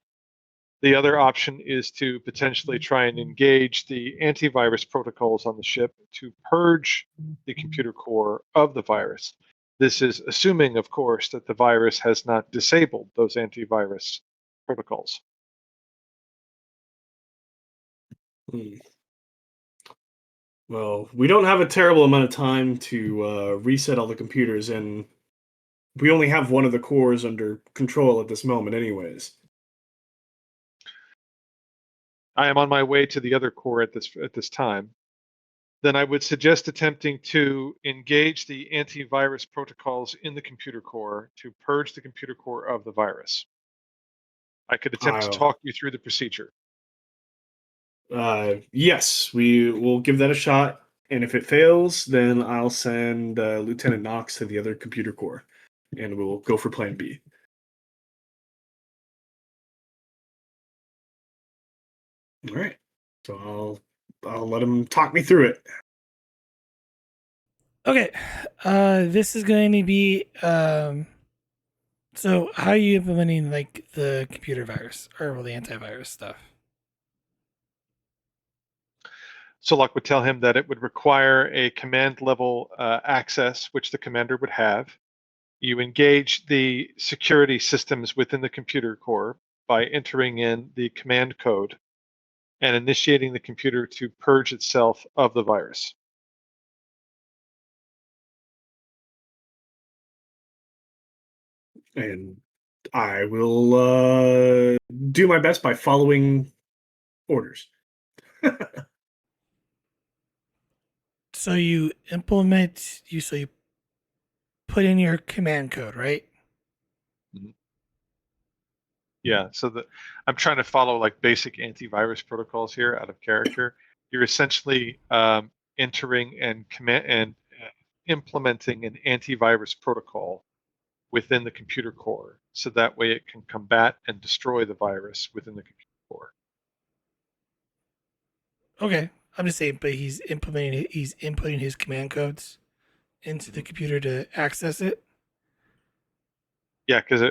The other option is to potentially try and engage the antivirus protocols on the ship to purge the computer core of the virus. This is assuming, of course, that the virus has not disabled those antivirus protocols. Well, we don't have a terrible amount of time to reset all the computers, and we only have one of the cores under control at this moment, anyways. I am on my way to the other core at this time. Then I would suggest attempting to engage the antivirus protocols in the computer core to purge the computer core of the virus. I could attempt to I'll- talk you through the procedure. Yes, we will give that a shot. And if it fails, then I'll send Lieutenant Knox to the other computer core, and we'll go for Plan B. All right. So I'll let him talk me through it. Okay. This is going to be so how are you implementing like the computer virus or well, the antivirus stuff? Solak would tell him that it would require a command level access, which the commander would have. You engage the security systems within the computer core by entering in the command code and initiating the computer to purge itself of the virus. And I will do my best by following orders. So you so you put in your command code, right? Yeah, so I'm trying to follow like basic antivirus protocols here out of character. You're essentially entering and command and implementing an antivirus protocol within the computer core, so that way it can combat and destroy the virus within the computer core. Okay. I'm just saying, but he's inputting his command codes into the computer to access it. Yeah, because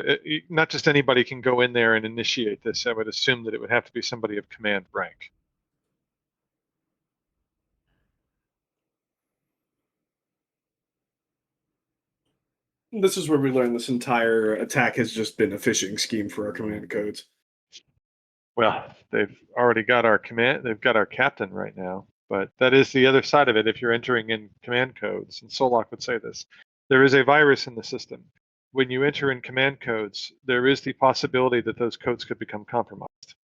not just anybody can go in there and initiate this. I would assume that it would have to be somebody of command rank. This is where we learn this entire attack has just been a phishing scheme for our command codes. Well, they've already got our command. They've got our captain right now. But that is the other side of it. If you're entering in command codes, and Solak would say this, there is a virus in the system. When you enter in command codes, there is the possibility that those codes could become compromised.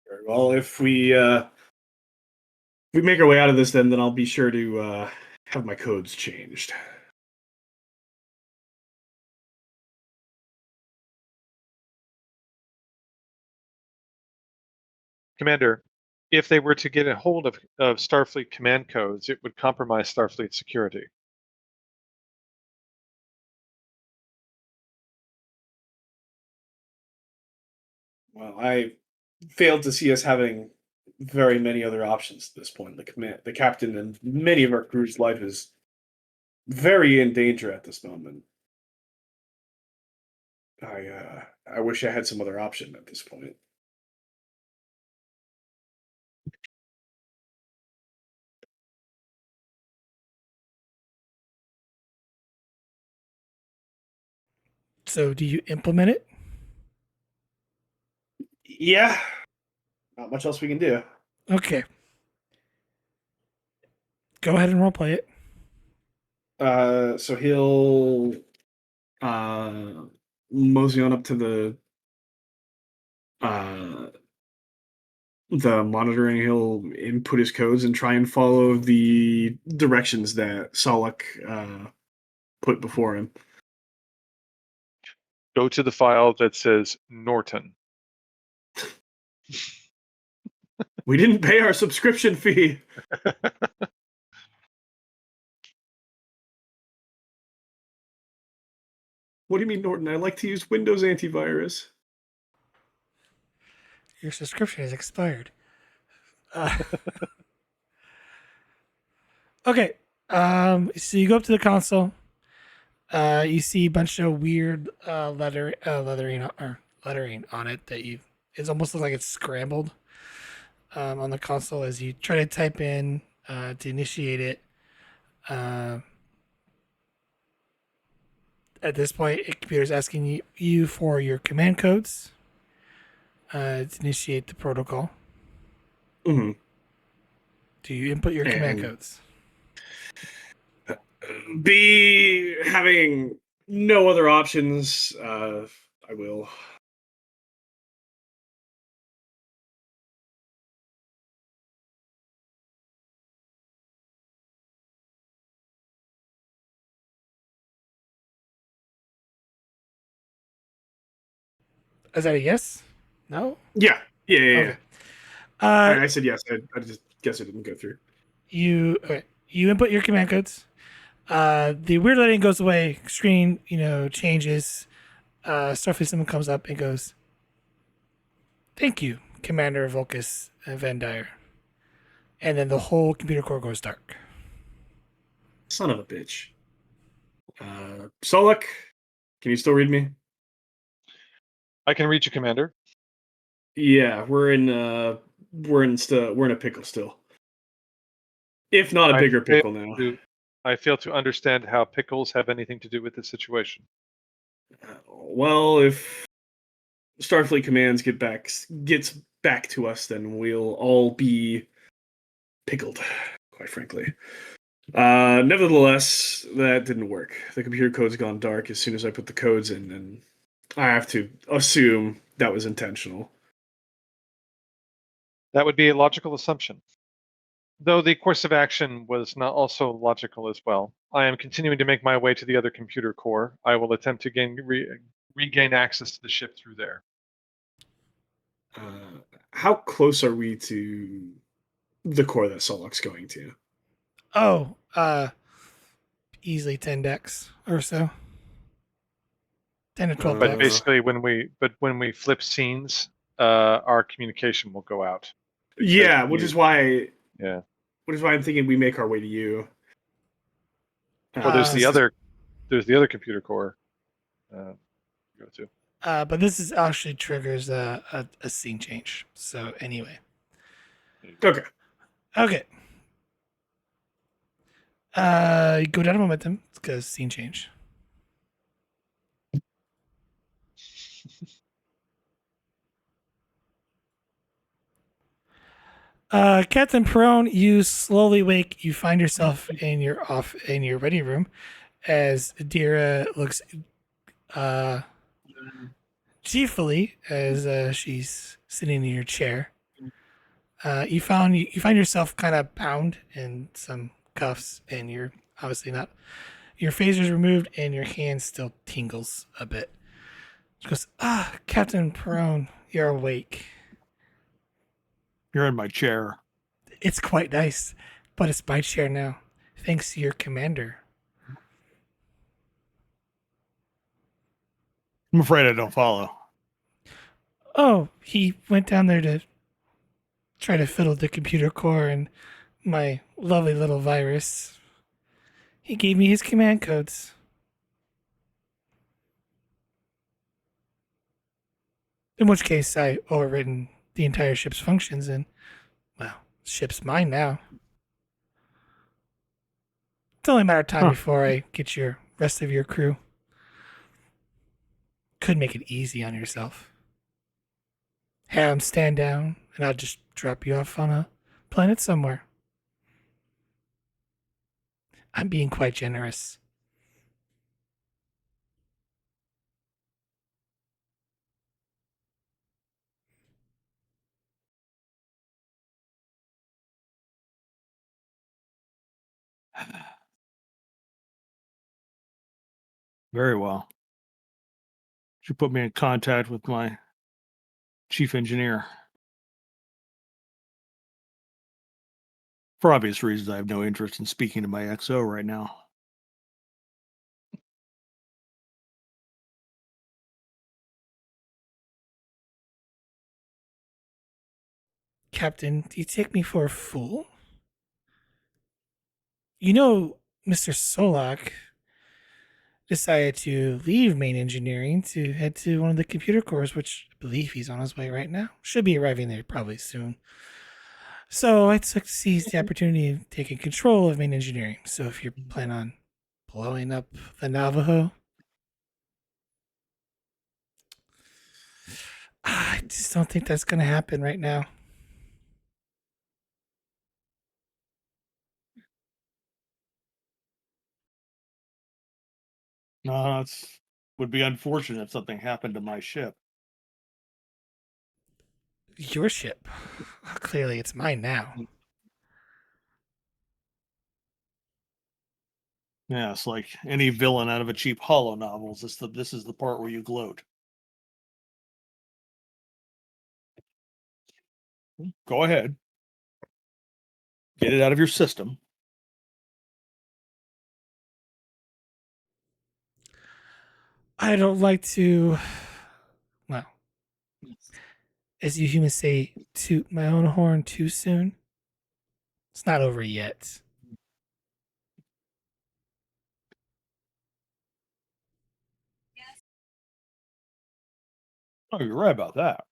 Very well, if we make our way out of this, then I'll be sure to have my codes changed. Commander, if they were to get a hold of Starfleet command codes, it would compromise Starfleet security. Well, I failed to see us having very many other options at this point. The captain and many of our crew's life is very in danger at this moment. I wish I had some other option at this point. So do you implement it? Yeah, not much else we can do. Okay. Go ahead and roleplay it. So he'll mosey on up to the monitor, and he'll input his codes and try and follow the directions that Solak put before him. Go to the file that says Norton. We didn't pay our subscription fee. What do you mean, Norton? I like to use Windows antivirus. Your subscription is expired. Okay. So you go up to the console. You see a bunch of weird lettering on it that you. It almost looks like it's scrambled on the console as you try to type in to initiate it. At this point, the computer's asking you for your command codes to initiate the protocol. Mm-hmm. Do you input your command codes? Be having no other options, I will. Is that a yes? No? Yeah. Okay. I said yes. I just guess it didn't go through. You input your command codes. The weird lighting goes away. Screen, changes. Starfleet someone comes up and goes, "Thank you, Commander Volkus Van Dyer." And then the whole computer core goes dark. Son of a bitch. Solak, can you still read me? I can read you, Commander. Yeah, we're in a pickle still. If not a bigger pickle now. I fail to understand how pickles have anything to do with this situation. Well, if Starfleet Commands gets back to us, then we'll all be pickled, quite frankly. Nevertheless, that didn't work. The computer code's gone dark as soon as I put the codes in, and I have to assume that was intentional. That would be a logical assumption. Though the course of action was not also logical as well. I am continuing to make my way to the other computer core. I will attempt to regain access to the ship through there. How close are we to the core that Solok's going to? Oh, easily 10 decks or so. 10 to 12 But decks. basically, when we flip scenes, our communication will go out. Yeah, which is why I'm thinking we make our way to you. Well, there's the other computer core. Go to. But this is actually triggers a scene change. So anyway. Okay. Go down to momentum because scene change. Captain Prone, you slowly wake. You find yourself in your ready room as Dera looks chiefly as she's sitting in your chair. You find yourself kind of bound in some cuffs, and you're obviously not. Your phaser's removed, and your hand still tingles a bit. She goes, Captain Perone, you're awake. You're in my chair. It's quite nice, but it's my chair now, thanks to your commander. I'm afraid I don't follow. Oh, he went down there to try to fiddle the computer core and my lovely little virus. He gave me his command codes. In which case, I overridden the entire ship's functions, and, well, the ship's mine now. It's only a matter of time before I get your rest of your crew. Could make it easy on yourself. Have them stand down, and I'll just drop you off on a planet somewhere. I'm being quite generous. Very well. Should put me in contact with my chief engineer. For obvious reasons, I have no interest in speaking to my XO right now. Captain, do you take me for a fool? You know, Mr. Solak decided to leave main engineering to head to one of the computer cores, which I believe he's on his way right now. Should be arriving there probably soon. So I took seized the opportunity of taking control of main engineering. So if you plan on blowing up the Navajo, I just don't think that's going to happen right now. No, it would be unfortunate if something happened to my ship. Your ship. Clearly, it's mine now. Yeah, it's like any villain out of a cheap Hollow novels. This is the part where you gloat. Go ahead. Get it out of your system. I don't like to, well, as you humans say, toot my own horn too soon. It's not over yet. Oh, you're right about that.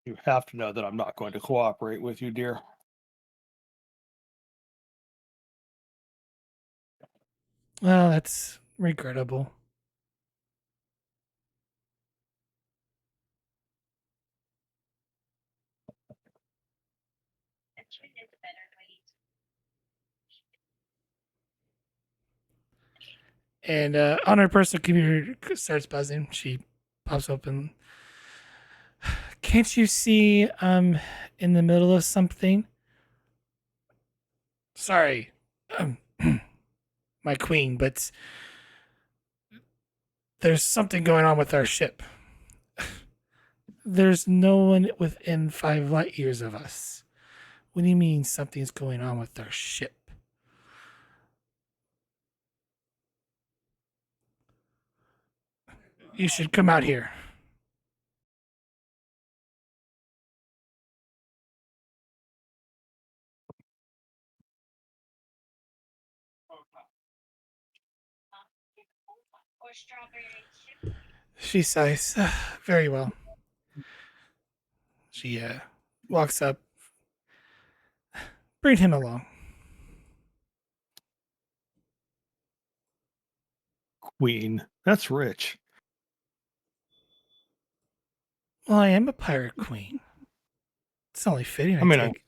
You have to know that I'm not going to cooperate with you, dear. Well, that's regrettable. And on her personal computer starts buzzing. She pops open. Can't you see in the middle of something? Sorry, my queen, but there's something going on with our ship. There's no one within 5 light years of us. What do you mean something's going on with our ship? You should come out here. She sighs. Very well. She walks up. Bring him along. Queen. That's rich. Well, I am a pirate queen. It's only fitting I I mean, take.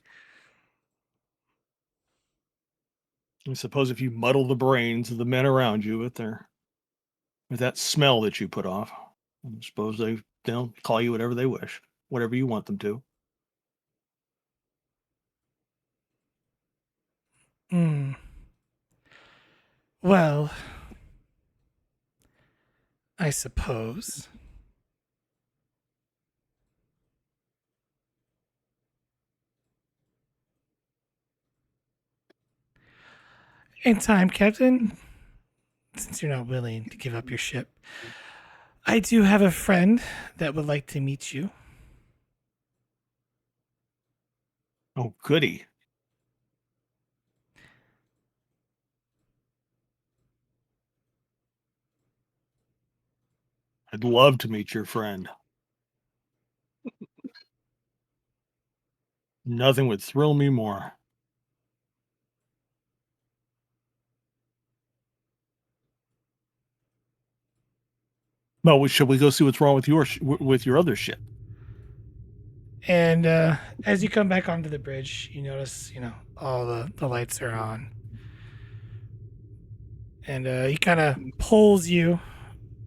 I suppose if you muddle the brains of the men around you with that smell that you put off, I suppose they'll call you whatever they wish, whatever you want them to. Hmm. Well, I suppose. In time, Captain, since you're not willing to give up your ship, I do have a friend that would like to meet you. Oh, goody. I'd love to meet your friend. Nothing would thrill me more. Well, should we go see what's wrong with with your other ship? And as you come back onto the bridge, you notice, all the lights are on. And he kind of pulls you,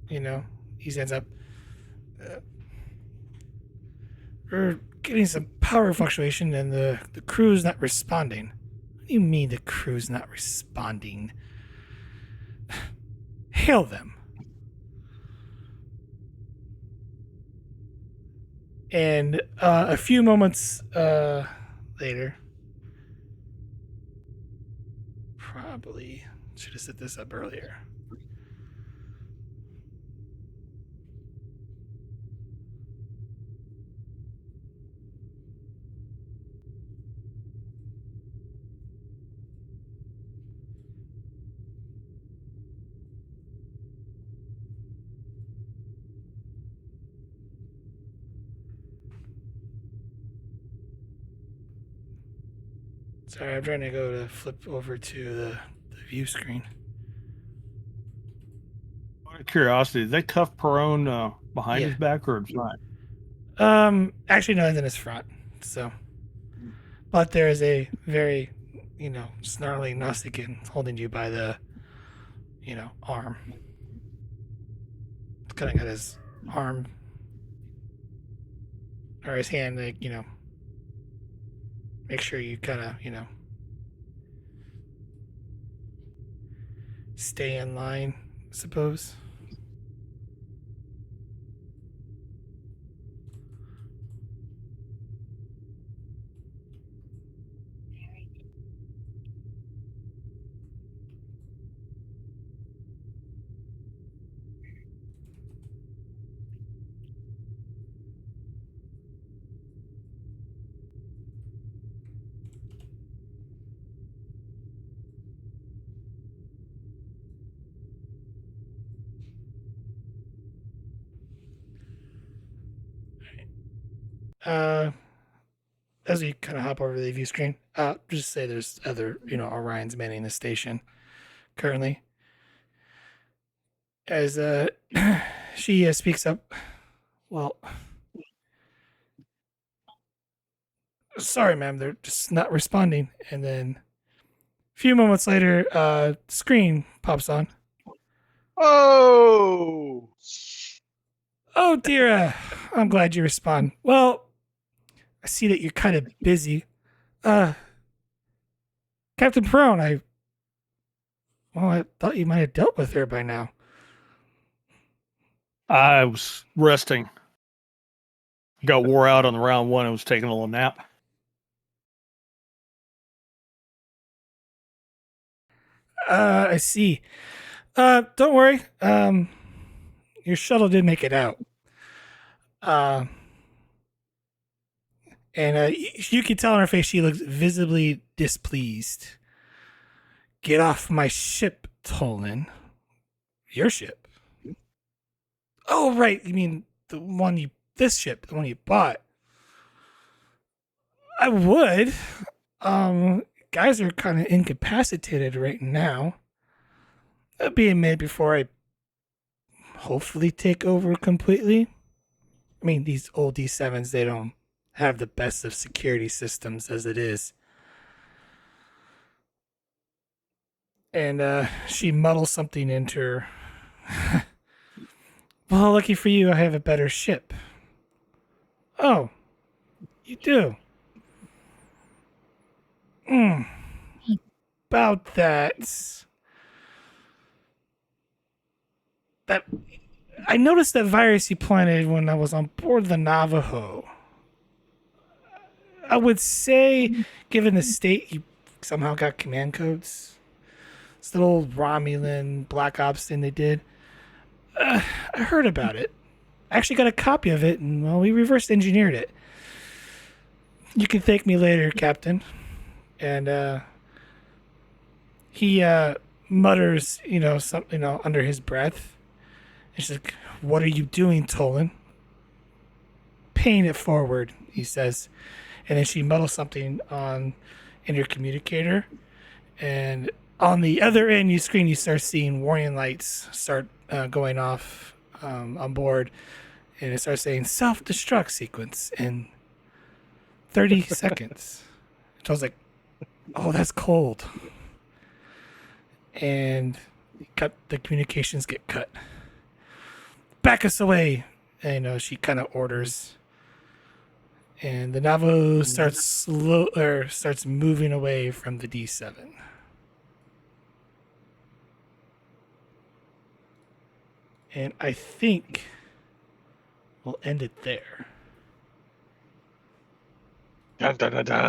he stands up. We're getting some power fluctuation and the crew's not responding. What do you mean the crew's not responding? Hail them. And a few moments later, probably should have set this up earlier. Sorry, I'm trying to go to flip over to the view screen. Out of curiosity, did they cuff Perone behind Yeah. his back or in front? Actually, no, it's in his front. So, but there is a very, snarly Gnostican holding you by the, arm. It's kind of got his arm or his hand, like, make sure you kind of, stay in line, I suppose. Uh, as we kind of hop over the view screen, just say there's other, Orions manning the station currently. As she speaks up, well, sorry, ma'am, they're just not responding. And then a few moments later, screen pops on. Oh! Oh, Dera, I'm glad you respond. Well, I see that you're kind of busy. Captain Perone, I thought you might have dealt with her by now. I was resting. Got wore out on the round one. I was taking a little nap. I see. Don't worry. Your shuttle did make it out. And you can tell on her face she looks visibly displeased. Get off my ship, Tolan. Your ship? Oh, right. You mean this ship, the one you bought. I would. Guys are kind of incapacitated right now. That'll be a minute before I hopefully take over completely. I mean, these old D7s, they don't have the best of security systems as it is. And she muddles something into her. Well, lucky for you, I have a better ship. Oh, you do? About that. That I noticed that virus you planted when I was on board the Navajo. I would say, given the state, you somehow got command codes. It's the old Romulan Black Ops thing they did. I heard about it. I actually got a copy of it, and well, we reverse engineered it. You can thank me later, Captain. And he mutters, something, under his breath. He's like, "What are you doing, Tolan?" "Paying it forward," he says. And then she mutters something on intercommunicator, and on the other end, you start seeing warning lights start going off on board, and it starts saying self-destruct sequence in 30 seconds. So I was like, "Oh, that's cold." And the communications get cut. "Back us away," and she kind of orders. And the Navajo starts moving away from the D7. And I think we'll end it there. Dun, dun, dun, dun.